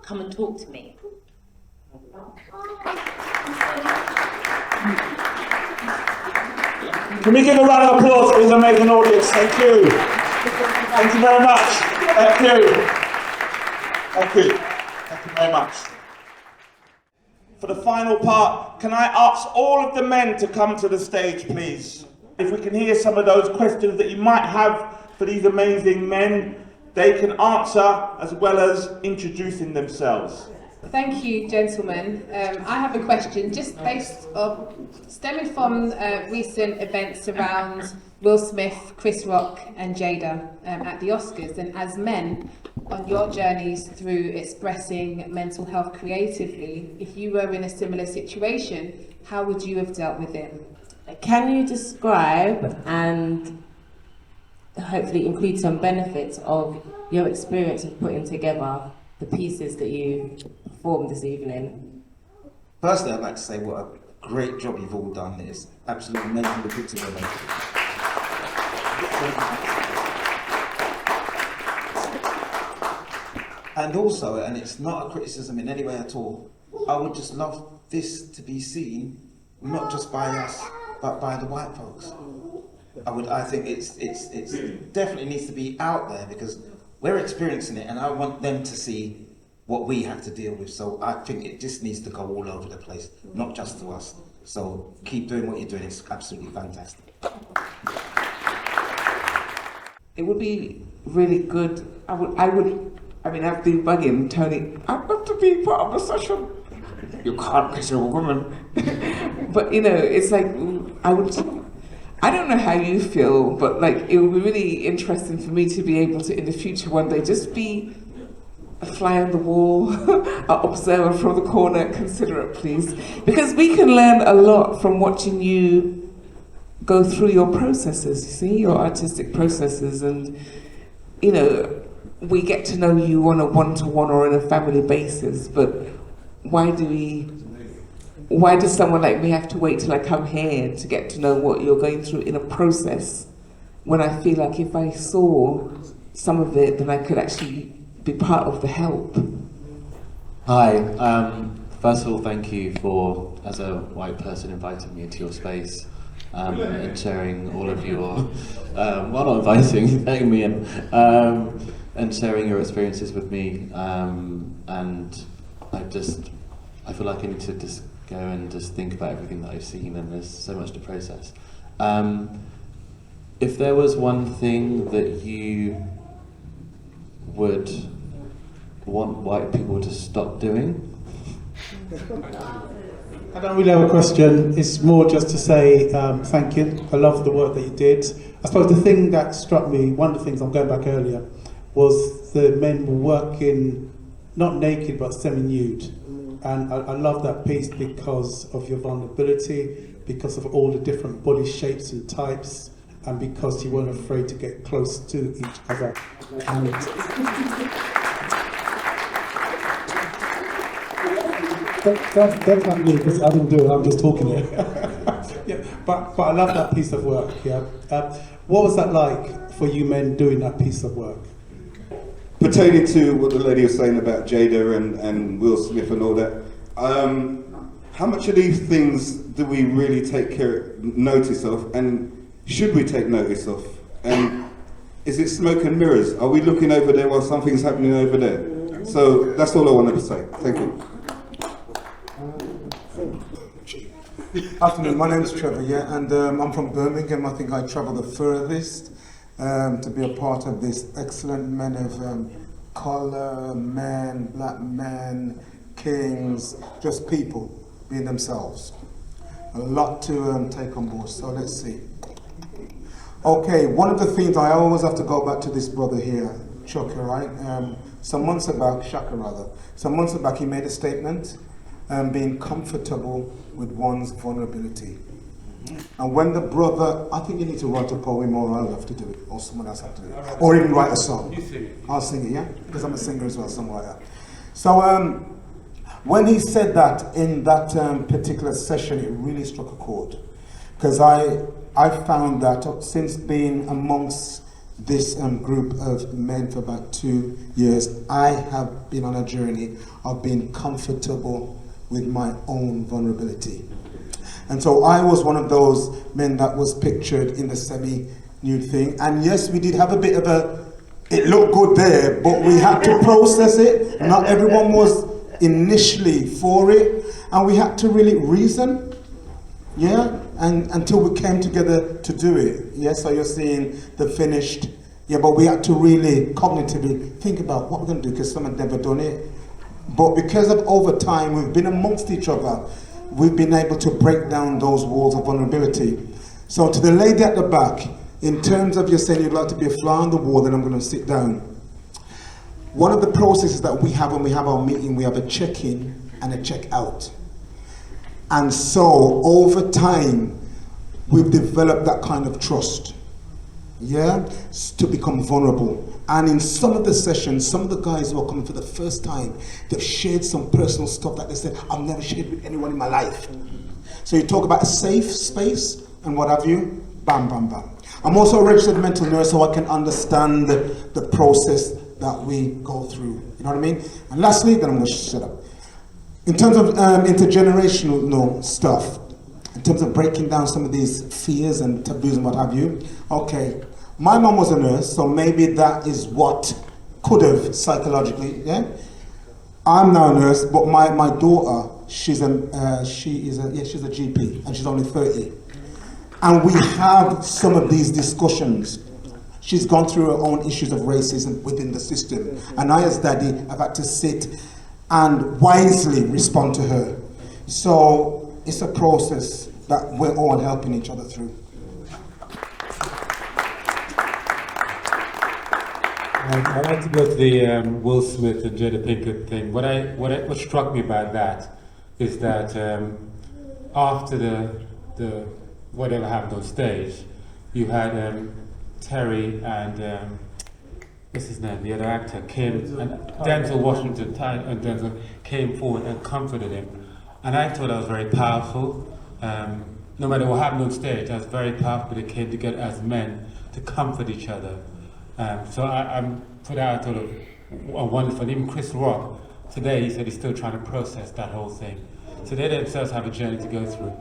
come and talk to me. Can we give a round of applause for this amazing audience? Thank you. Thank you very much. Thank you. Thank you. Thank you very much. For the final part, can I ask all of the men to come to the stage, please? If we can hear some of those questions that you might have for these amazing men, they can answer as well as introducing themselves. Thank you, gentlemen. I have a question just based on, stemming from recent events around Will Smith, Chris Rock and Jada at the Oscars, and as men, on your journeys through expressing mental health creatively, if you were in a similar situation, how would you have dealt with it? Can you describe and hopefully include some benefits of your experience of putting together the pieces that you performed this evening? Firstly, I'd like to say what a great job you've all done. It's absolutely amazing to put together. And also, and it's not a criticism in any way at all, I would just love this to be seen, not just by us, but by the white folks. I think it's definitely needs to be out there because we're experiencing it, and I want them to see what we have to deal with. So I think it just needs to go all over the place, not just to us. So keep doing what you're doing, it's absolutely fantastic. It would be really good. I mean, I've been bugging Tony. I'd love to be part of a session. You can't because you're a woman. But it's like, I don't know how you feel, but it would be really interesting for me to be able to, in the future one day, just be a fly on the wall, an observer from the corner, consider it please. Because we can learn a lot from watching you go through your processes, you see, your artistic processes, and we get to know you on a one-to-one or on a family basis, but why does someone like me have to wait till I come here to get to know what you're going through in a process, when I feel like if I saw some of it, then I could actually be part of the help? Hi, first of all, thank you for, as a white person, inviting me into your space and sharing all of your, well, not inviting, letting me in, and sharing your experiences with me. And I feel like I need to just go and just think about everything that I've seen, and there's so much to process. If there was one thing that you would want white people to stop doing? I don't really have a question. It's more just to say thank you. I love the work that you did. I suppose the thing that struck me, one of the things, I'm going back earlier, was the men were working not naked but semi-nude. And I love that piece because of your vulnerability, because of all the different body shapes and types, and because you weren't afraid to get close to each other. And that's not me, because I didn't do it, I'm just talking here. Yeah, but I love that piece of work. Yeah. What was that like for you men doing that piece of work? Pertaining to what the lady was saying about Jada and Will Smith and all that, how much of these things do we really take notice of, and should we take notice of? And is it smoke and mirrors? Are we looking over there while something's happening over there? So that's all I wanted to say. Thank you. Afternoon, my name is Trevor, and I'm from Birmingham. I think I travel the furthest to be a part of this excellent men of colour, men, black men, kings, just people being themselves. A lot to take on board, so let's see. Okay, one of the things I always have to go back to this brother here, Shaka, right? Some months back he made a statement, being comfortable with one's vulnerability. And when the brother, I think you need to write a poem, or I'll have to do it, or someone else have to do it, or even write a song. You sing it. I'll sing it, yeah? Because I'm a singer as well, something like that. So when he said that in that particular session, it really struck a chord. Because I found that since being amongst this group of men for about 2 years, I have been on a journey of being comfortable with my own vulnerability. And so I was one of those men that was pictured in the semi-nude thing. And yes, we did have a bit of it looked good there, but we had to process it. Not everyone was initially for it. And we had to really reason, and until we came together to do it. So you're seeing the finished, but we had to really cognitively think about what we're going to do, because some had never done it. But because of over time, we've been amongst each other, we've been able to break down those walls of vulnerability. So to the lady at the back, in terms of you saying you'd like to be a fly on the wall, then I'm going to sit down. One of the processes that we have when we have our meeting, we have a check-in and a check-out. And so over time, we've developed that kind of trust, to become vulnerable. And in some of the sessions, some of the guys who are coming for the first time, they've shared some personal stuff that they said, I've never shared with anyone in my life. So you talk about a safe space and what have you, bam, bam, bam. I'm also a registered mental nurse, so I can understand the process that we go through. You know what I mean? And lastly, then I'm going to shut up. In terms of intergenerational stuff, in terms of breaking down some of these fears and taboos and what have you, okay. My mom was a nurse, so maybe that is what could have psychologically, I'm now a nurse, but my daughter, she's a GP, and she's only 30. And we have some of these discussions. She's gone through her own issues of racism within the system. And I, as daddy, have had to sit and wisely respond to her. So it's a process that we're all helping each other through. I'd like to go to the Will Smith and Jada Pinkett thing. What struck me about that is that after the whatever happened on stage, you had Terry and what's his name, the other actor, came, and Denzel Washington, and Denzel came forward and comforted him. And I thought that was very powerful. No matter what happened on stage, that was very powerful. They came together as men to comfort each other. So I'm for that, I thought of a wonderful. Even Chris Rock today, he said he's still trying to process that whole thing. So they themselves have a journey to go through,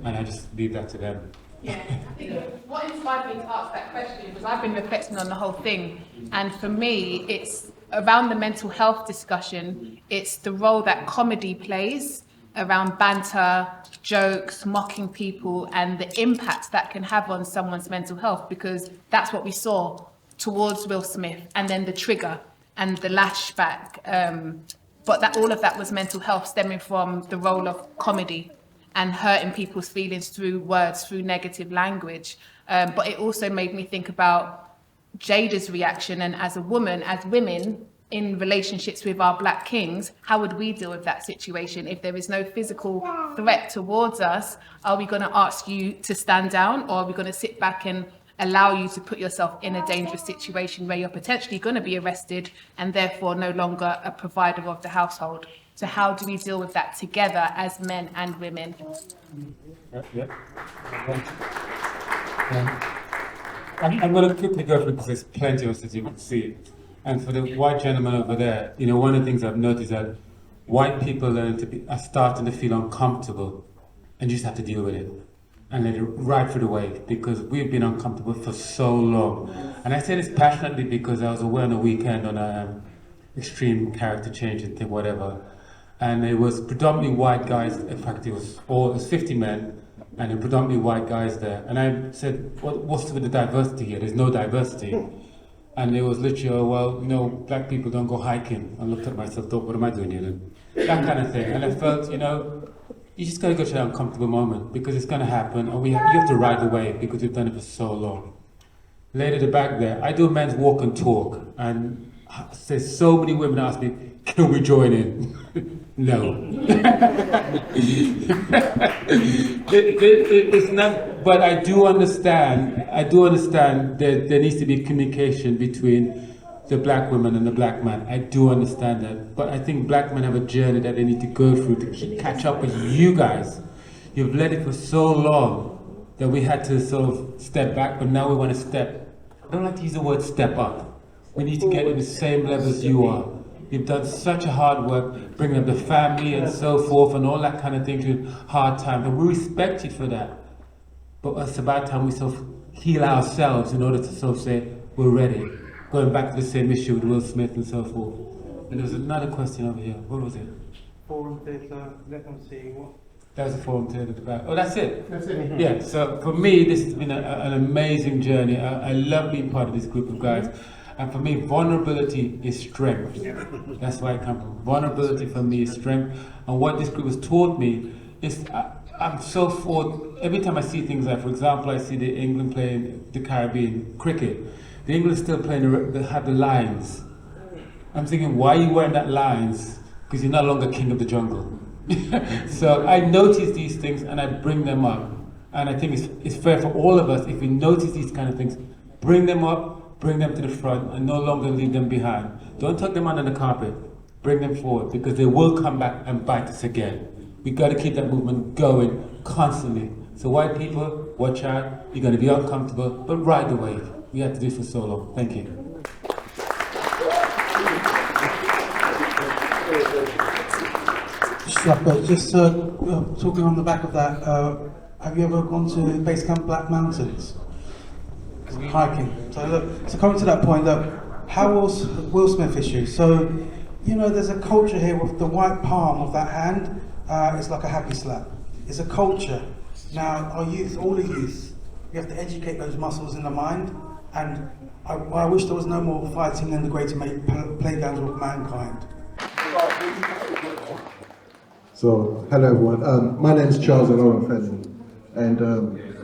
and I just leave that to them. Yeah, I think what inspired me to ask that question was I've been reflecting on the whole thing, and for me, it's around the mental health discussion. It's the role that comedy plays around banter, jokes, mocking people, and the impact that can have on someone's mental health, because that's what we saw towards Will Smith, and then the trigger and the lashback. But that all of that was mental health stemming from the role of comedy and hurting people's feelings through words, through negative language. But it also made me think about Jada's reaction, and as a woman, as women in relationships with our black kings, how would we deal with that situation? If there is no physical threat towards us, are we going to ask you to stand down, or are we going to sit back and allow you to put yourself in a dangerous situation where you're potentially going to be arrested and therefore no longer a provider of the household? So how do we deal with that together as men and women? I'm going to quickly go through because there's plenty of us, as you can see. And for the white gentleman over there, you know, one of the things I've noticed that white people are starting to feel uncomfortable, and you just have to deal with it and let it ride through the wave, because we've been uncomfortable for so long. And I say this passionately because I was away on a weekend on extreme character change and thing, whatever. And it was predominantly white guys. In fact, it was 50 men, and it was predominantly white guys there. And I said, what's with the diversity here? There's no diversity. And it was literally, oh, well, you know, black people don't go hiking. I looked at myself, thought, what am I doing here then? That kind of thing. And I felt, you know, you just got to go through that uncomfortable moment, because it's going to happen, and you have to ride the wave, because we've done it for so long. Lady at the back there, I do men's walk and talk, and there's so many women ask me, can we join in? No. It's not, but I do understand there needs to be communication between the black woman and the black man. I do understand that, but I think black men have a journey that they need to go through to catch up with you guys. You've led it for so long that we had to sort of step back, but now we want to step. I don't like to use the word step up. We need to get in the same level as you are. You've done such a hard work, bringing up the family and so forth and all that kind of thing through hard times, and we respect you for that. But it's about time we sort of heal ourselves in order to sort of say, we're ready. Going back to the same issue with Will Smith and so forth. And there was another question over here. What was it? Forum theatre, let them see what. That was a forum theatre at the back. Oh, that's it? That's it. Yeah, so for me, this has been an amazing journey. I love being part of this group of guys. And for me, vulnerability is strength. That's where I come from. Vulnerability for me is strength. And what this group has taught me is I'm so for, every time I see things like, for example, I see the England playing the Caribbean cricket. The England still playing, they have the lines. I'm thinking, why are you wearing that lines? Because you're no longer king of the jungle. So I notice these things and I bring them up. And I think it's fair for all of us, if we notice these kind of things, bring them up, bring them to the front, and no longer leave them behind. Don't tuck them under the carpet. Bring them forward, because they will come back and bite us again. We got to keep that movement going constantly. So white people, watch out. You're going to be uncomfortable, but ride the wave. We had to do it for so long. Thank you. Just talking on the back of that, have you ever gone to Base Camp Black Mountains? Hiking. So coming to that point, how was Will Smith issue? So, you know, there's a culture here with the white palm of that hand. It's like a happy slap. It's a culture. Now, our youth, all the youth, we have to educate those muscles in the mind. And I wish there was no more fighting in the greater playgrounds with mankind. So, hello everyone. My name is Charles Aloran Fenton, and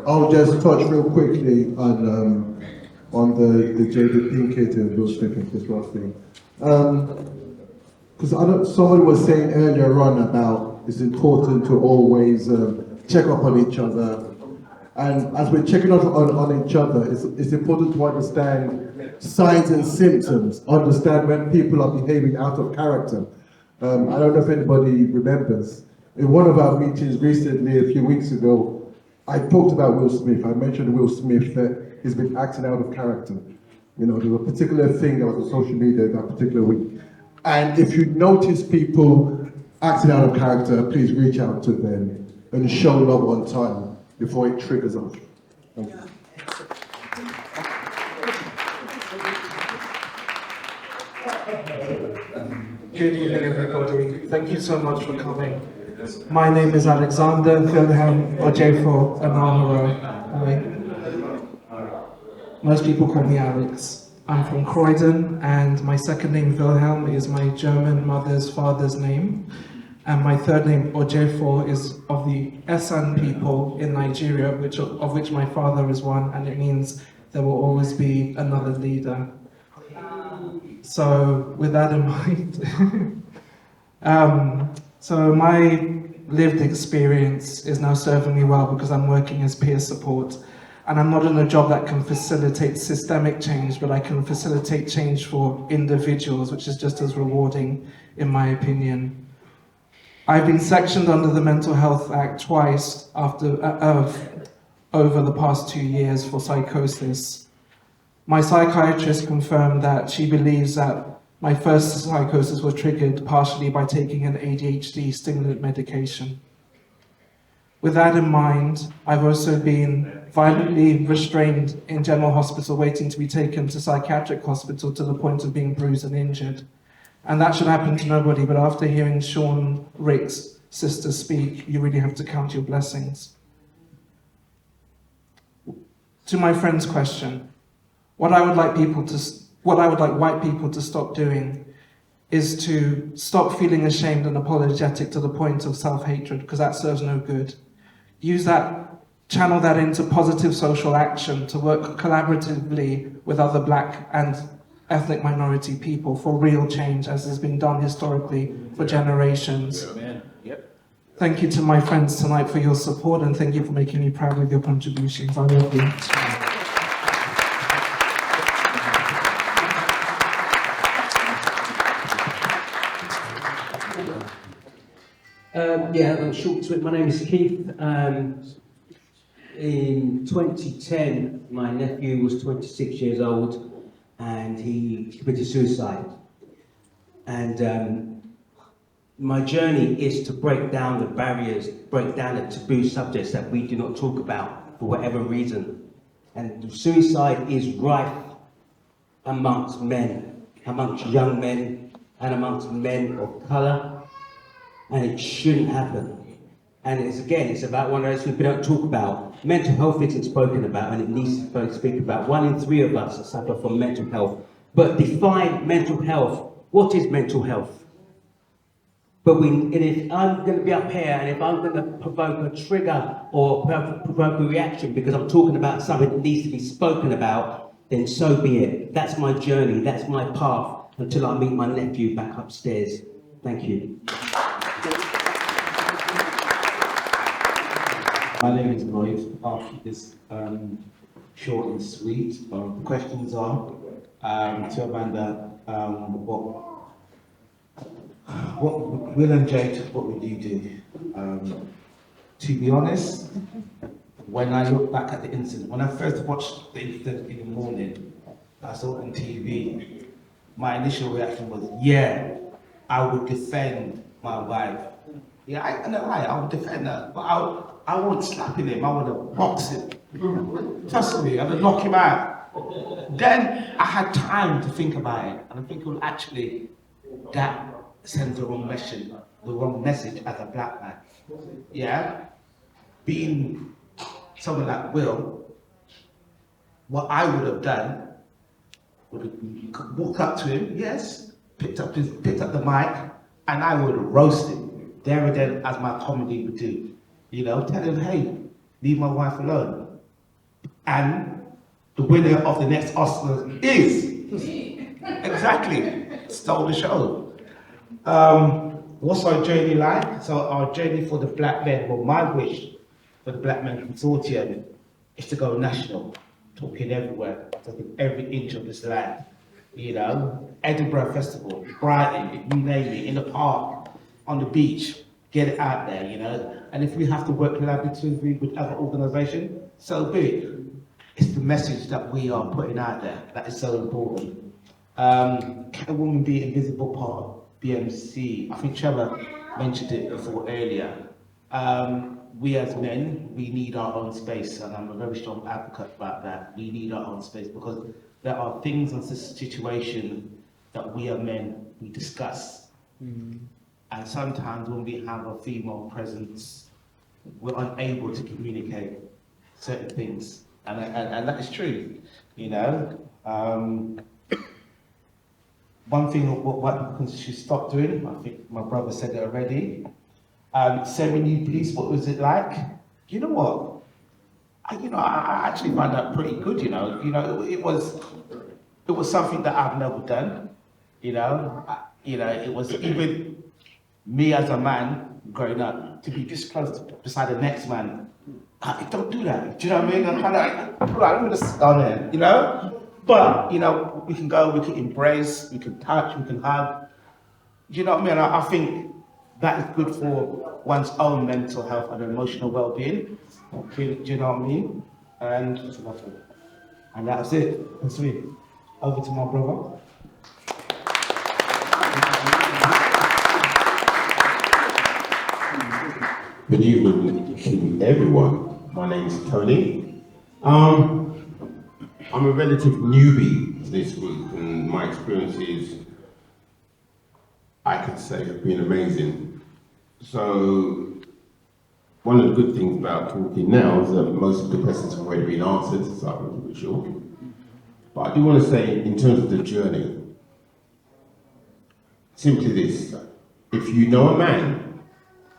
I'll just touch real quickly on the Jada Pinkett and Will Smith and Chris Rock thing. Because somebody was saying earlier on about it's important to always check up on each other. And as we're checking on each other, it's important to understand signs and symptoms, understand when people are behaving out of character. I don't know if anybody remembers. In one of our meetings recently, a few weeks ago, I talked about Will Smith. I mentioned Will Smith that he's been acting out of character. You know, there was a particular thing that was on social media that particular week. And if you notice people acting out of character, please reach out to them and show love on time before it triggers off. Thank you. Good evening, everybody. Thank you so much for coming. My name is Alexander Wilhelm Ojefo Anamaro. Most people call me Alex. I'm from Croydon, and my second name, Wilhelm, is my German mother's father's name. And my third name, Ojefo, is of the Esan people in Nigeria, of which my father is one, and it means there will always be another leader. So, with that in mind, so my lived experience is now serving me well because I'm working as peer support. And I'm not in a job that can facilitate systemic change, but I can facilitate change for individuals, which is just as rewarding, in my opinion. I've been sectioned under the Mental Health Act twice over the past 2 years for psychosis. My psychiatrist confirmed that she believes that my first psychosis was triggered partially by taking an ADHD stimulant medication. With that in mind, I've also been violently restrained in general hospital waiting to be taken to psychiatric hospital to the point of being bruised and injured. And that should happen to nobody, but after hearing Sean Rick's sister speak, you really have to count your blessings. To my friend's question, what I would like white people to stop doing is to stop feeling ashamed and apologetic to the point of self-hatred, because that serves no good. Use that, channel that into positive social action to work collaboratively with other Black and ethnic minority people for real change, as has been done historically for generations. Thank you to my friends tonight for your support, and thank you for making me proud with your contributions. I love you. Short to it. My name is Keith. In 2010, my nephew was 26 years old, and he committed suicide. And my journey is to break down the barriers, break down the taboo subjects that we do not talk about for whatever reason. And suicide is rife amongst men, amongst young men, and amongst men of colour. And it shouldn't happen. And it's about one of those things we don't talk about. Mental health isn't spoken about, and it needs to be spoken about. 1 in 3 of us suffer from mental health. But define mental health. What is mental health? And if I'm going to be up here, and if I'm going to provoke a trigger or provoke a reaction because I'm talking about something that needs to be spoken about, then so be it. That's my journey. That's my path until I meet my nephew back upstairs. Thank you. My name is Lloyd. I'll keep this short and sweet. The questions are to Amanda, what Will and Jade, what would you do? To be honest, when I look back at the incident, when I first watched the incident in the morning, I saw it on TV, my initial reaction was, yeah, I would defend my wife. Yeah, I would defend her, but I wouldn't slap him, I would have boxed him. Trust me, I would knock him out. Then I had time to think about it, and I think, well, actually, that sends the wrong message as a Black man. Yeah? Being someone like Will, what I would have done would have walked up to him, yes, picked up the mic, and I would have roasted him there and then, as my comedy would do. You know, tell him, hey, leave my wife alone. And the winner of the next Oscar is exactly stole the show. What's our journey like? So our journey for the Black men, well, my wish for the Black Men Consortium is to go national, talking everywhere, talking every inch of this land. You know, Edinburgh Festival, Brighton, you name it, in the park, on the beach, get it out there, you know. And if we have to work collaboratively with other organisations, so be it. It's the message that we are putting out there that is so important. Can a woman be an invisible part of BMC? I think Trevor mentioned it before earlier. We as men, we need our own space, and I'm a very strong advocate about that. We need our own space because there are things in this situation that we are men, we discuss. And sometimes when we have a female presence, we're unable to communicate certain things. And that is true, you know. One thing what people should stop doing, I think my brother said it already, semi-nude police, what was it like? You know what? I actually found that pretty good, you know. It was something that I've never done, you know. It was even me as a man growing up to be this close beside the next man. Don't do that. Do you know what I mean? I'm kind of like, I'm gonna sit down there, you know. But we can go, we can embrace, we can touch, we can hug. Do you know what I mean? I think that is good for one's own mental health and emotional well-being. Do you know what I mean? And that's it. That's me. Over to my brother. Good evening, everyone. My name is Tony. I'm a relative newbie to this group, and my experiences, I could say, have been amazing. So, one of the good things about talking now is that most of the questions have already been answered, so I'm a little bit short. But I do want to say, in terms of the journey, simply this: if you know a man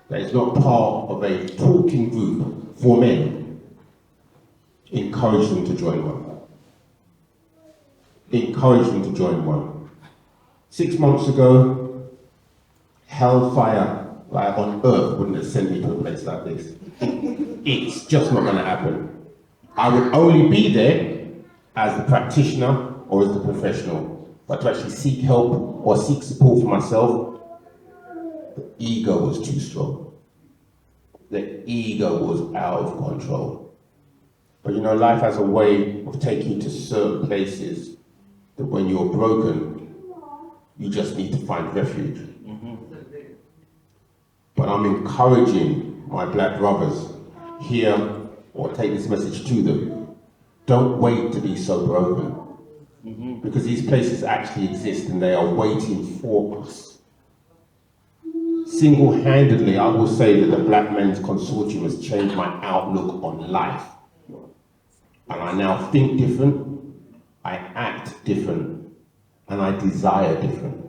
that is not part of a talking group for men, encourage them to join one. Encourage them to join one. 6 months ago, hellfire like on earth wouldn't have sent me to a place like this. It's just not going to happen. I would only be there as the practitioner or as the professional, but to actually seek help or seek support for myself, the ego was too strong. The ego was out of control. But life has a way of taking you to certain places that when you're broken, you just need to find refuge. But I'm encouraging my black brothers here, or take this message to them, don't wait to be so broken. Because these places actually exist and they are waiting for us. Single-handedly, I will say that the Black Men's Consortium has changed my outlook on life. And I now think different, I act different, and I desire different.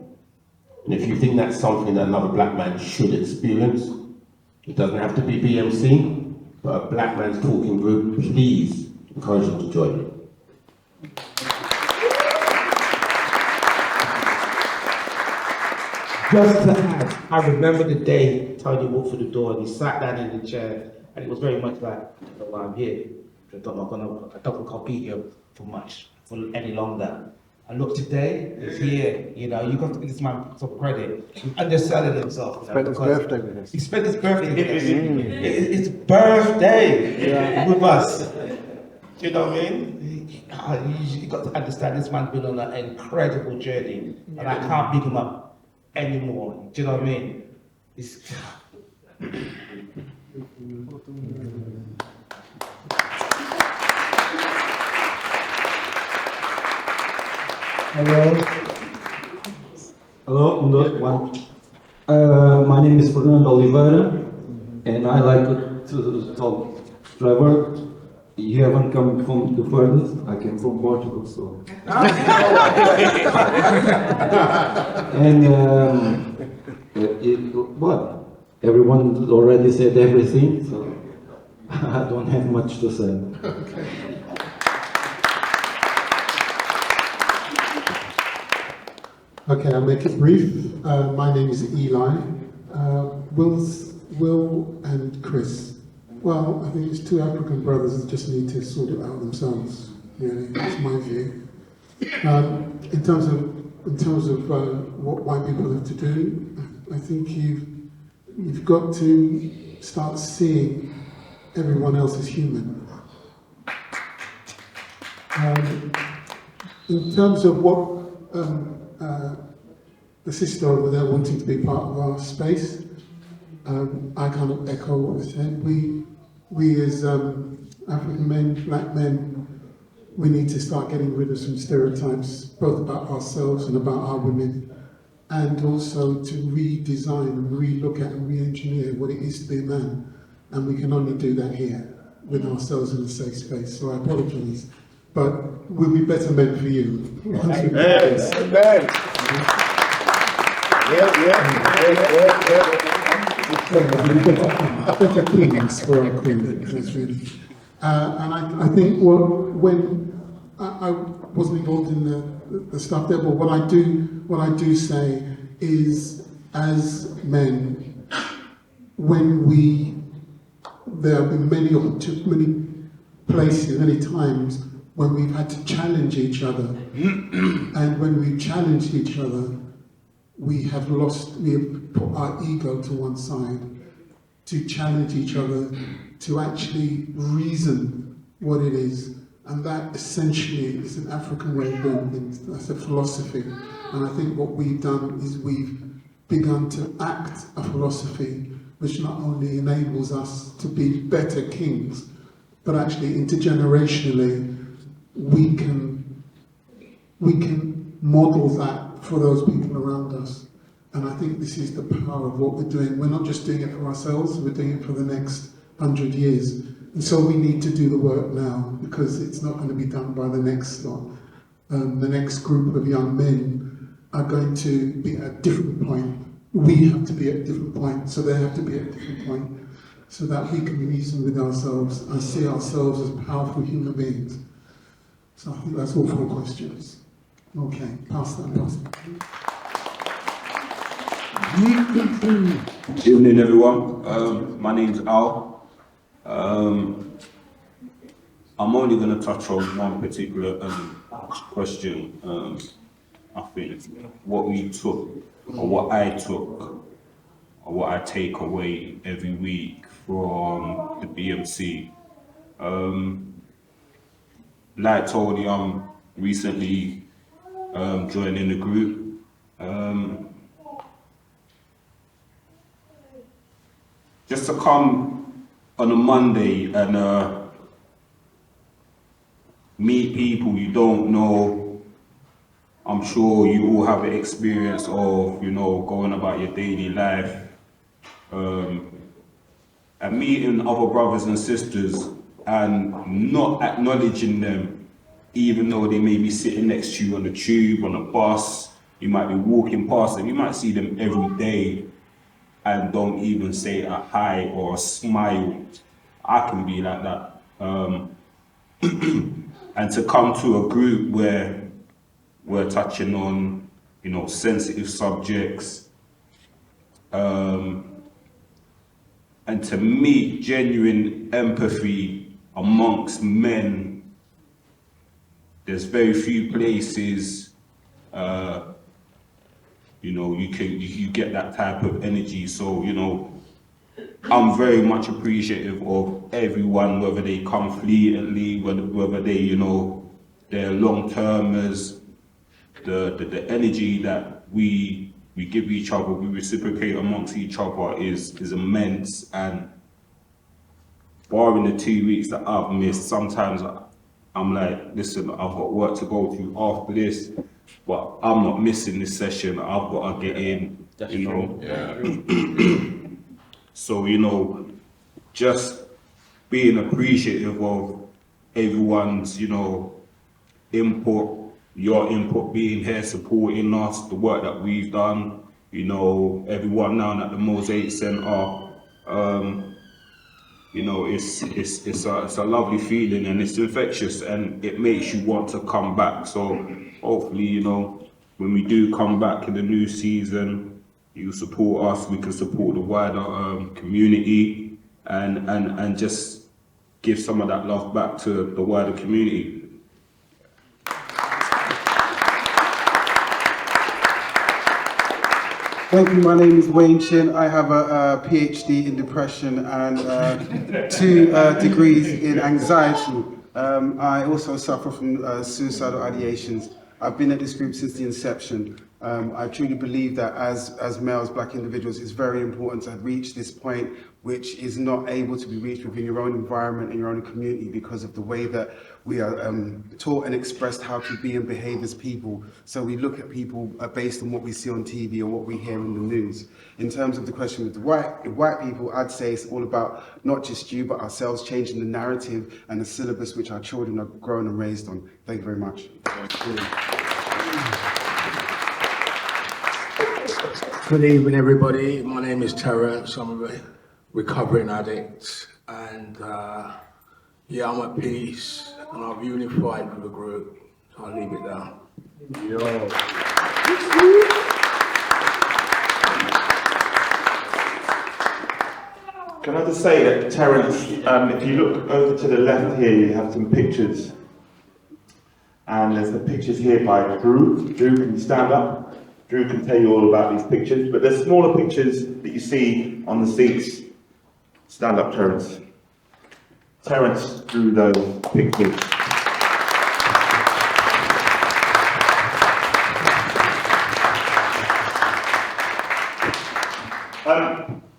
And if you think that's something that another black man should experience, it doesn't have to be BMC, but a black man's talking group, please encourage them to join it. Just to add, I remember the day Tony walked through the door and he sat down in the chair, and it was very much like, I don't know why I'm here. I don't think I'll be here for any longer. And look, today, he's here, you've got to give this man some credit. He's underselling himself. Spent his birthday with us. He spent his birthday with us. It's birthday with us. Do you know what I mean? You got to understand this man's been on an incredible journey, and I can't pick him up anymore. Do you know what I mean? Hello, my name is Fernando Oliveira, and I like to talk Trevor. You haven't come from the furthest. I came from Portugal, so. And everyone already said everything, so I don't have much to say. Okay, I'll make it brief. My name is Eli. Will and Chris Well, I think it's two African brothers that just need to sort it out themselves. Really, that's my view. In terms of what white people have to do, I think you've got to start seeing everyone else as human. In terms of what the sister over there wanting to be part of our space, I kind of echo what was said. We as African men, black men, we need to start getting rid of some stereotypes, both about ourselves and about our women, and also to redesign and re-look at and re-engineer what it is to be a man. And we can only do that here, with ourselves in a safe space. So I apologise, but we'll be better men for you. Better queens for our queen. That's really. And I think when I wasn't involved in the stuff there, but what I do say is, as men, there have been many places, many times when we've had to challenge each other, and when we've challenged each other, we have put our ego to one side to challenge each other, to actually reason what it is. And that essentially is an African way of doing things. That's a philosophy. And I think what we've done is we've begun to act a philosophy which not only enables us to be better kings, but actually intergenerationally we can model that for those people around us. And I think this is the power of what we're doing. We're not just doing it for ourselves, we're doing it for the next 100 years. And so we need to do the work now, because it's not going to be done by the next lot. The next group of young men are going to be at a different point. We have to be at a different point, so they have to be at a different point, so that we can reason with ourselves and see ourselves as powerful human beings. So I think that's all 4 questions. Okay, pass that. Evening, everyone. My name's Al. I'm only going to touch on one particular question. I think what we took, or what I took, or what I take away every week from the BMC. Like Tony, I'm recently joining the group. Just to come on a Monday and meet people you don't know. I'm sure you all have an experience of, going about your daily life, and meeting other brothers and sisters and not acknowledging them, even though they may be sitting next to you on the tube, on a bus, you might be walking past them, you might see them every day, and don't even say a hi or a smile. I can be like that. And to come to a group where we're touching on, sensitive subjects, and to meet genuine empathy amongst men. There's very few places, you get that type of energy. So, I'm very much appreciative of everyone, whether they come fleetingly, whether they, they're long-termers. The energy that we give each other, we reciprocate amongst each other is immense. And barring the 2 weeks that I've missed, sometimes I'm like, listen, I've got work to go to after this, but I'm not missing this session. I've got to get in, Yeah. So, just being appreciative of everyone's, input, your input, being here, supporting us, the work that we've done, everyone down at the Mosaic Centre, it's a lovely feeling, and it's infectious, and it makes you want to come back. So hopefully, when we do come back in the new season, you support us, we can support the wider community, and just give some of that love back to the wider community. Thank you. My name is Wayne Chin. I have a PhD in depression and 2 degrees in anxiety. I also suffer from suicidal ideations. I've been at this group since the inception. I truly believe that as males, black individuals, it's very important to reach this point which is not able to be reached within your own environment and your own community because of the way that we are taught and expressed how to be and behave as people. So we look at people based on what we see on TV or what we hear in the news. In terms of the question with the white people, I'd say it's all about not just you, but ourselves changing the narrative and the syllabus which our children are grown and raised on. Thank you very much. Good evening, everybody. My name is Terence. I'm a recovering addict, and yeah, I'm at peace, and I've unified with the group. So I'll leave it there. Can I just say that, Terence, if you look over to the left here, you have some pictures. And there's the pictures here by Drew. Drew, can you stand up? Drew can tell you all about these pictures, but there's smaller pictures that you see on the seats. Stand up, Terence. Terence drew those pictures.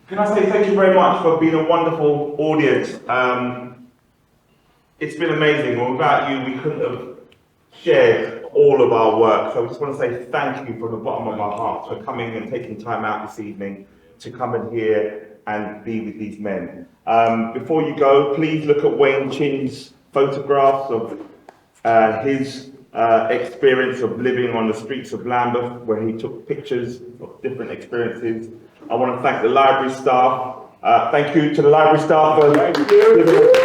Can I say thank you very much for being a wonderful audience. It's been amazing. Well, without you, we couldn't have shared all of our work. So I just want to say thank you from the bottom of my heart for coming and taking time out this evening to come and hear and be with these men. Before you go, please look at Wayne Chin's photographs of his experience of living on the streets of Lambeth, where he took pictures of different experiences. I want to thank the library staff. Thank you to the library staff for giving us